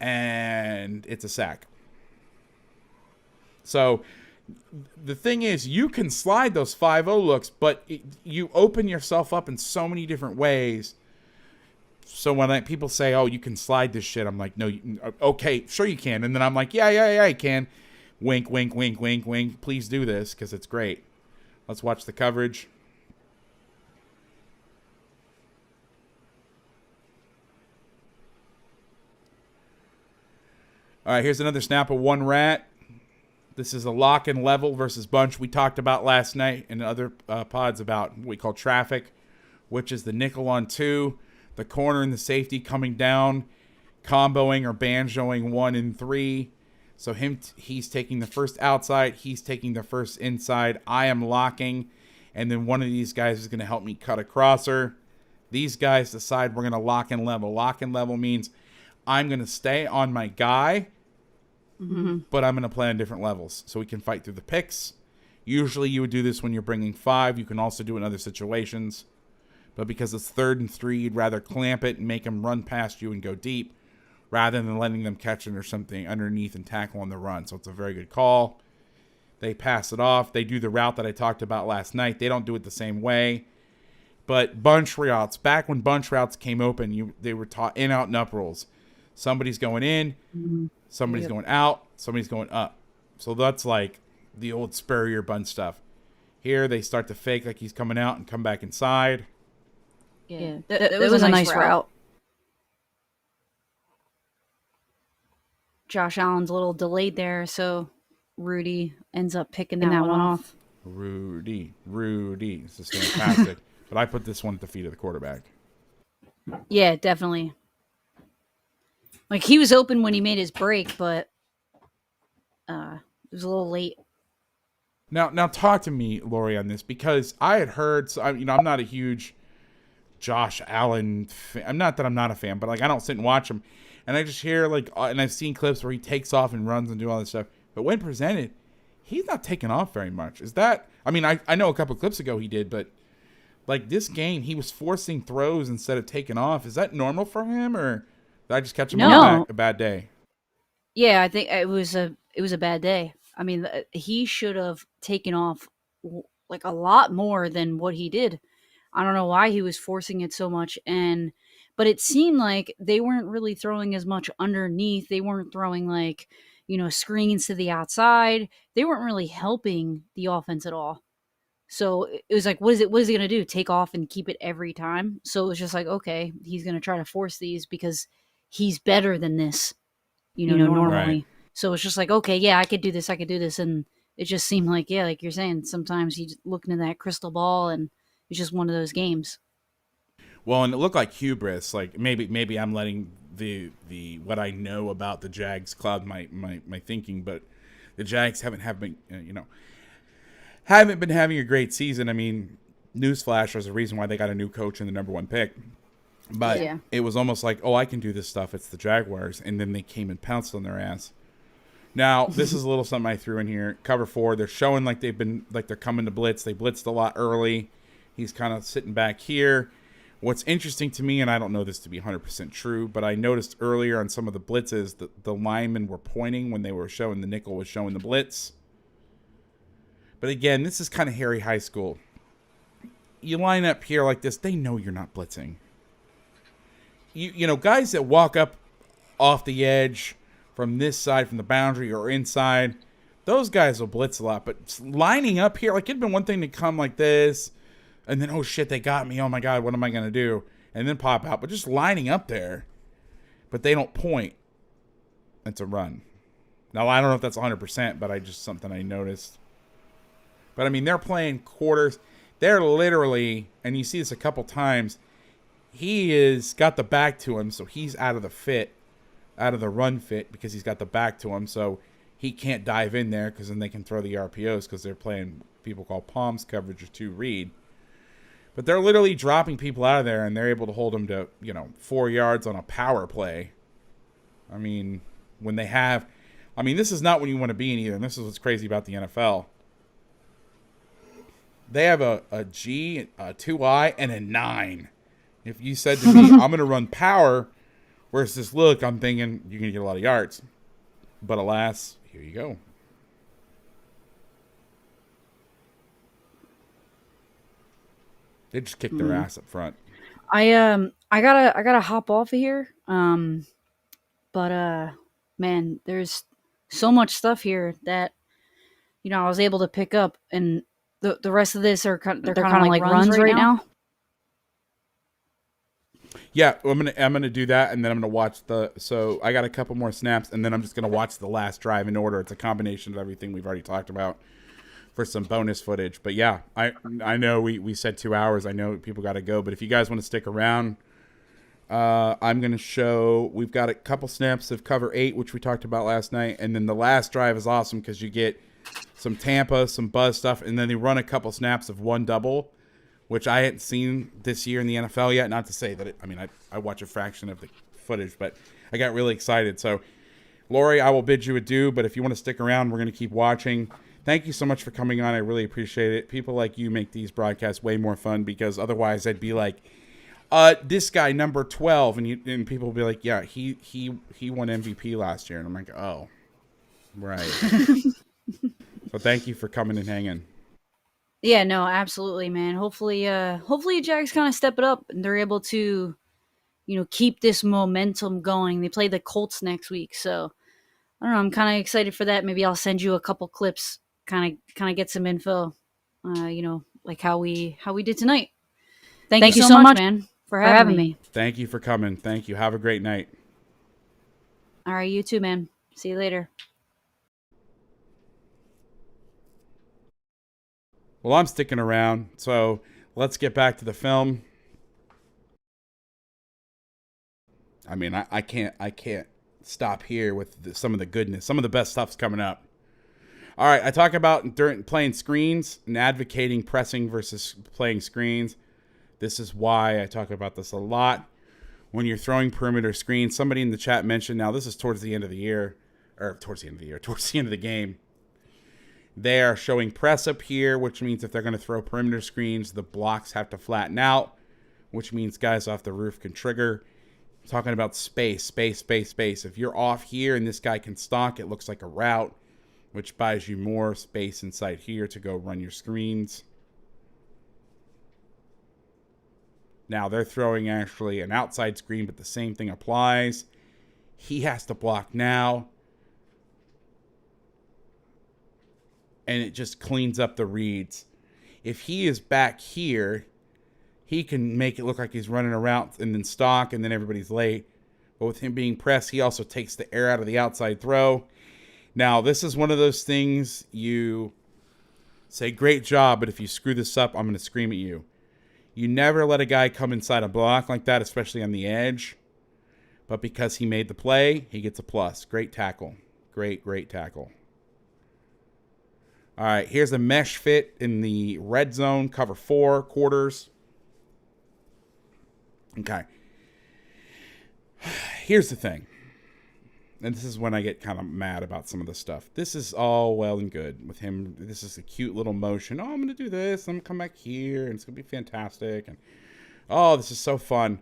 and it's a sack. So the thing is, you can slide those 5-0 looks, but you open yourself up in so many different ways. So when people say, oh, you can slide this shit, I'm like, no, okay, sure you can. And then I'm like, yeah, I can. Wink, wink, wink, wink, wink. Please do this because it's great. Let's watch the coverage. All right, here's another snap of one rat. This is a lock and level versus bunch. We talked about last night in other pods about what we call traffic, which is the nickel on 2, the corner and the safety coming down, comboing or banjoing 1 and 3. So he's taking the first outside, he's taking the first inside. I am locking, and then one of these guys is going to help me cut a crosser. These guys decide we're going to lock and level. Lock and level means I'm going to stay on my guy, but I'm going to play on different levels so we can fight through the picks. Usually you would do this when you're bringing 5. You can also do it in other situations. But because it's 3rd and 3, you'd rather clamp it and make them run past you and go deep rather than letting them catch it or something underneath and tackle on the run. So it's a very good call. They pass it off. They do the route that I talked about last night. They don't do it the same way. But bunch routes, back when bunch routes came open, they were taught in, out, and up rules. Somebody's going in, somebody's going out, somebody's going up. So that's like the old Spurrier bunch stuff. Here they start to fake like he's coming out and come back inside. Yeah, that was a nice route. Josh Allen's a little delayed there, so Rudy ends up picking that one off. Rudy. This is fantastic. But I put this one at the feet of the quarterback. Yeah, definitely. Like he was open when he made his break, but it was a little late. Now talk to me, Laurie, on this, because I had heard. So I'm not a huge Josh Allen fan. I'm not that I'm not a fan, but like I don't sit and watch him, and I just hear and I've seen clips where he takes off and runs and do all this stuff. But when presented, he's not taking off very much. Is that? I mean, I know a couple of clips ago he did, but like this game, he was forcing throws instead of taking off. Is that normal for him, or did I just catch him on a bad day? Yeah, I think it was a bad day. I mean, he should have taken off like a lot more than what he did. I don't know why he was forcing it so much, but it seemed like they weren't really throwing as much underneath. They weren't throwing screens to the outside. They weren't really helping the offense at all. So it was like, what is he gonna do? Take off and keep it every time? So it was just like, okay, he's gonna try to force these because he's better than this, normally. Right. So it's just like, okay, yeah, I could do this, and it just seemed like, yeah, like you're saying, sometimes you look into that crystal ball, and it's just one of those games. Well, and it looked like hubris. Like maybe I'm letting the what I know about the Jags cloud my thinking, but the Jags haven't been having a great season. I mean, newsflash, there's a reason why they got a new coach and the number 1 pick. But Yeah. It was almost like, oh, I can do this stuff. It's the Jaguars, and then they came and pounced on their ass. Now, this is a little something I threw in here. Cover 4, they're showing like they're coming to blitz. They blitzed a lot early. He's kind of sitting back here. What's interesting to me, and I don't know this to be 100% true, but I noticed earlier on some of the blitzes that the linemen were pointing when they were showing the nickel was showing the blitz. But again, this is kind of Harry High School. You line up here like this, they know you're not blitzing. Guys that walk up off the edge from this side, from the boundary or inside, those guys will blitz a lot. But lining up here, like it'd been one thing to come like this, and then, oh shit, they got me. Oh my God, what am I going to do? And then pop out. But just lining up there, but they don't point. It's a run. Now, I don't know if that's 100%, but something I noticed. But I mean, they're playing quarters. They're literally, and you see this a couple times, he is got the back to him, so he's out of the run fit because he's got the back to him, so he can't dive in there because then they can throw the RPOs because they're playing people call palms coverage or 2 read. But they're literally dropping people out of there, and they're able to hold them to 4 yards on a power play. I mean, this is not when you want to be in either, and this is what's crazy about the NFL. They have a G, a 2I, and a 9. If you said to me, I'm going to run power versus look, I'm thinking you're going to get a lot of yards. But alas, here you go. They just kicked their ass up front. I gotta hop off of here. But man, there's so much stuff here that I was able to pick up, and the rest of this they're kind of like runs right now. Yeah, I'm gonna do that, and then I'm gonna watch so I got a couple more snaps, and then I'm just gonna watch the last drive in order. It's a combination of everything we've already talked about for some bonus footage. But yeah, I know we said 2 hours. I know people got to go, but if you guys want to stick around, I'm gonna show. We've got a couple snaps of cover 8, which we talked about last night, and then the last drive is awesome because you get some Tampa, some Buzz stuff, and then they run a couple snaps of 1 double, which I hadn't seen this year in the NFL yet. Not to say that I watch a fraction of the footage, but I got really excited. So, Laurie, I will bid you adieu, but if you want to stick around, we're going to keep watching. Thank you so much for coming on. I really appreciate it. People like you make these broadcasts way more fun because otherwise I'd be like, this guy, number 12, and people will be like, yeah, he won MVP last year. And I'm like, oh, right. So thank you for coming and hanging. Yeah, no, absolutely, man. Hopefully Jags kind of step it up and they're able to, keep this momentum going. They play the Colts next week, so I don't know. I'm kind of excited for that. Maybe I'll send you a couple clips, kind of get some info, like how we did tonight. Thank you so much, man, for having me. Thank you for coming. Thank you. Have a great night. All right, you too, man. See you later. Well, I'm sticking around, so let's get back to the film. I mean, I can't stop here with some of the goodness. Some of the best stuff's coming up. All right, I talk about during playing screens and advocating pressing versus playing screens. This is why I talk about this a lot. When you're throwing perimeter screens, somebody in the chat mentioned, now this is towards the end of the year, or towards the end of the game. They are showing press up here, which means if they're going to throw perimeter screens, the blocks have to flatten out, which means guys off the roof can trigger. I'm talking about space. If you're off here and this guy can stalk, it looks like a route, which buys you more space inside here to go run your screens. Now they're throwing actually an outside screen, but the same thing applies. He has to block now. And it just cleans up the reads. If he is back here, he can make it look like he's running a route and then stalk, and then everybody's late. But with him being pressed, he also takes the air out of the outside throw. Now, this is one of those things you say, great job, but if you screw this up, I'm going to scream at you. You never let a guy come inside a block like that, especially on the edge. But because he made the play, he gets a plus. Great tackle. Great tackle. All right, here's a mesh fit in the red zone, cover 4 quarters. Okay. Here's the thing. And this is when I get kind of mad about some of the stuff. This is all well and good with him. This is a cute little motion. Oh, I'm going to do this. I'm going to come back here, and it's going to be fantastic. And oh, this is so fun.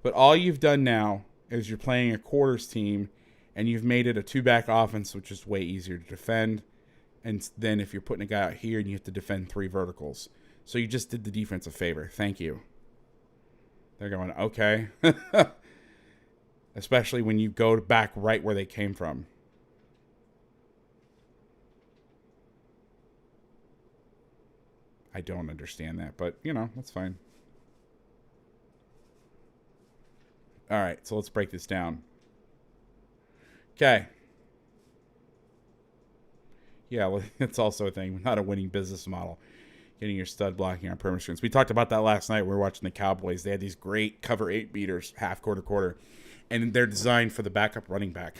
But all you've done now is you're playing a quarters team, and you've made it a 2-back offense, which is way easier to defend. And then if you're putting a guy out here and you have to defend 3 verticals. So you just did the defense a favor. Thank you. They're going, okay. Especially when you go back right where they came from. I don't understand that, but, you know, that's fine. All right, so let's break this down. Okay. Yeah, well, it's also a thing. Not a winning business model. Getting your stud blocking on perimeter screens. We talked about that last night. We were watching the Cowboys. They had these great cover 8 beaters, half, quarter. And they're designed for the backup running back.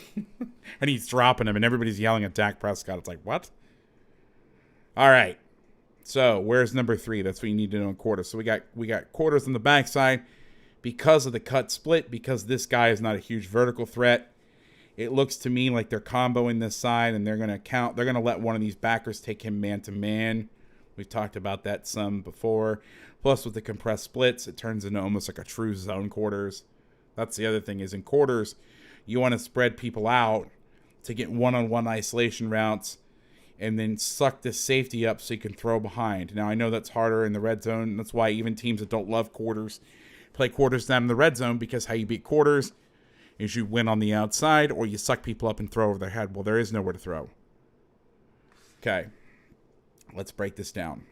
And he's dropping them, and everybody's yelling at Dak Prescott. It's like, what? All right. So where's number 3? That's what you need to know in quarters. So we got quarters on the backside because of the cut split, because this guy is not a huge vertical threat. It looks to me like they're comboing this side, and they're going to let one of these backers take him man-to-man. We've talked about that some before. Plus, with the compressed splits, it turns into almost like a true zone quarters. That's the other thing is in quarters, you want to spread people out to get one-on-one isolation routes and then suck this safety up so you can throw behind. Now, I know that's harder in the red zone. That's why even teams that don't love quarters play quarters down in the red zone, because how you beat quarters is you win on the outside or you suck people up and throw over their head. Well, there is nowhere to throw. Okay. Let's break this down.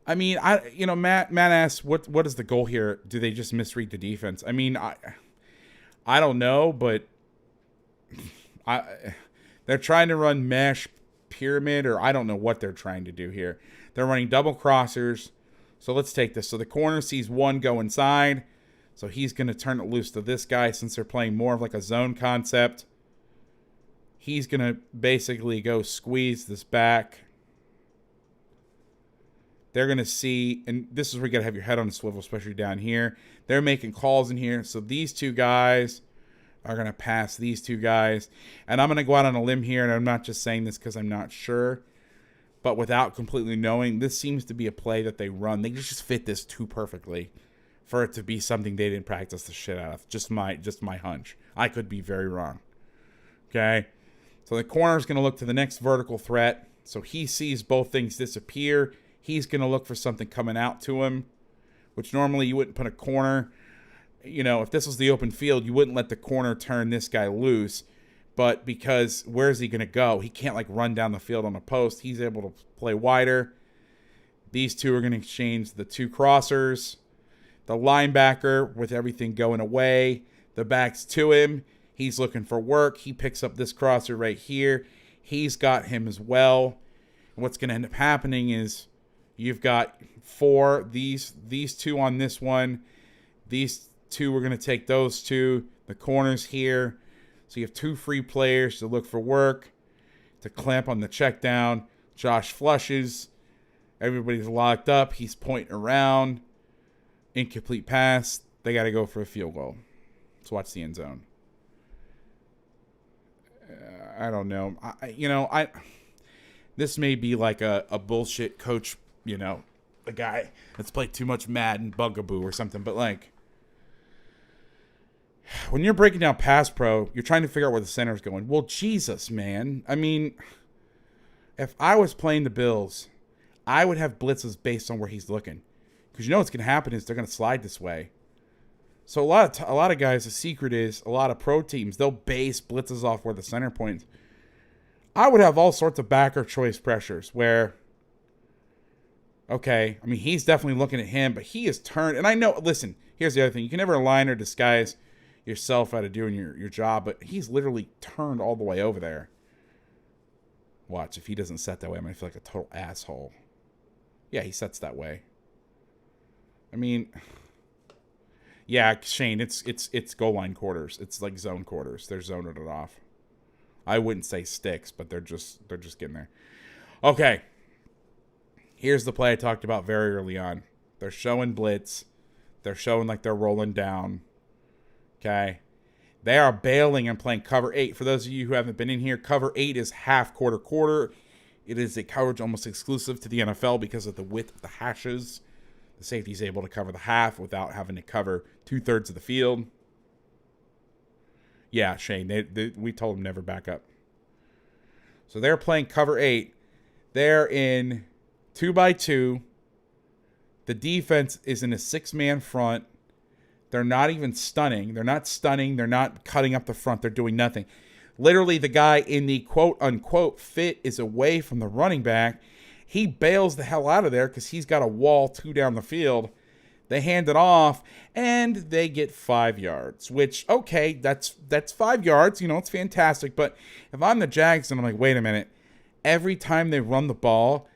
I mean, Matt asks, what is the goal here? Do they just misread the defense? I mean, I don't know, but they're trying to run mesh pyramid, or I don't know what they're trying to do here. They're running double crossers. So let's take this. So the corner sees one go inside. So he's going to turn it loose to this guy since they're playing more of like a zone concept. He's going to basically go squeeze this back. They're going to see, and this is where you got to have your head on a swivel, especially down here. They're making calls in here. So these 2 guys are going to pass these 2 guys. And I'm going to go out on a limb here, and I'm not just saying this because I'm not sure. But without completely knowing, this seems to be a play that they run. They just fit this too perfectly for it to be something they didn't practice the shit out of. Just my hunch. I could be very wrong. Okay? So the corner is going to look to the next vertical threat. So he sees both things disappear. He's going to look for something coming out to him, which normally you wouldn't put a corner. You know, if this was the open field, you wouldn't let the corner turn this guy loose. But because where is he going to go? He can't like run down the field on a post. He's able to play wider. These 2 are going to exchange the 2 crossers. The linebacker, with everything going away, the back's to him. He's looking for work. He picks up this crosser right here. He's got him as well. what's going to end up happening is you've got four, these two on this one. These two, we're going to take those two. The corners here. So you have two free players to look for work, to clamp on the check down. Josh flushes. Everybody's locked up. He's pointing around. Incomplete pass. They got to go for a field goal. Let's watch the end zone. I don't know. This may be like a bullshit coach, a guy that's played too much Madden bugaboo or something. But like, when you're breaking down pass pro, you're trying to figure out where the center's going. Well, Jesus, man. I mean, if I was playing the Bills, I would have blitzes based on where he's looking. Because what's going to happen is they're going to slide this way. So a lot of guys, the secret is a lot of pro teams, they'll base blitzes off where the center points. I would have all sorts of backer choice pressures where, okay, I mean, he's definitely looking at him, but he is turned. And I know, listen, here's the other thing. You can never line or disguise yourself out of doing your job, but he's literally turned all the way over there. Watch, if he doesn't set that way, I'm going to feel like a total asshole. Yeah, he sets that way. I mean, yeah, Shane, it's goal line quarters. It's like zone quarters. They're zoning it off. I wouldn't say sticks, but they're just getting there. Okay. Here's the play I talked about very early on. They're showing blitz. They're showing like they're rolling down. Okay. They are bailing and playing cover 8. For those of you who haven't been in here, cover 8 is half quarter. It is a coverage almost exclusive to the NFL because of the width of the hashes. The safety is able to cover the half without having to cover 2/3 of the field. Yeah, Shane, we told them never back up. So they're playing cover 8. They're in 2x2. The defense is in a 6-man front. They're not even stunning. They're not stunning. They're not cutting up the front. They're doing nothing. Literally, the guy in the quote-unquote fit is away from the running back. He bails the hell out of there because he's got a wall 2 down the field. They hand it off, and they get 5 yards, which, okay, that's 5 yards. It's fantastic. But if I'm the Jags, and I'm like, wait a minute. Every time they run the ball,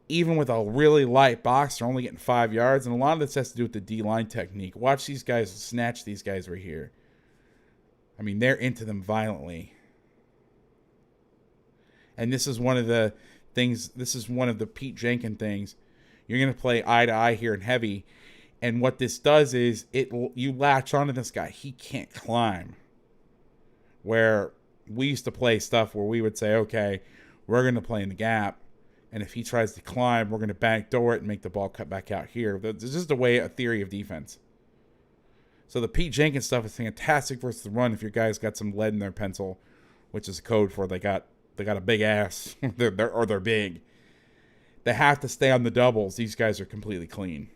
even with a really light box, they're only getting 5 yards. And a lot of this has to do with the D-line technique. Watch these guys snatch these guys right here. I mean, they're into them violently. And this is one of the things, this is one of the Pete Jenkins things. You're going to play eye to eye here in heavy. And what this does is you latch onto this guy. He can't climb. Where we used to play stuff where we would say, okay, we're going to play in the gap. And if he tries to climb, we're going to backdoor it and make the ball cut back out here. This is just a theory of defense. So the Pete Jenkins stuff is fantastic versus the run if your guys got some lead in their pencil, which is code for they got a big ass. they're big. They have to stay on the doubles. These guys are completely clean.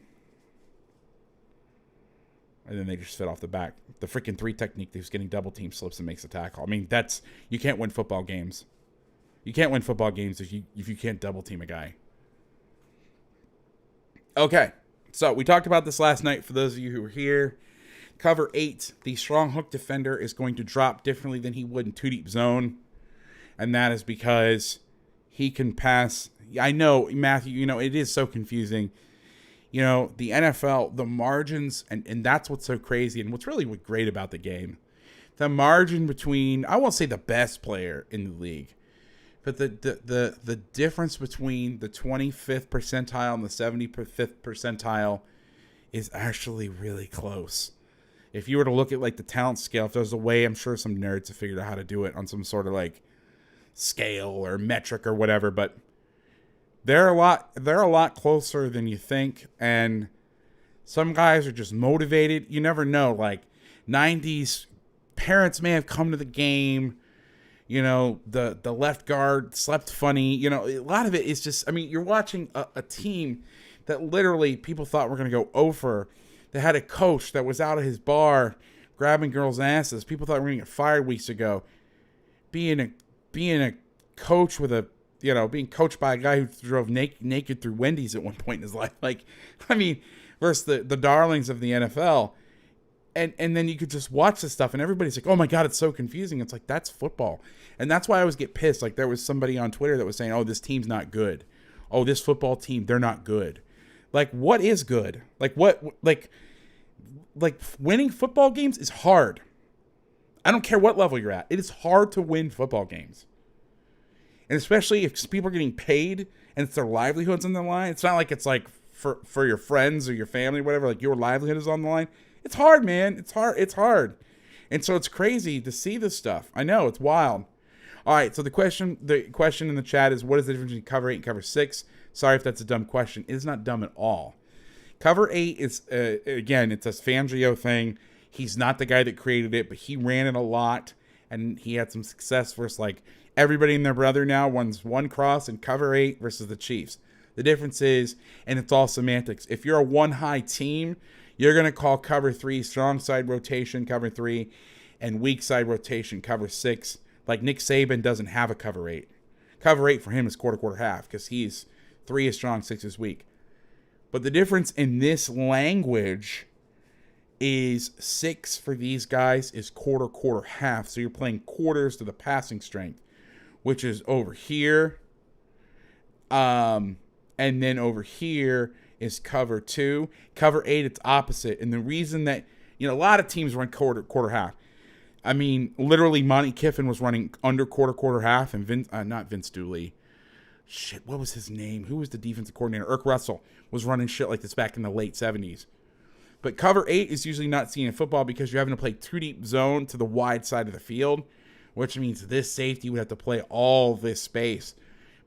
And then they just fit off the back. The freaking 3 technique that's getting double team slips and makes a tackle. I mean, you can't win football games. You can't win football games if you can't double team a guy. Okay, so we talked about this last night for those of you who were here. Cover 8, the strong hook defender is going to drop differently than he would in 2-deep zone. And that is because he can pass. I know, Matthew, it is so confusing. The NFL, the margins, and that's what's so crazy and what's really great about the game. The margin between, I won't say the best player in the league, but the difference between the 25th percentile and the 75th percentile is actually really close. If you were to look at like the talent scale, if there's a way, I'm sure some nerds have figured out how to do it on some sort of like scale or metric or whatever, but they're a lot closer than you think. And some guys are just motivated. You never know. Like 90s parents may have come to the game. The left guard slept funny. A lot of it is just, I mean, you're watching a team that literally people thought were going to go over. They had a coach that was out of his bar grabbing girls' asses. People thought we were going to get fired weeks ago. Being a coach with being coached by a guy who drove naked through Wendy's at one point in his life. Like, I mean, versus the darlings of the NFL. and then you could just watch this stuff and everybody's like, oh my God, it's so confusing. It's like, that's football. And that's why I always get pissed. Like there was somebody on Twitter that was saying, oh, this team's not good. Oh, this football team, they're not good. Like what is good? Like winning football games is hard. I don't care what level you're at. It is hard to win football games. And especially if people are getting paid and it's their livelihoods on the line. It's not like it's like for your friends or your family or whatever, like your livelihood is on the line. It's hard, man. It's hard. And so it's crazy to see this stuff. I know, it's wild. All right, so the question in the chat is, what is the difference between cover 8 and cover 6? Sorry if that's a dumb question. It is not dumb at all. Cover 8 is, again, it's a Fangio thing. He's not the guy that created it, but he ran it a lot, and he had some success versus, like, everybody and their brother now runs one cross in cover 8 versus the Chiefs. The difference is, and it's all semantics, if you're a one-high team, you're going to call cover 3 strong side rotation, cover 3, and weak side rotation, cover 6. Like Nick Saban doesn't have a cover 8. Cover 8 for him is quarter, half, because he's 3 is strong, 6 is weak. But the difference in this language is 6 for these guys is quarter, half. So you're playing quarters to the passing strength, which is over here. And then over here is cover 2. Cover 8, it's opposite. And the reason that, a lot of teams run quarter, half. I mean, literally, Monty Kiffin was running under quarter, half, and not Vince Dooley. Shit, what was his name? Who was the defensive coordinator? Irk Russell was running shit like this back in the late 70s. But cover 8 is usually not seen in football because you're having to play 2-deep zone to the wide side of the field, which means this safety would have to play all this space.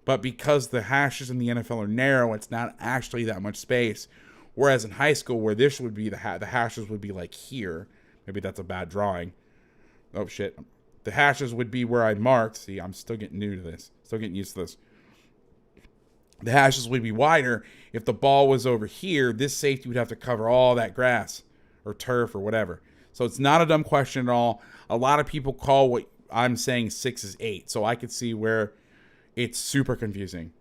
But because the hashes in the NFL are narrow, it's not actually that much space. Whereas in high school, where this would be the hashes would be like here. Maybe that's a bad drawing. Oh, shit. The hashes would be where I marked. See, I'm still getting new to this. Still getting used to this. The hashes would be wider. If the ball was over here, this safety would have to cover all that grass or turf or whatever. So it's not a dumb question at all. A lot of people call what I'm saying 6 is 8. So I could see where it's super confusing.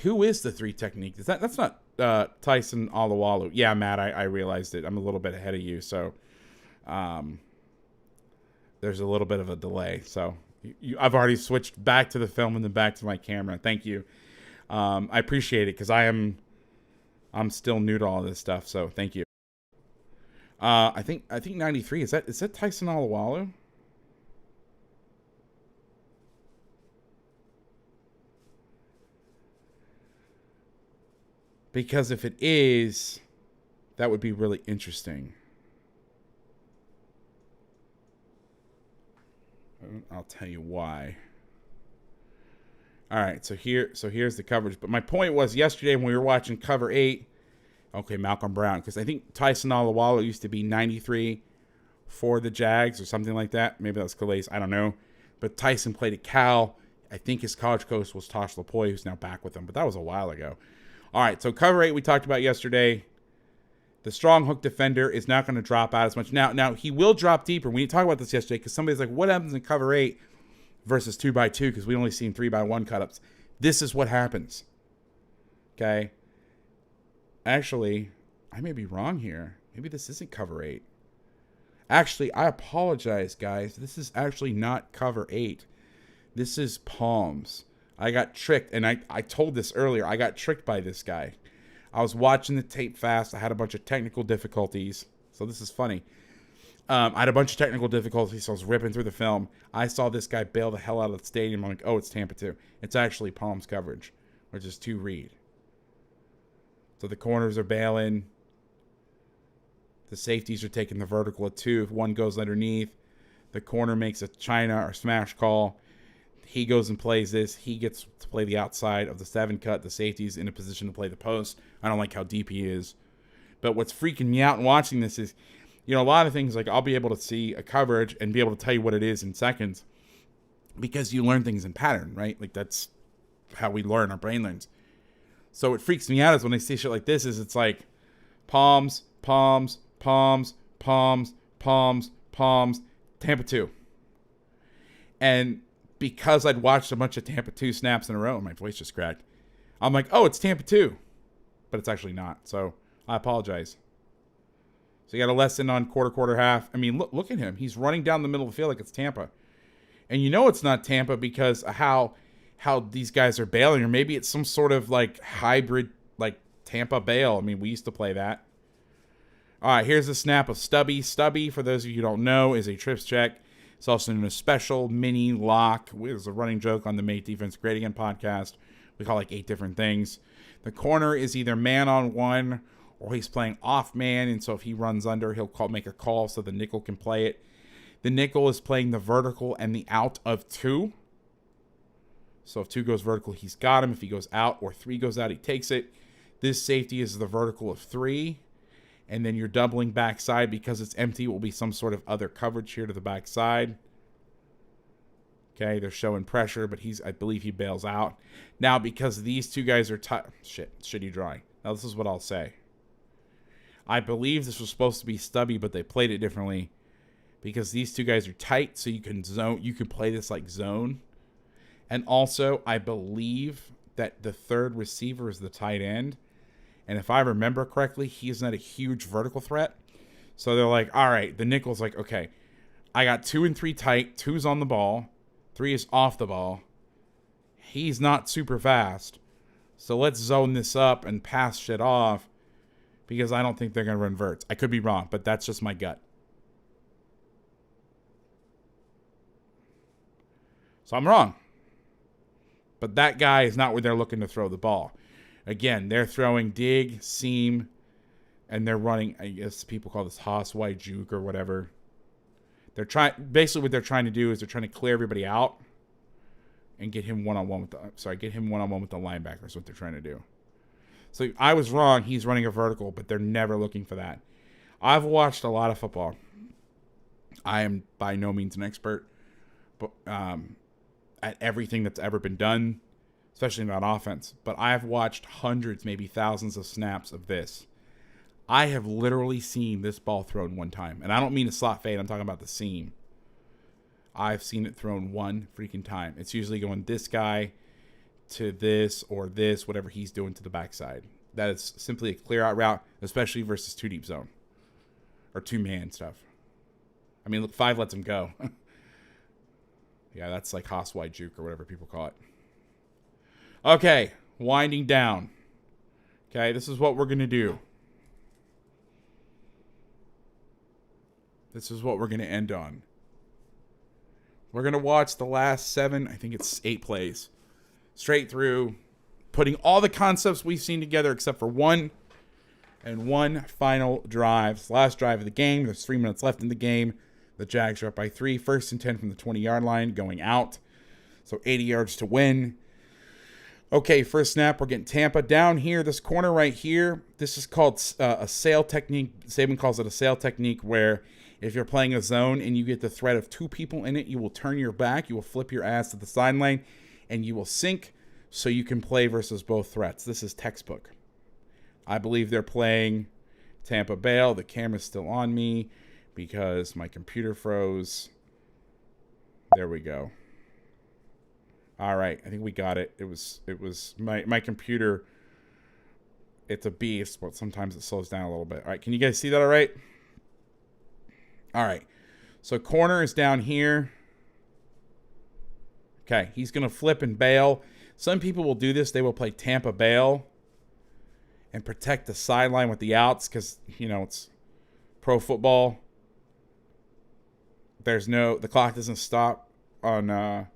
Who is the 3 technique? That's not Tyson Alualu. Yeah, Matt, I realized it. I'm a little bit ahead of you. So there's a little bit of a delay. So I've already switched back to the film and then back to my camera. Thank you. I appreciate it because I'm still new to all this stuff. So thank you. I think 93 is that Tyson Alualu? Because if it is, that would be really interesting. I'll tell you why. All right, so here's the coverage. But my point was yesterday when we were watching cover 8, okay, Malcolm Brown, because I think Tyson Alualu used to be 93 for the Jags or something like that. Maybe that was Calais, I don't know. But Tyson played at Cal. I think his college coach was Tosh Lapoy, who's now back with him, but that was a while ago. All right, so cover 8 we talked about yesterday. The strong hook defender is not going to drop out as much. Now he will drop deeper. We talked about this yesterday because somebody's like, what happens in cover 8 versus 2x2? Because we only seen 3x1 cut-ups. This is what happens. Okay? Actually, I may be wrong here. Maybe this isn't cover 8. Actually, I apologize, guys. This is actually not cover 8. This is palms. I got tricked, and I told this earlier. I got tricked by this guy. I was watching the tape fast. I had a bunch of technical difficulties. So this is funny. I had a bunch of technical difficulties, so I was ripping through the film. I saw this guy bail the hell out of the stadium. I'm like, oh, it's Tampa 2. It's actually palms coverage, which is 2 read. So the corners are bailing. The safeties are taking the vertical at 2. If one goes underneath, the corner makes a China or smash call. He goes and plays this. He gets to play the outside of the 7 cut. The safety's in a position to play the post. I don't like how deep he is. But what's freaking me out in watching this is, a lot of things, like I'll be able to see a coverage and be able to tell you what it is in seconds because you learn things in pattern, right? Like that's how we learn. Our brain learns. So what freaks me out is when I see shit like this is it's like palms, palms, palms, palms, palms, palms, Tampa 2. And because I'd watched a bunch of Tampa 2 snaps in a row, and my voice just cracked, I'm like, oh, it's Tampa 2. But it's actually not. So I apologize. So you got a lesson on quarter, half. I mean, look at him. He's running down the middle of the field like it's Tampa. And you know it's not Tampa because of how these guys are bailing. Or maybe it's some sort of like hybrid like Tampa bail. I mean, we used to play that. All right, here's a snap of Stubby. Stubby, for those of you who don't know, is a trips check. It's also known as special mini lock. There's a running joke on the Make Defense Great Again podcast. We call like 8 different things. The corner is either man on one or he's playing off man. And so if he runs under, he'll make a call so the nickel can play it. The nickel is playing the vertical and the out of 2. So if 2 goes vertical, he's got him. If he goes out or 3 goes out, he takes it. This safety is the vertical of 3. And then you're doubling backside because it's empty. It will be some sort of other coverage here to the backside. Okay, they're showing pressure, but I believe he bails out. Now, because these 2 guys are shitty drawing. Now, this is what I'll say. I believe this was supposed to be Stubby, but they played it differently. Because these 2 guys are tight, so you can play this like zone. And also, I believe that the third receiver is the tight end. And if I remember correctly, he's not a huge vertical threat. So they're like, all right, the nickel's like, okay, I got 2 and 3 tight. 2's on the ball. 3 is off the ball. He's not super fast. So let's zone this up and pass shit off because I don't think they're going to run verts. I could be wrong, but that's just my gut. So I'm wrong. But that guy is not where they're looking to throw the ball. Again, they're throwing dig, seam, and they're running, I guess people call this Haas white juke or whatever. Basically what they're trying to do is they're trying to clear everybody out and get him one-on-one with the linebacker is what they're trying to do. So I was wrong. He's running a vertical, but they're never looking for that. I've watched a lot of football. I am by no means an expert, but at everything that's ever been done, especially about offense. But I've watched hundreds, maybe thousands of snaps of this. I have literally seen this ball thrown one time. And I don't mean a slot fade. I'm talking about the seam. I've seen it thrown one freaking time. It's usually going this guy to this or this, whatever he's doing to the backside. That is simply a clear out route, especially versus 2 deep zone or 2-man stuff. I mean, look, 5 lets him go. Yeah, that's like Haas wide juke or whatever people call it. Okay, winding down. Okay, this is what we're going to do. This is what we're going to end on. We're going to watch the last 7, I think it's 8 plays. Straight through, putting all the concepts we've seen together except for one final drive. It's the last drive of the game. There's 3 minutes left in the game. The Jags are up by 3. 1st and 10 from the 20-yard line going out. So 80 yards to win. Okay, first snap, we're getting Tampa down here. This corner right here, this is called a sail technique. Saban calls it a sail technique where if you're playing a zone and you get the threat of 2 people in it, you will turn your back, you will flip your ass to the sideline, and you will sink so you can play versus both threats. This is textbook. I believe they're playing Tampa bail. The camera's still on me because my computer froze. There we go. All right, I think we got it. It was my computer. It's a beast, but sometimes it slows down a little bit. All right, can you guys see that all right? All right, so corner is down here. Okay, he's going to flip and bail. Some people will do this. They will play Tampa bail and protect the sideline with the outs because, you know, it's pro football. The clock doesn't stop on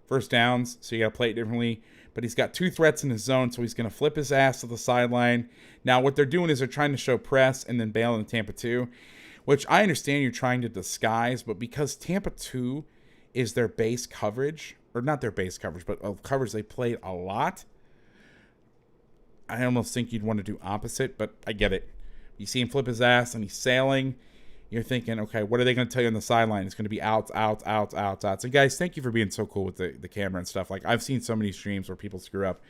first downs, so you got to play it differently. But he's got 2 threats in his zone, so he's going to flip his ass to the sideline. Now, what they're doing is they're trying to show press and then bail in Tampa 2, which I understand you're trying to disguise, but because Tampa 2 is their base coverage, or not their base coverage, but a coverage they played a lot, I almost think you'd want to do opposite, but I get it. You see him flip his ass and he's sailing. You're thinking, okay, what are they going to tell you on the sideline? It's going to be outs. So, guys, thank you for being so cool with the camera and stuff. Like, I've seen so many streams where people screw up.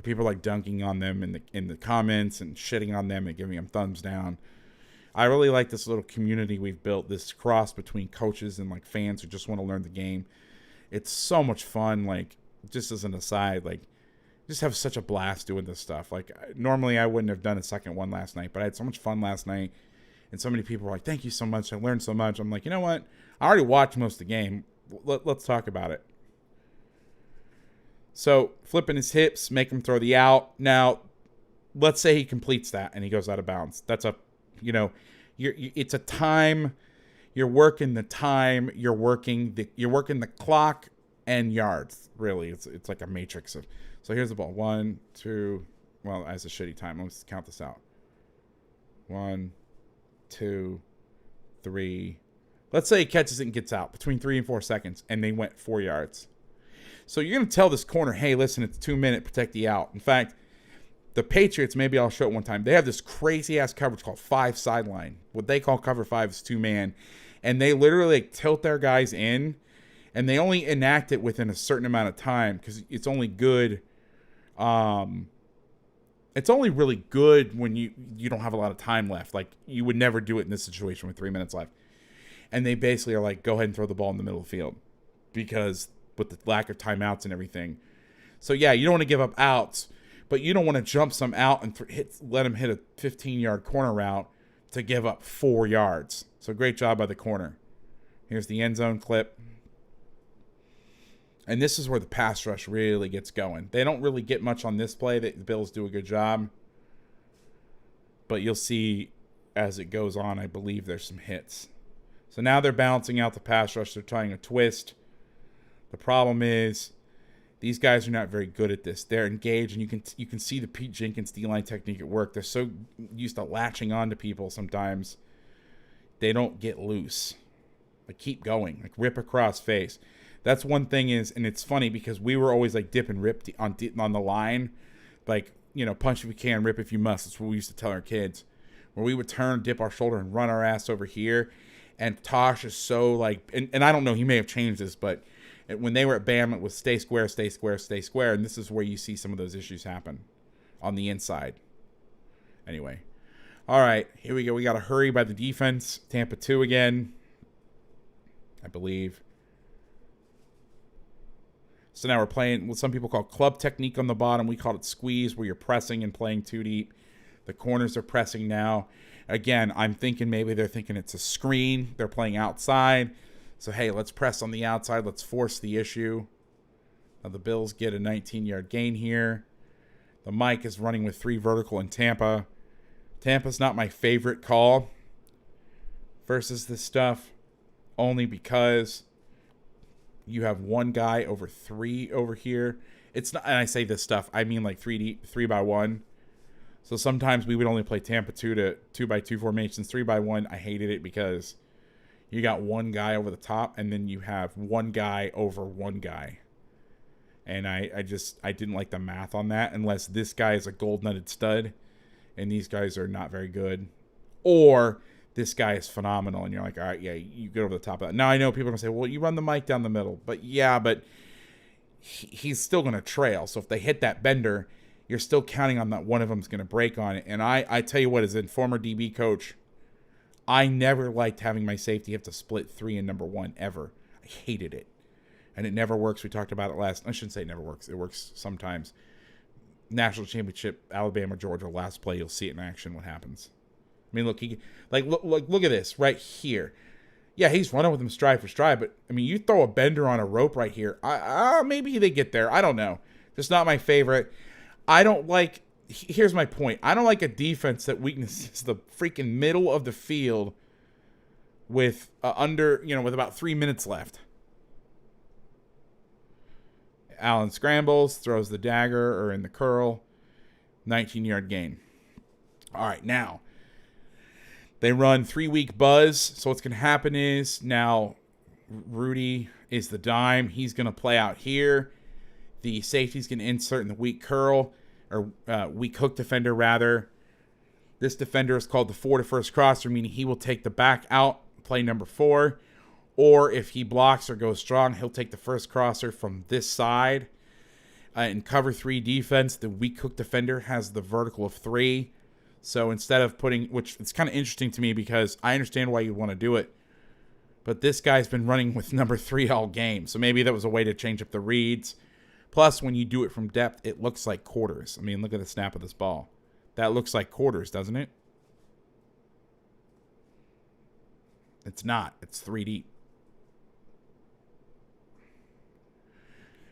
People are, like, dunking on them in the comments and shitting on them and giving them thumbs down. I really like this little community we've built, this cross between coaches and, like, fans who just want to learn the game. It's so much fun. Like, just as an aside, like, just have such a blast doing this stuff. Like, normally I wouldn't have done a second one last night, but I had so much fun last night. And so many people were like, thank you so much. I learned so much. I'm like, you know what? I already watched most of the game. Let's talk about it. So flipping his hips, make him throw the out. Now, let's say he completes that and he goes out of bounds. That's a, it's a time. You're working the time. You're working the clock and yards. Really, it's like a matrix of. So here's the ball. 1, 2. Well, as a shitty time. Let's count this out. 1, 2, 3. Let's say he catches it and gets out between 3 and 4 seconds, and they went 4 yards. So you're going to tell this corner, hey, listen, it's 2 minute, protect the out. In fact, the Patriots, maybe I'll show it one time, they have this crazy-ass coverage called 5 sideline. What they call cover 5 is 2-man. And they literally tilt their guys in, and they only enact it within a certain amount of time because it's only good. It's only really good when you don't have a lot of time left. Like, you would never do it in this situation with 3 minutes left. And they basically are like, go ahead and throw the ball in the middle of the field because with the lack of timeouts and everything. So, yeah, you don't want to give up outs, but you don't want to jump some out and let him hit a 15-yard corner route to give up 4 yards. So, great job by the corner. Here's the end zone clip. And this is where the pass rush really gets going. They don't really get much on this play. The Bills do a good job. But you'll see as it goes on, I believe there's some hits. So now they're balancing out the pass rush. They're trying a twist. The problem is these guys are not very good at this. They're engaged, and you can see the Pete Jenkins D-line technique at work. They're so used to latching on to people sometimes. They don't get loose. Like, keep going. Like, rip across face. That's one thing is, and it's funny because we were always like dip and rip on the line. Like, punch if you can, rip if you must. That's what we used to tell our kids. Where we would turn, dip our shoulder, and run our ass over here. And Tosh is so like, and I don't know, he may have changed this, but when they were at Bam, it was stay square, stay square, stay square. And this is where you see some of those issues happen on the inside. Anyway. All right, here we go. We got a hurry by the defense. Tampa 2 again, I believe. So now we're playing what some people call club technique on the bottom. We call it squeeze, where you're pressing and playing too deep. The corners are pressing now. Again, I'm thinking maybe they're thinking it's a screen. They're playing outside. So, hey, let's press on the outside. Let's force the issue. Now the Bills get a 19-yard gain here. The Mike is running with 3 vertical in Tampa. Tampa's not my favorite call versus this stuff, only because you have one guy over 3 over here. It's not, and I say this stuff, I mean like 3 by 1. So sometimes we would only play Tampa 2 by 2 formations. 3 by 1, I hated it because you got one guy over the top, and then you have one guy over one guy. And I didn't like the math on that unless this guy is a gold-nutted stud and these guys are not very good. Or this guy is phenomenal and you're like, all right, yeah, you get over the top of that. Now I know people are going to say, well, you run the mic down the middle. But yeah, but he's still going to trail. So if they hit that bender, you're still counting on that one of them is going to break on it. And I tell you what, as a former DB coach, I never liked having my safety have to split 3 and number 1 ever. I hated it. And it never works. We talked about it last. I shouldn't say it never works. It works sometimes. National championship, Alabama, Georgia, last play. You'll see it in action. What happens? I mean, look, look at this right here. Yeah, he's running with him stride for stride, but I mean, you throw a bender on a rope right here. Maybe they get there. I don't know. Just not my favorite. I don't like. Here's my point. I don't like a defense that weaknesses the freaking middle of the field with with about 3 minutes left. Allen scrambles, throws the dagger or in the curl, 19-yard gain. All right, now they run 3-week buzz. So what's going to happen is now Rudy is the dime. He's going to play out here. The safety's going to insert in the weak curl or weak hook defender rather. This defender is called the 4 to first crosser, meaning he will take the back out, play number 4. Or if he blocks or goes strong, he'll take the first crosser from this side. In cover 3 defense, the weak hook defender has the vertical of 3. So instead of putting, which it's kind of interesting to me because I understand why you want to do it. But this guy's been running with number 3 all game. So maybe that was a way to change up the reads. Plus, when you do it from depth, it looks like quarters. I mean, look at the snap of this ball. That looks like quarters, doesn't it? It's not. It's 3 deep.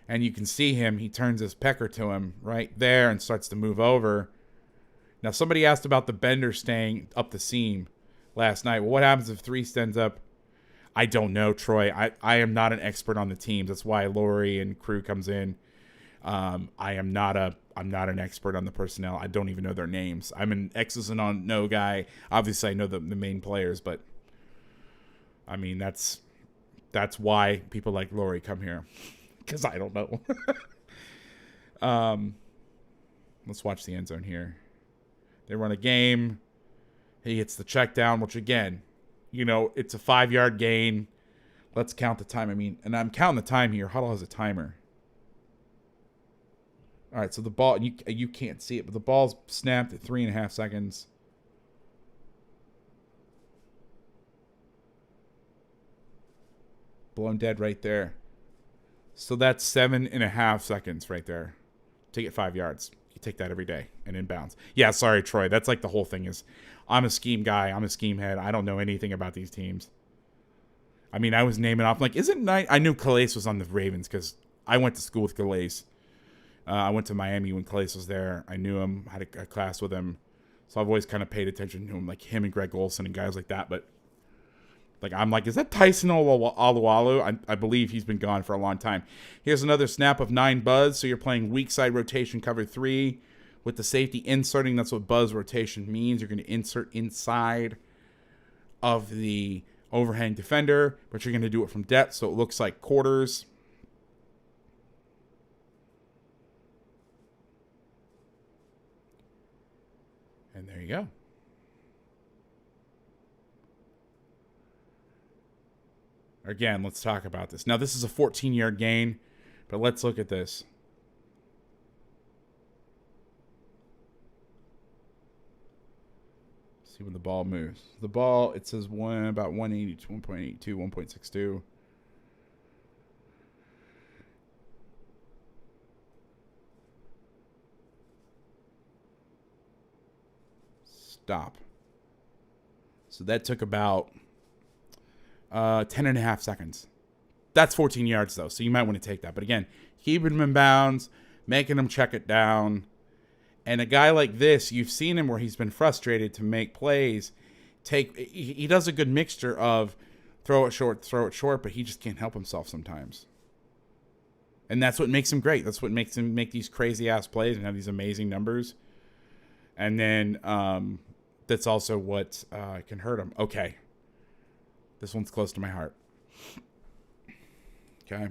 And you can see him. He turns his pecker to him right there and starts to move over. Now, somebody asked about the bender staying up the seam last night. Well, what happens if 3 stands up? I don't know, Troy. I am not an expert on the teams. That's why Laurie and crew comes in. I'm not an expert on the personnel. I don't even know their names. I'm an X's and on no guy. Obviously, I know the main players, but I mean that's why people like Laurie come here, because I don't know. Let's watch the end zone here. They run a game. He hits the check down, which again, it's a 5-yard gain. Let's count the time. I mean, and I'm counting the time here. Huddle has a timer. All right, so the ball, you can't see it, but the ball's snapped at 3.5 seconds. Blown dead right there. So that's 7.5 seconds right there to get 5 yards. You take that every day and inbounds. Yeah, sorry, Troy. That's like the whole thing is I'm a scheme guy. I'm a scheme head. I don't know anything about these teams. I mean, I was naming off. Like, isn't nice? I knew Calais was on the Ravens because I went to school with Calais. I went to Miami when Calais was there. I knew him, had a class with him. So I've always kind of paid attention to him, like him and Greg Olson and guys like that. But, like, I'm like, is that Tyson Alualu? I believe he's been gone for a long time. Here's another snap of 9 buzz. So you're playing weak side rotation cover 3 with the safety inserting. That's what buzz rotation means. You're going to insert inside of the overhang defender, but you're going to do it from depth. So it looks like quarters. And there you go. Again, let's talk about this. Now, this is a 14-yard gain, but let's look at this. See when the ball moves. The ball, it says about 180 to 1.82, 1.62. Stop. So that took about 10.5 seconds. That's 14 yards, though, so you might want to take that. But again, keeping him in bounds, making him check it down. And a guy like this, you've seen him where he's been frustrated to make plays. He does a good mixture of throw it short, but he just can't help himself sometimes. And that's what makes him great. That's what makes him make these crazy-ass plays and have these amazing numbers. And then that's also what can hurt him. Okay. This one's close to my heart. Okay.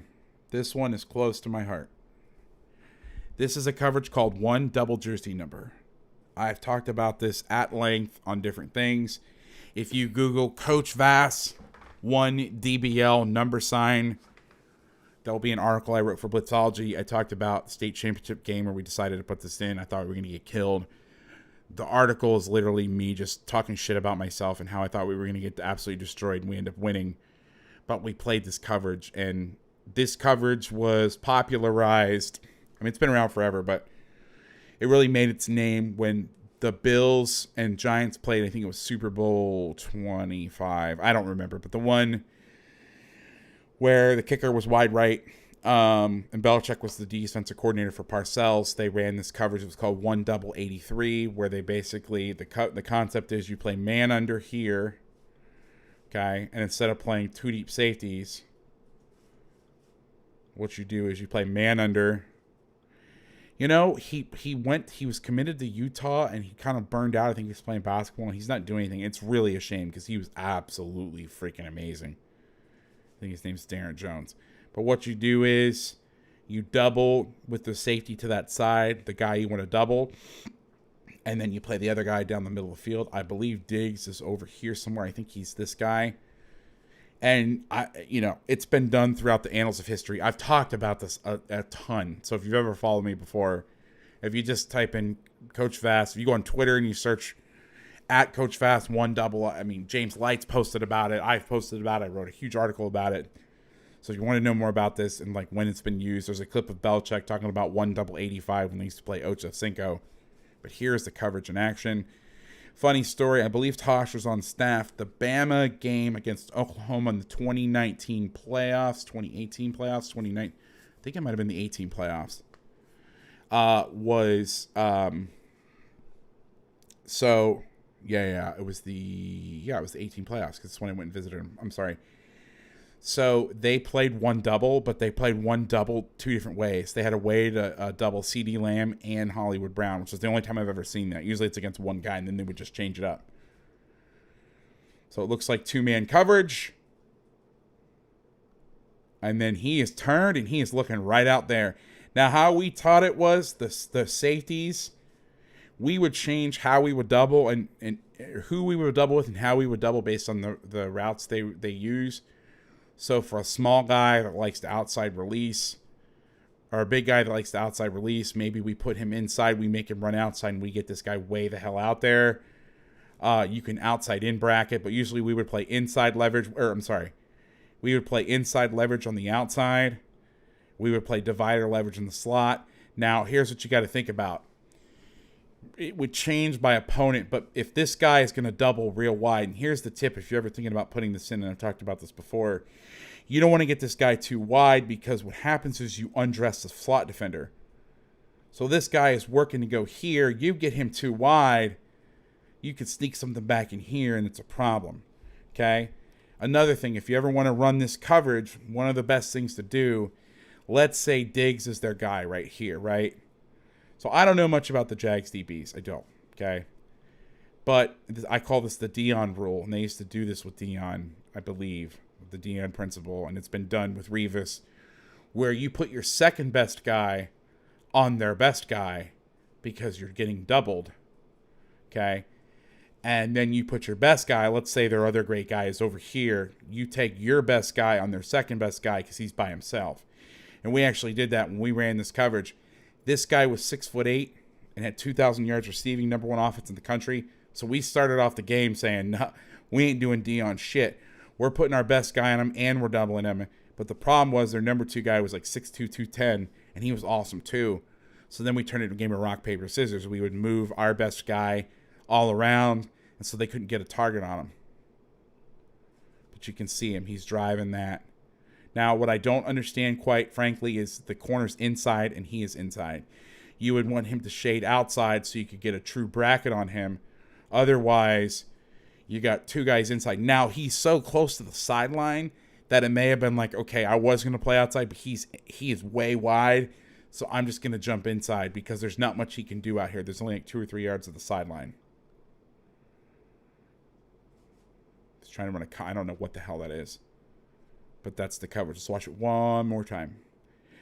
This one is close to my heart. This is a coverage called one double jersey number. I've talked about this at length on different things. If you Google Coach Vass, 1 DBL number sign, there'll be an article I wrote for Blitzology. I talked about the state championship game where we decided to put this in. I thought we were going to get killed. The article is literally me just talking shit about myself and how I thought we were going to get absolutely destroyed, and we ended up winning. But we played this coverage, and this coverage was popularized. I mean, it's been around forever, but it really made its name when the Bills and Giants played. I think it was Super Bowl 25. I don't remember, but the one where the kicker was wide right, and Belichick was the defensive coordinator for Parcells. They ran this coverage. It was called 1-83, where they basically, the concept is you play man under here, okay, and instead of playing 2 deep safeties, what you do is you play man under. You know, he was committed to Utah, and he kind of burned out. I think he's playing basketball, and he's not doing anything. It's really a shame because he was absolutely freaking amazing. I think his name's Darren Jones. But what you do is you double with the safety to that side, the guy you want to double, and then you play the other guy down the middle of the field. I believe Diggs is over here somewhere. I think he's this guy. And, it's been done throughout the annals of history. I've talked about this a ton. So if you've ever followed me before, if you just type in Coach Vass, if you go on Twitter and you search at Coach Vass 1 double, I mean, James Lights posted about it. I've posted about it. I wrote a huge article about it. So if you want to know more about this and like when it's been used, there's a clip of Belichick talking about 1-85 when they used to play Ocho Cinco. But here's the coverage in action. Funny story, I believe Tosh was on staff. The Bama game against Oklahoma in the 2019 playoffs, 2018 playoffs, 2019. I think it might have been the 18 playoffs. It was the 18 playoffs because it's when I went and visited him. I'm sorry. So they played one double, but they played one double two different ways. They had a way to double CD Lamb and Hollywood Brown, which is the only time I've ever seen that. Usually it's against one guy, and then they would just change it up. So it looks like two-man coverage. And then he is turned, and he is looking right out there. Now, how we taught it was the safeties, we would change how we would double and who we would double with and how we would double based on the routes they use. So for a small guy that likes to outside release, or a big guy that likes to outside release, maybe we put him inside, we make him run outside, and we get this guy way the hell out there. You can outside in bracket, but usually we would play inside leverage, we would play inside leverage on the outside. We would play divider leverage in the slot. Now, here's what you got to think about. It would change by opponent, but if this guy is going to double real wide, and here's the tip if you're ever thinking about putting this in, and I've talked about this before, you don't want to get this guy too wide because what happens is you undress the slot defender. So this guy is working to go here. You get him too wide, you could sneak something back in here, and it's a problem. Okay? Another thing, if you ever want to run this coverage, one of the best things to do, let's say Diggs is their guy right here, right? So I don't know much about the Jags DBs. I don't, okay? But I call this the Dion rule, and they used to do this with Dion, I believe, the Dion principle, and it's been done with Revis, where you put your second best guy on their best guy because you're getting doubled, okay? And then you put your best guy, let's say their other great guy is over here, you take your best guy on their second best guy because he's by himself. And we actually did that when we ran this coverage. This guy was 6'8" and had 2,000 yards receiving, number one offense in the country. So we started off the game saying, no, we ain't doing Dion shit. We're putting our best guy on him, and we're doubling him. But the problem was their number two guy was like 6'2", 210, and he was awesome too. So then we turned it into a game of rock, paper, scissors. We would move our best guy all around, and so they couldn't get a target on him. But you can see him. He's driving that. Now, what I don't understand, quite frankly, is the corner's inside and he is inside. You would want him to shade outside so you could get a true bracket on him. Otherwise, you got two guys inside. Now, he's so close to the sideline that it may have been like, okay, I was going to play outside, but he is way wide, so I'm just going to jump inside because there's not much he can do out here. There's only like 2 or 3 yards of the sideline. He's trying to run I don't know what the hell that is. But that's the coverage. Just watch it one more time.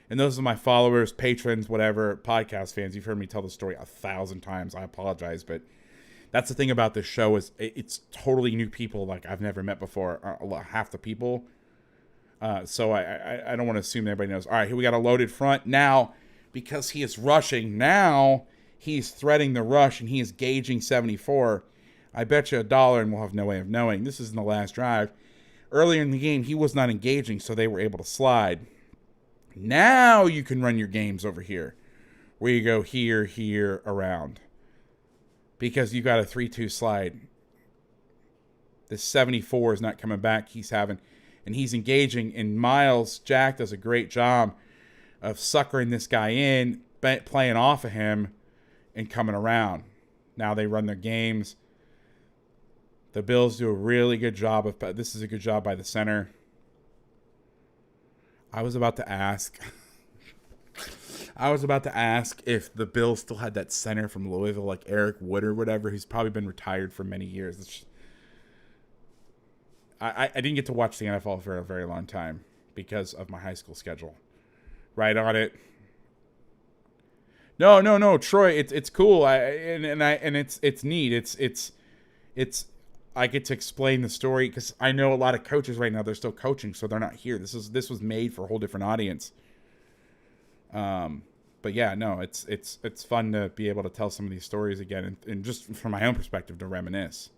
And those are my followers, patrons, whatever, podcast fans. You've heard me tell the story 1,000 times. I apologize, but that's the thing about this show is it's totally new people like I've never met before. Half the people. So I don't want to assume everybody knows. All right, here we got a loaded front. Now, because he is rushing, now he's threading the rush and he is gauging 74. I bet you $1 and we'll have no way of knowing. This is in the last drive. Earlier in the game, he was not engaging, so they were able to slide. Now you can run your games over here, where you go here, around. Because you got a 3-2 slide. This 74 is not coming back. He's engaging. And Miles Jack does a great job of suckering this guy in, playing off of him, and coming around. Now they run their games. The Bills do a really good job of. This is a good job by the center. I was about to ask if the Bills still had that center from Louisville, like Eric Wood or whatever, who's probably been retired for many years. I didn't get to watch the NFL for a very long time because of my high school schedule. Right on it. No, Troy. It's cool. It's neat. It's. I get to explain the story because I know a lot of coaches right now, they're still coaching, so they're not here. This was made for a whole different audience. But yeah, no, it's fun to be able to tell some of these stories again and just from my own perspective to reminisce.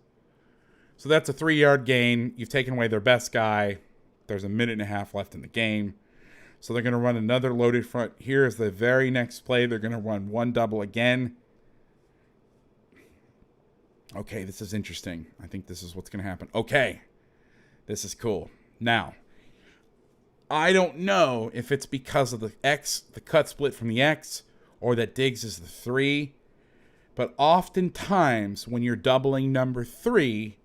So that's a 3-yard gain. You've taken away their best guy. There's a minute and a half left in the game. So they're going to run another loaded front. Here is the very next play. They're going to run one double again. Okay, this is interesting. I think this is what's going to happen. Okay, this is cool. Now, I don't know if it's because of the cut split from the X, or that Diggs is the 3. But oftentimes, when you're doubling number 3,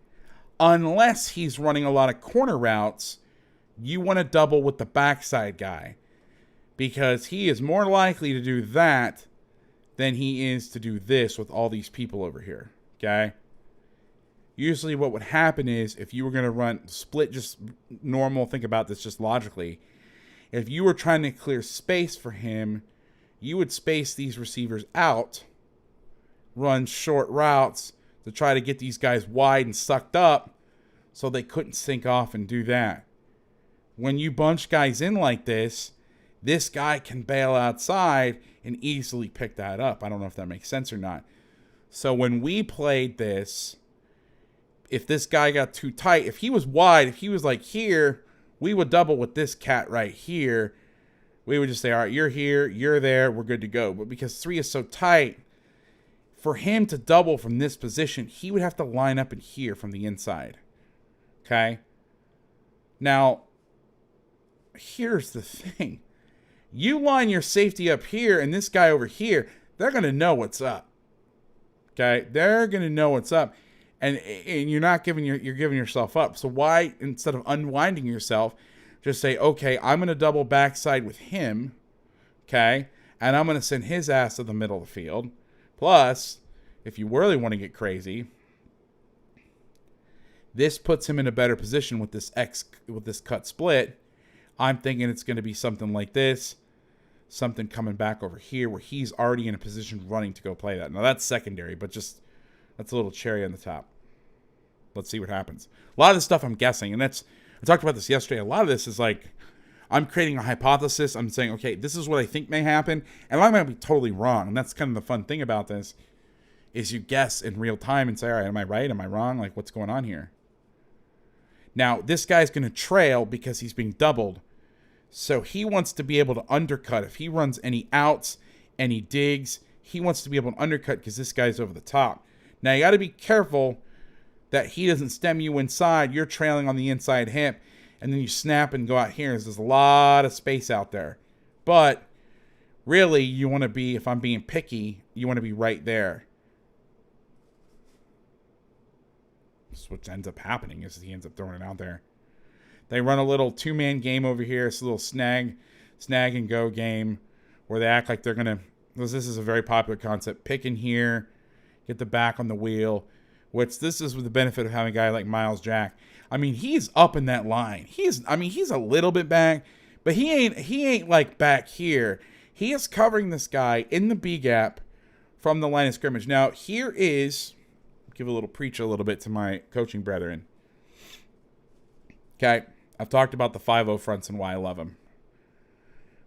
unless he's running a lot of corner routes, you want to double with the backside guy. Because he is more likely to do that than he is to do this with all these people over here. Okay? Usually what would happen is, if you were going to run split just normal, think about this just logically. If you were trying to clear space for him, you would space these receivers out, run short routes to try to get these guys wide and sucked up so they couldn't sink off and do that. When you bunch guys in like this guy can bail outside and easily pick that up. I don't know if that makes sense or not. So when we played this, if this guy got too tight, if he was wide, if he was like here, we would double with this cat right here. We would just say, all right, you're here, you're there, we're good to go. But because 3 is so tight, for him to double from this position, he would have to line up in here from the inside. Okay? Now, here's the thing. You line your safety up here and this guy over here, they're going to know what's up. Okay? They're going to know what's up. And you're not giving you're giving yourself up. So why, instead of unwinding yourself, just say, okay, I'm going to double backside with him. Okay? And I'm going to send his ass to the middle of the field. Plus, if you really want to get crazy, this puts him in a better position with this cut split. I'm thinking it's going to be something like this. Something coming back over here where he's already in a position running to go play that. Now, that's secondary, but just that's a little cherry on the top. Let's see what happens. A lot of this stuff I'm guessing, and I talked about this yesterday. A lot of this is like, I'm creating a hypothesis. I'm saying, okay, this is what I think may happen, and I might be totally wrong. And that's kind of the fun thing about this, is you guess in real time and say, all right, am I right? Am I wrong? Like, what's going on here? Now, this guy's going to trail because he's being doubled. So he wants to be able to undercut. If he runs any outs, any digs, he wants to be able to undercut because this guy's over the top. Now, you got to be careful that he doesn't stem you inside. You're trailing on the inside hip, and then you snap and go out here. There's a lot of space out there. But really, you want to be, if I'm being picky, you want to be right there. That's what ends up happening, is he ends up throwing it out there. They run a little two-man game over here. It's a little snag and go game where they act like they're going to, this is a very popular concept, pick in here, get the back on the wheel, which this is with the benefit of having a guy like Miles Jack. I mean, he's up in that line. He's a little bit back, but he ain't like back here. He is covering this guy in the B gap from the line of scrimmage. Now, here is, give a little preach a little bit to my coaching brethren. Okay, I've talked about the 5-0 fronts and why I love them.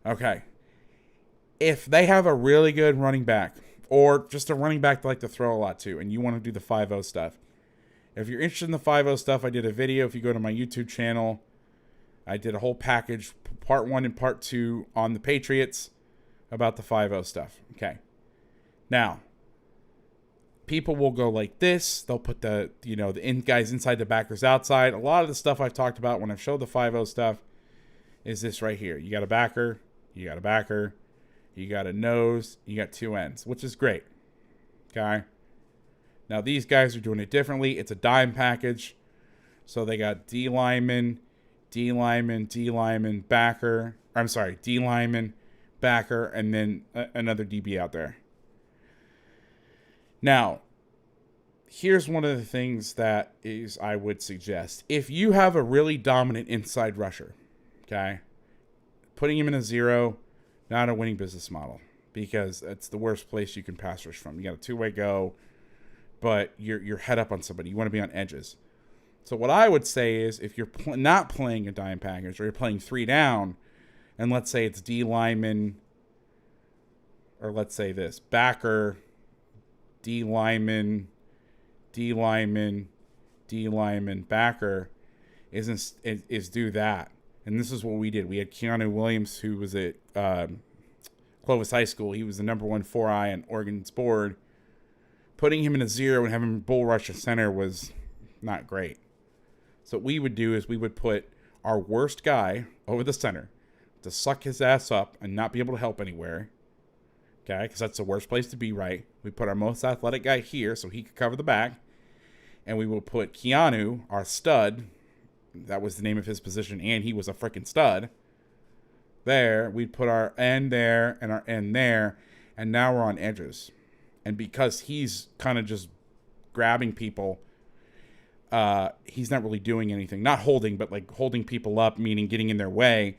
Okay, if they have a really good running back, or just a running back that like to throw a lot too, and you want to do the 5-0 stuff. If you're interested in the 5-0 stuff, I did a video. If you go to my YouTube channel, I did a whole package, part 1 and part 2 on the Patriots about the 5-0 stuff. Okay. Now, people will go like this. They'll put the guys inside, the backers outside. A lot of the stuff I've talked about when I've showed the 5-0 stuff is this right here. You got a backer, you got a backer, you got a nose, you got 2 ends, which is great. Okay. Now these guys are doing it differently. It's a dime package. So they got D lineman, backer. I'm sorry, D lineman, backer, and then another DB out there. Now, here's one of the things that is I would suggest. If you have a really dominant inside rusher, okay, putting him in a 0, not a winning business model, because it's the worst place you can pass rush from. You got a two-way go, but you're head up on somebody. You want to be on edges. So what I would say is, if you're not playing a dime package, or you're playing 3 down, and let's say it's D lineman, or let's say this, backer, D lineman, backer, is do that. And this is what we did. We had Keanu Williams, who was at Clovis High School. He was the number 1 4-eye on Oregon's board. putting him in a 0 and having him bull rush a center was not great. So what we would do is we would put our worst guy over the center to suck his ass up and not be able to help anywhere. Okay, because that's the worst place to be, right? We put our most athletic guy here so he could cover the back. And we will put Keanu, our stud, that was the name of his position, and he was a freaking stud, there. We'd put our end there and our end there, and now we're on edges. And because he's kind of just grabbing people, he's not really doing anything. Not holding, but like holding people up, meaning getting in their way.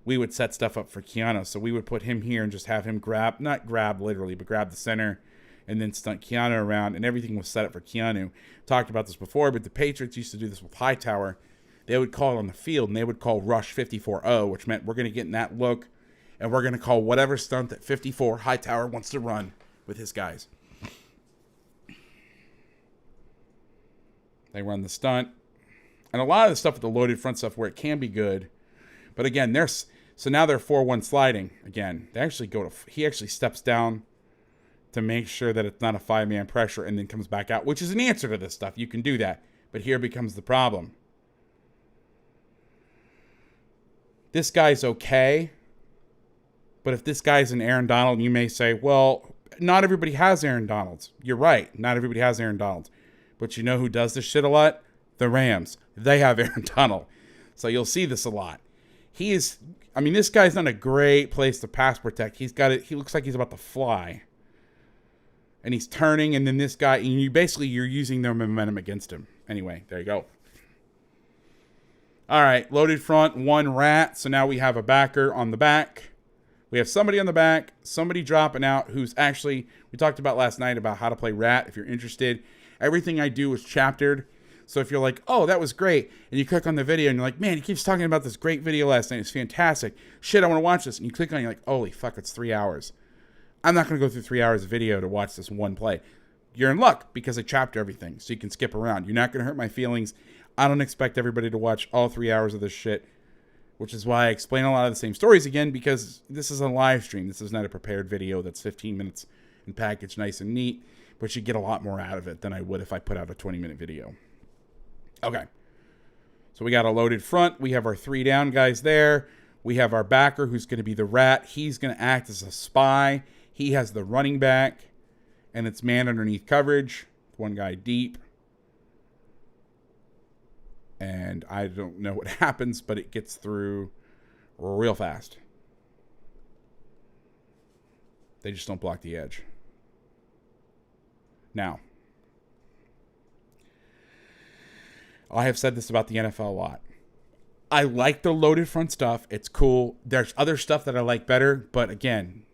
We would set stuff up for Keanu. So we would put him here and just have him grab, not grab literally, but grab the center and then stunt Keanu around, and everything was set up for Keanu. Talked about this before, but the Patriots used to do this with Hightower. They would call it on the field, and they would call rush 54-0, which meant we're going to get in that look, and we're going to call whatever stunt that 54 Hightower wants to run with his guys. They run the stunt. And a lot of the stuff with the loaded front stuff where it can be good. But again, so now they're 4-1 sliding again. They actually he actually steps down to make sure that it's not a 5-man pressure and then comes back out, which is an answer to this stuff. You can do that. But here becomes the problem. This guy's okay. But if this guy's an Aaron Donald, you may say, well, not everybody has Aaron Donalds. You're right. Not everybody has Aaron Donalds. But you know who does this shit a lot? The Rams. They have Aaron Donald. So you'll see this a lot. This guy's not a great place to pass protect. He looks like he's about to fly. And he's turning, and then this guy, and you're using their momentum against him. Anyway, there you go. All right, loaded front, 1 rat. So now we have a backer on the back. We have somebody on the back, somebody dropping out who's actually, we talked about last night about how to play rat if you're interested. Everything I do is chaptered. So if you're like, oh, that was great, and you click on the video and you're like, man, he keeps talking about this great video last night. It's fantastic. Shit, I want to watch this. And you click on it, you're like, holy fuck, it's 3 hours. I'm not going to go through 3 hours of video to watch this one play. You're in luck because I chapter everything, so you can skip around. You're not going to hurt my feelings. I don't expect everybody to watch all 3 hours of this shit, which is why I explain a lot of the same stories again, because this is a live stream. This is not a prepared video that's 15 minutes and packaged nice and neat, but you get a lot more out of it than I would if I put out a 20-minute video. Okay. So we got a loaded front. We have our 3 down guys there. We have our backer who's going to be the rat. He's going to act as a spy. He has the running back, and it's man underneath coverage. 1 guy deep. And I don't know what happens, but it gets through real fast. They just don't block the edge. Now, I have said this about the NFL a lot. I like the loaded front stuff. It's cool. There's other stuff that I like better, but again,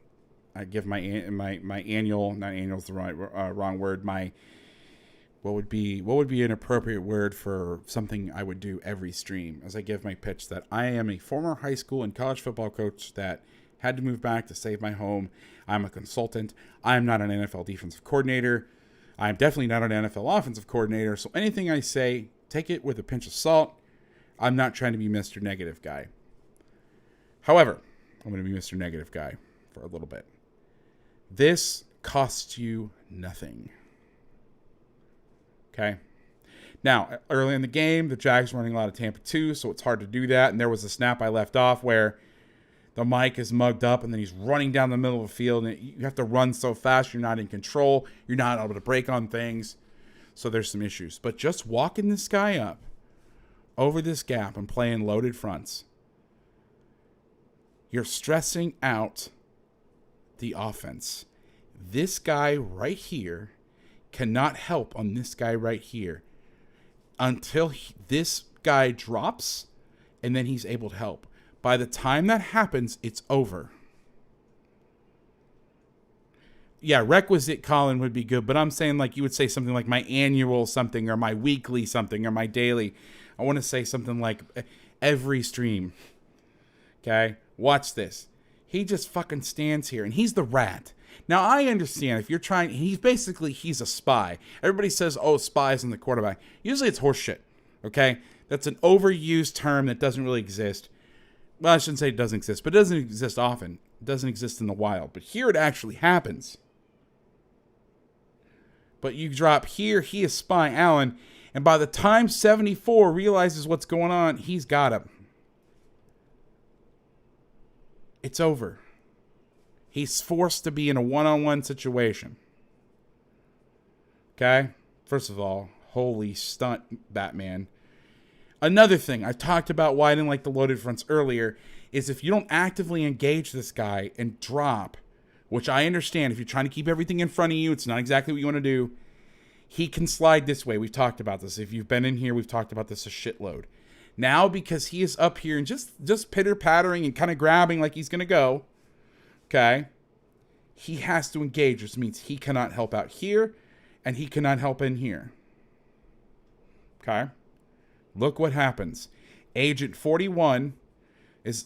I give my annual, not annual is the wrong word, what would be an appropriate word for something I would do every stream, as I give my pitch that I am a former high school and college football coach that had to move back to save my home. I'm a consultant. I'm not an NFL defensive coordinator. I'm definitely not an NFL offensive coordinator. So anything I say, take it with a pinch of salt. I'm not trying to be Mr. Negative Guy. However, I'm going to be Mr. Negative Guy for a little bit. This costs you nothing. Okay? Now, early in the game, the Jags were running a lot of Tampa 2, so it's hard to do that. And there was a snap I left off where the mic is mugged up, and then he's running down the middle of the field, and you have to run so fast, you're not in control. You're not able to break on things. So there's some issues. But just walking this guy up over this gap and playing loaded fronts, you're stressing out the offense. This guy right here cannot help on this guy right here until this guy drops, and then he's able to help. By the time that happens, it's over. Yeah, requisite Colin would be good, but I'm saying like you would say something like my annual something or my weekly something or my daily. I want to say something like every stream. Okay? Watch this. He just fucking stands here, and he's the rat. Now, I understand if you're trying, he's a spy. Everybody says, oh, spies in the quarterback. Usually it's horseshit, okay? That's an overused term that doesn't really exist. Well, I shouldn't say it doesn't exist, but it doesn't exist often. It doesn't exist in the wild. But here it actually happens. But you drop here, he is spying Allen. And by the time 74 realizes what's going on, he's got him. It's over. He's forced to be in a one-on-one situation. Okay? First of all, holy stunt, Batman. Another thing, I talked about why I didn't like the loaded fronts earlier, is if you don't actively engage this guy and drop, which I understand, if you're trying to keep everything in front of you, it's not exactly what you want to do, he can slide this way. We've talked about this. If you've been in here, we've talked about this a shitload. Now, because he is up here and just pitter-pattering and kind of grabbing like he's going to go, okay, he has to engage, which means he cannot help out here, and he cannot help in here. Okay? Look what happens. Agent 41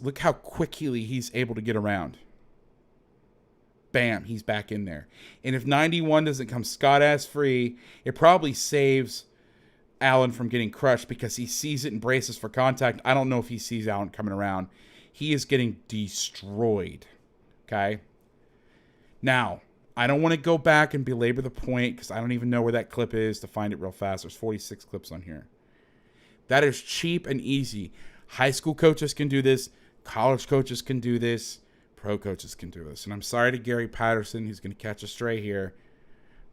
look how quickly he's able to get around. Bam, he's back in there. And if 91 doesn't come scot-ass free, it probably saves Allen from getting crushed because he sees it and braces for contact. I don't know if he sees Allen coming around. He is getting destroyed. Okay? Now, I don't want to go back and belabor the point because I don't even know where that clip is to find it real fast. There's 46 clips on here. That is cheap and easy. High school coaches can do this. College coaches can do this. Pro coaches can do this. And I'm sorry to Gary Patterson, who's going to catch a stray here.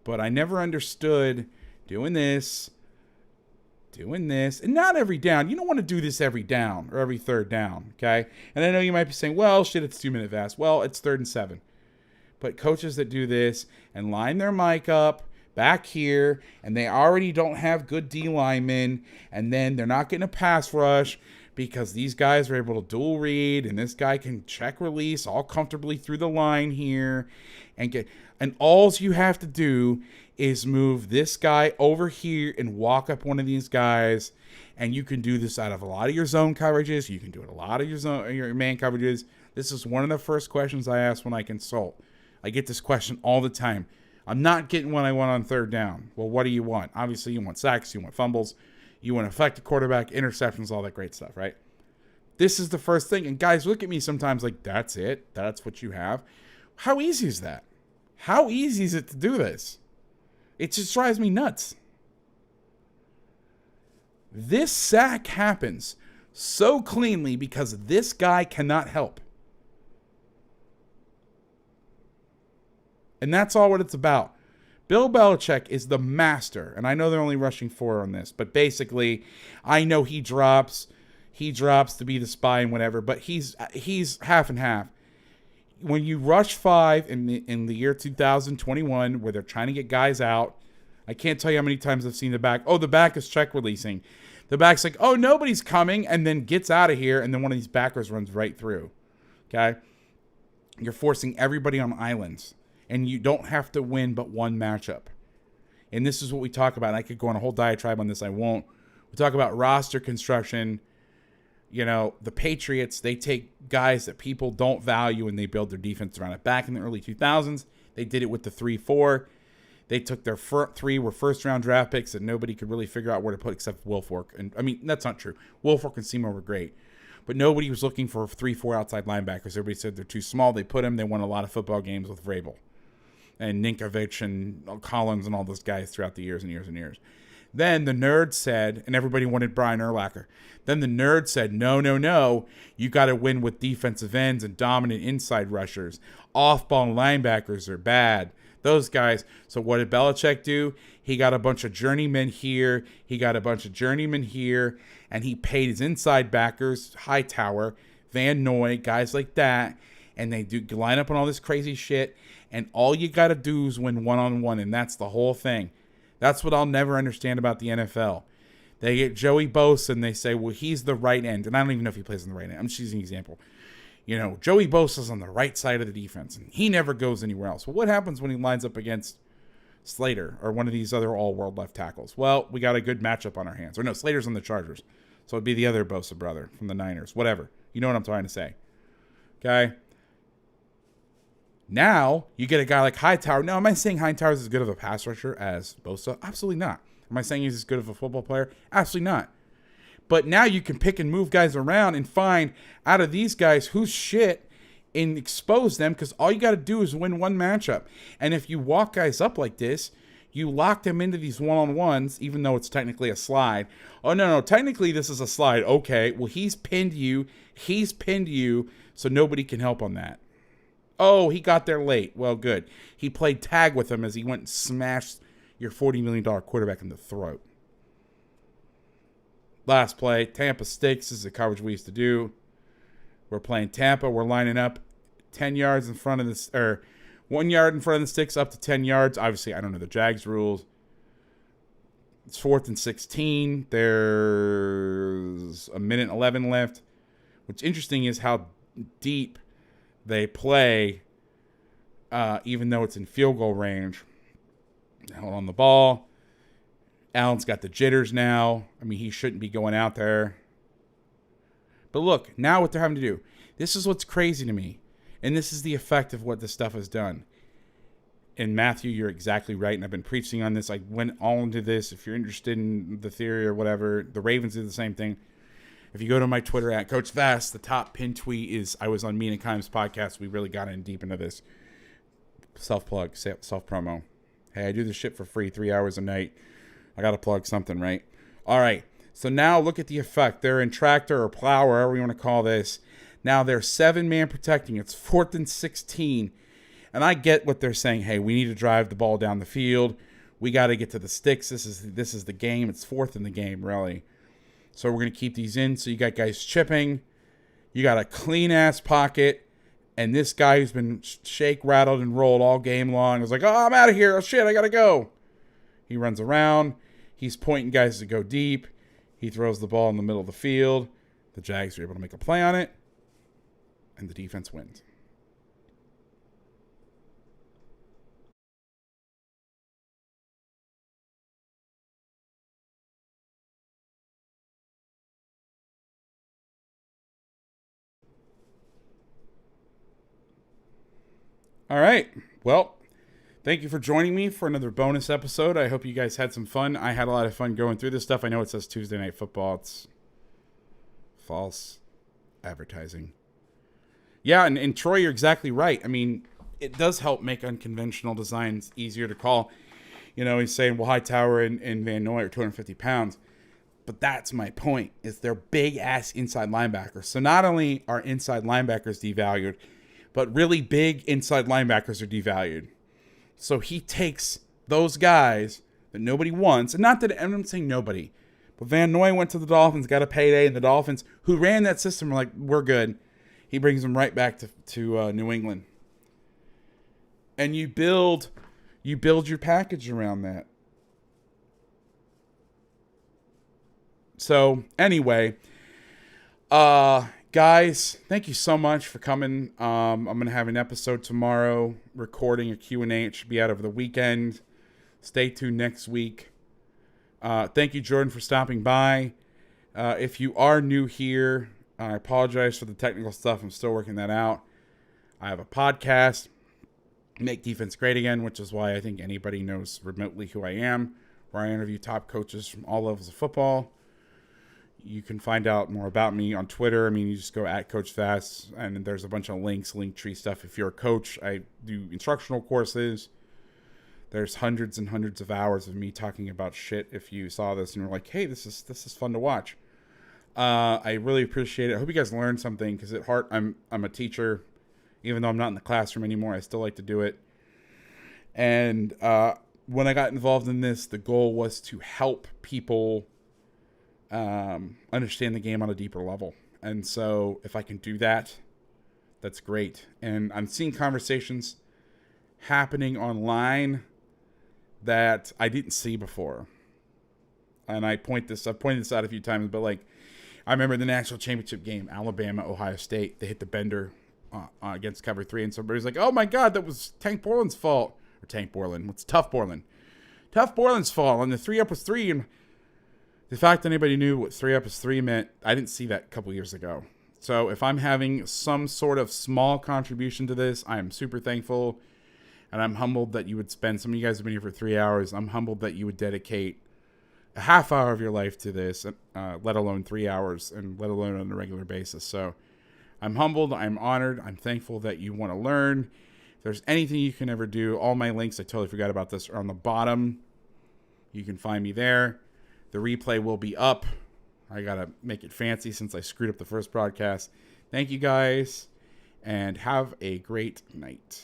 But I never understood doing this, and not every down. You don't want to do this every down or every third down, okay? And I know you might be saying, well, shit, it's 2-minute Vass. Well, it's 3rd and 7. But coaches that do this and line their mic up back here, and they already don't have good D linemen, and then they're not getting a pass rush because these guys are able to dual read, and this guy can check release all comfortably through the line here, and all you have to do is move this guy over here and walk up one of these guys, and you can do this out of a lot of your zone coverages. You can do it a lot of your man coverages. This is one of the first questions I ask when I consult. I get this question all the time. I'm not getting what I want on 3rd down. Well, what do you want? Obviously, you want sacks, you want fumbles, you want to affect the quarterback, interceptions, all that great stuff, right? This is the first thing. And guys, look at me sometimes like, that's it? That's what you have? How easy is that? How easy is it to do this? It just drives me nuts. This sack happens so cleanly because this guy cannot help. And that's all what it's about. Bill Belichick is the master, and I know they're only rushing 4 on this, but basically, I know he drops to be the spy and whatever, but he's half and half. When you rush 5 in the year 2021, where they're trying to get guys out, I can't tell you how many times I've seen the back. Oh, the back is check releasing. The back's like, oh, nobody's coming, and then gets out of here, and then one of these backers runs right through. Okay? You're forcing everybody on islands. And you don't have to win but one matchup. And this is what we talk about. And I could go on a whole diatribe on this. I won't. We talk about roster construction. You know, the Patriots, they take guys that people don't value and they build their defense around it. Back in the early 2000s, they did it with the 3-4. They took their 3 were first-round draft picks that nobody could really figure out where to put except Wilfork. And I mean, that's not true. Wilfork and Seymour were great. But nobody was looking for 3-4 outside linebackers. Everybody said they're too small. They put them. They won a lot of football games with Vrabel and Ninkovich and Collins and all those guys throughout the years and years and years. Then the nerds said, and everybody wanted Brian Urlacher. Then the nerds said, no, you got to win with defensive ends and dominant inside rushers. Off-ball linebackers are bad. Those guys. So what did Belichick do? He got a bunch of journeymen here. He got a bunch of journeymen here. And he paid his inside backers, Hightower, Van Noy, guys like that. And they do line up on all this crazy shit. And all you got to do is win one-on-one, and that's the whole thing. That's what I'll never understand about the NFL. They get Joey Bosa, and they say, well, he's the right end. And I don't even know if he plays on the right end. I'm just using an example. You know, Joey Bosa's on the right side of the defense, and he never goes anywhere else. Well, what happens when he lines up against Slater or one of these other all-world left tackles? Well, we got a good matchup on our hands. Or no, Slater's on the Chargers. So it'd be the other Bosa brother from the Niners. Whatever. You know what I'm trying to say. Okay? Now, you get a guy like Hightower. Now, am I saying Hightower's as good of a pass rusher as Bosa? Absolutely not. Am I saying he's as good of a football player? Absolutely not. But now you can pick and move guys around and find out of these guys who's shit and expose them because all you got to do is win one matchup. And if you walk guys up like this, You locked him into these one-on-ones, even though it's technically a slide. Oh, no, technically this is a slide. Okay, well, he's pinned you, so nobody can help on that. Oh, he got there late. Well, good. He played tag with him as he went and smashed your $40 million quarterback in the throat. Last play, Tampa sticks. This is the coverage we used to do. We're playing Tampa. We're lining up 10 yards in front of this, or 1 yard in front of the sticks up to 10 yards. Obviously, I don't know the Jags rules. It's 4th and 16. There's a minute 11 left. What's interesting is how deep they play, even though it's in field goal range. Hold on the ball. Allen's got the jitters now. I mean, he shouldn't be going out there. But look, now what they're having to do. This is what's crazy to me. And this is the effect of what this stuff has done. And Matthew, you're exactly right. And I've been preaching on this. I went all into this. If you're interested in the theory or whatever, the Ravens do the same thing. If you go to my Twitter at Coach Vass, the top pinned tweet is I was on Mina Kimes' podcast. We really got in deep into this. Self-plug, self-promo. Hey, I do this shit for free 3 hours a night. I got to plug something, right? All right. So now look at the effect. They're in tractor or plow, or whatever you want to call this. Now they're 7-man protecting. It's 4th and 16. And I get what they're saying. Hey, we need to drive the ball down the field. We got to get to the sticks. This is the game. It's 4th in the game, really. So we're going to keep these in. So you got guys chipping. You got a clean-ass pocket. And this guy who's been shake, rattled, and rolled all game long is like, oh, I'm out of here. Oh, shit, I got to go. He runs around. He's pointing guys to go deep. He throws the ball in the middle of the field. The Jags are able to make a play on it. And the defense wins. All right. Well, thank you for joining me for another bonus episode. I hope you guys had some fun. I had a lot of fun going through this stuff. I know it says Tuesday Night Football. It's false advertising. Yeah, and Troy, you're exactly right. I mean, it does help make unconventional designs easier to call. You know, he's saying, well, Hightower and Van Noy are 250 pounds. But that's my point, is they're big-ass inside linebackers. So not only are inside linebackers devalued, but really big inside linebackers are devalued. So he takes those guys that nobody wants, and not that I'm saying nobody, but Van Noy went to the Dolphins, got a payday, and the Dolphins, who ran that system, were like, we're good. He brings them right back to New England. And you build your package around that. So anyway, guys, thank you so much for coming. I'm going to have an episode tomorrow, recording a Q&A. It should be out over the weekend. Stay tuned next week. Thank you, Jordan, for stopping by. If you are new here, I apologize for the technical stuff. I'm still working that out. I have a podcast, Make Defense Great Again, which is why I think anybody knows remotely who I am, where I interview top coaches from all levels of football. You can find out more about me on Twitter. I mean, you just go at Coach Vass, and there's a bunch of links, Linktree stuff. If you're a coach, I do instructional courses. There's hundreds and hundreds of hours of me talking about shit. If you saw this and you're like, hey, this is fun to watch. I really appreciate it. I hope you guys learned something, because at heart, I'm a teacher. Even though I'm not in the classroom anymore, I still like to do it. And when I got involved in this, the goal was to help people understand the game on a deeper level. And so if I can do that, that's great. And I'm seeing conversations happening online that I didn't see before. And I've pointed this out a few times, but like, I remember the national championship game, Alabama, Ohio State, they hit the bender against cover 3, and somebody's like, oh my God, that was Tank Borland's fault. Or Tank Borland, what's Tough Borland? Tough Borland's fault, and the 3-up was 3, and the fact that anybody knew what 3-up is 3 meant, I didn't see that a couple years ago. So if I'm having some sort of small contribution to this, I am super thankful. And I'm humbled that you would spend, some of you guys have been here for 3 hours. I'm humbled that you would dedicate a half hour of your life to this, let alone 3 hours, and let alone on a regular basis. So I'm humbled. I'm honored. I'm thankful that you want to learn. If there's anything you can ever do, all my links, I totally forgot about this, are on the bottom. You can find me there. The replay will be up. I got to make it fancy since I screwed up the first broadcast. Thank you guys, and have a great night.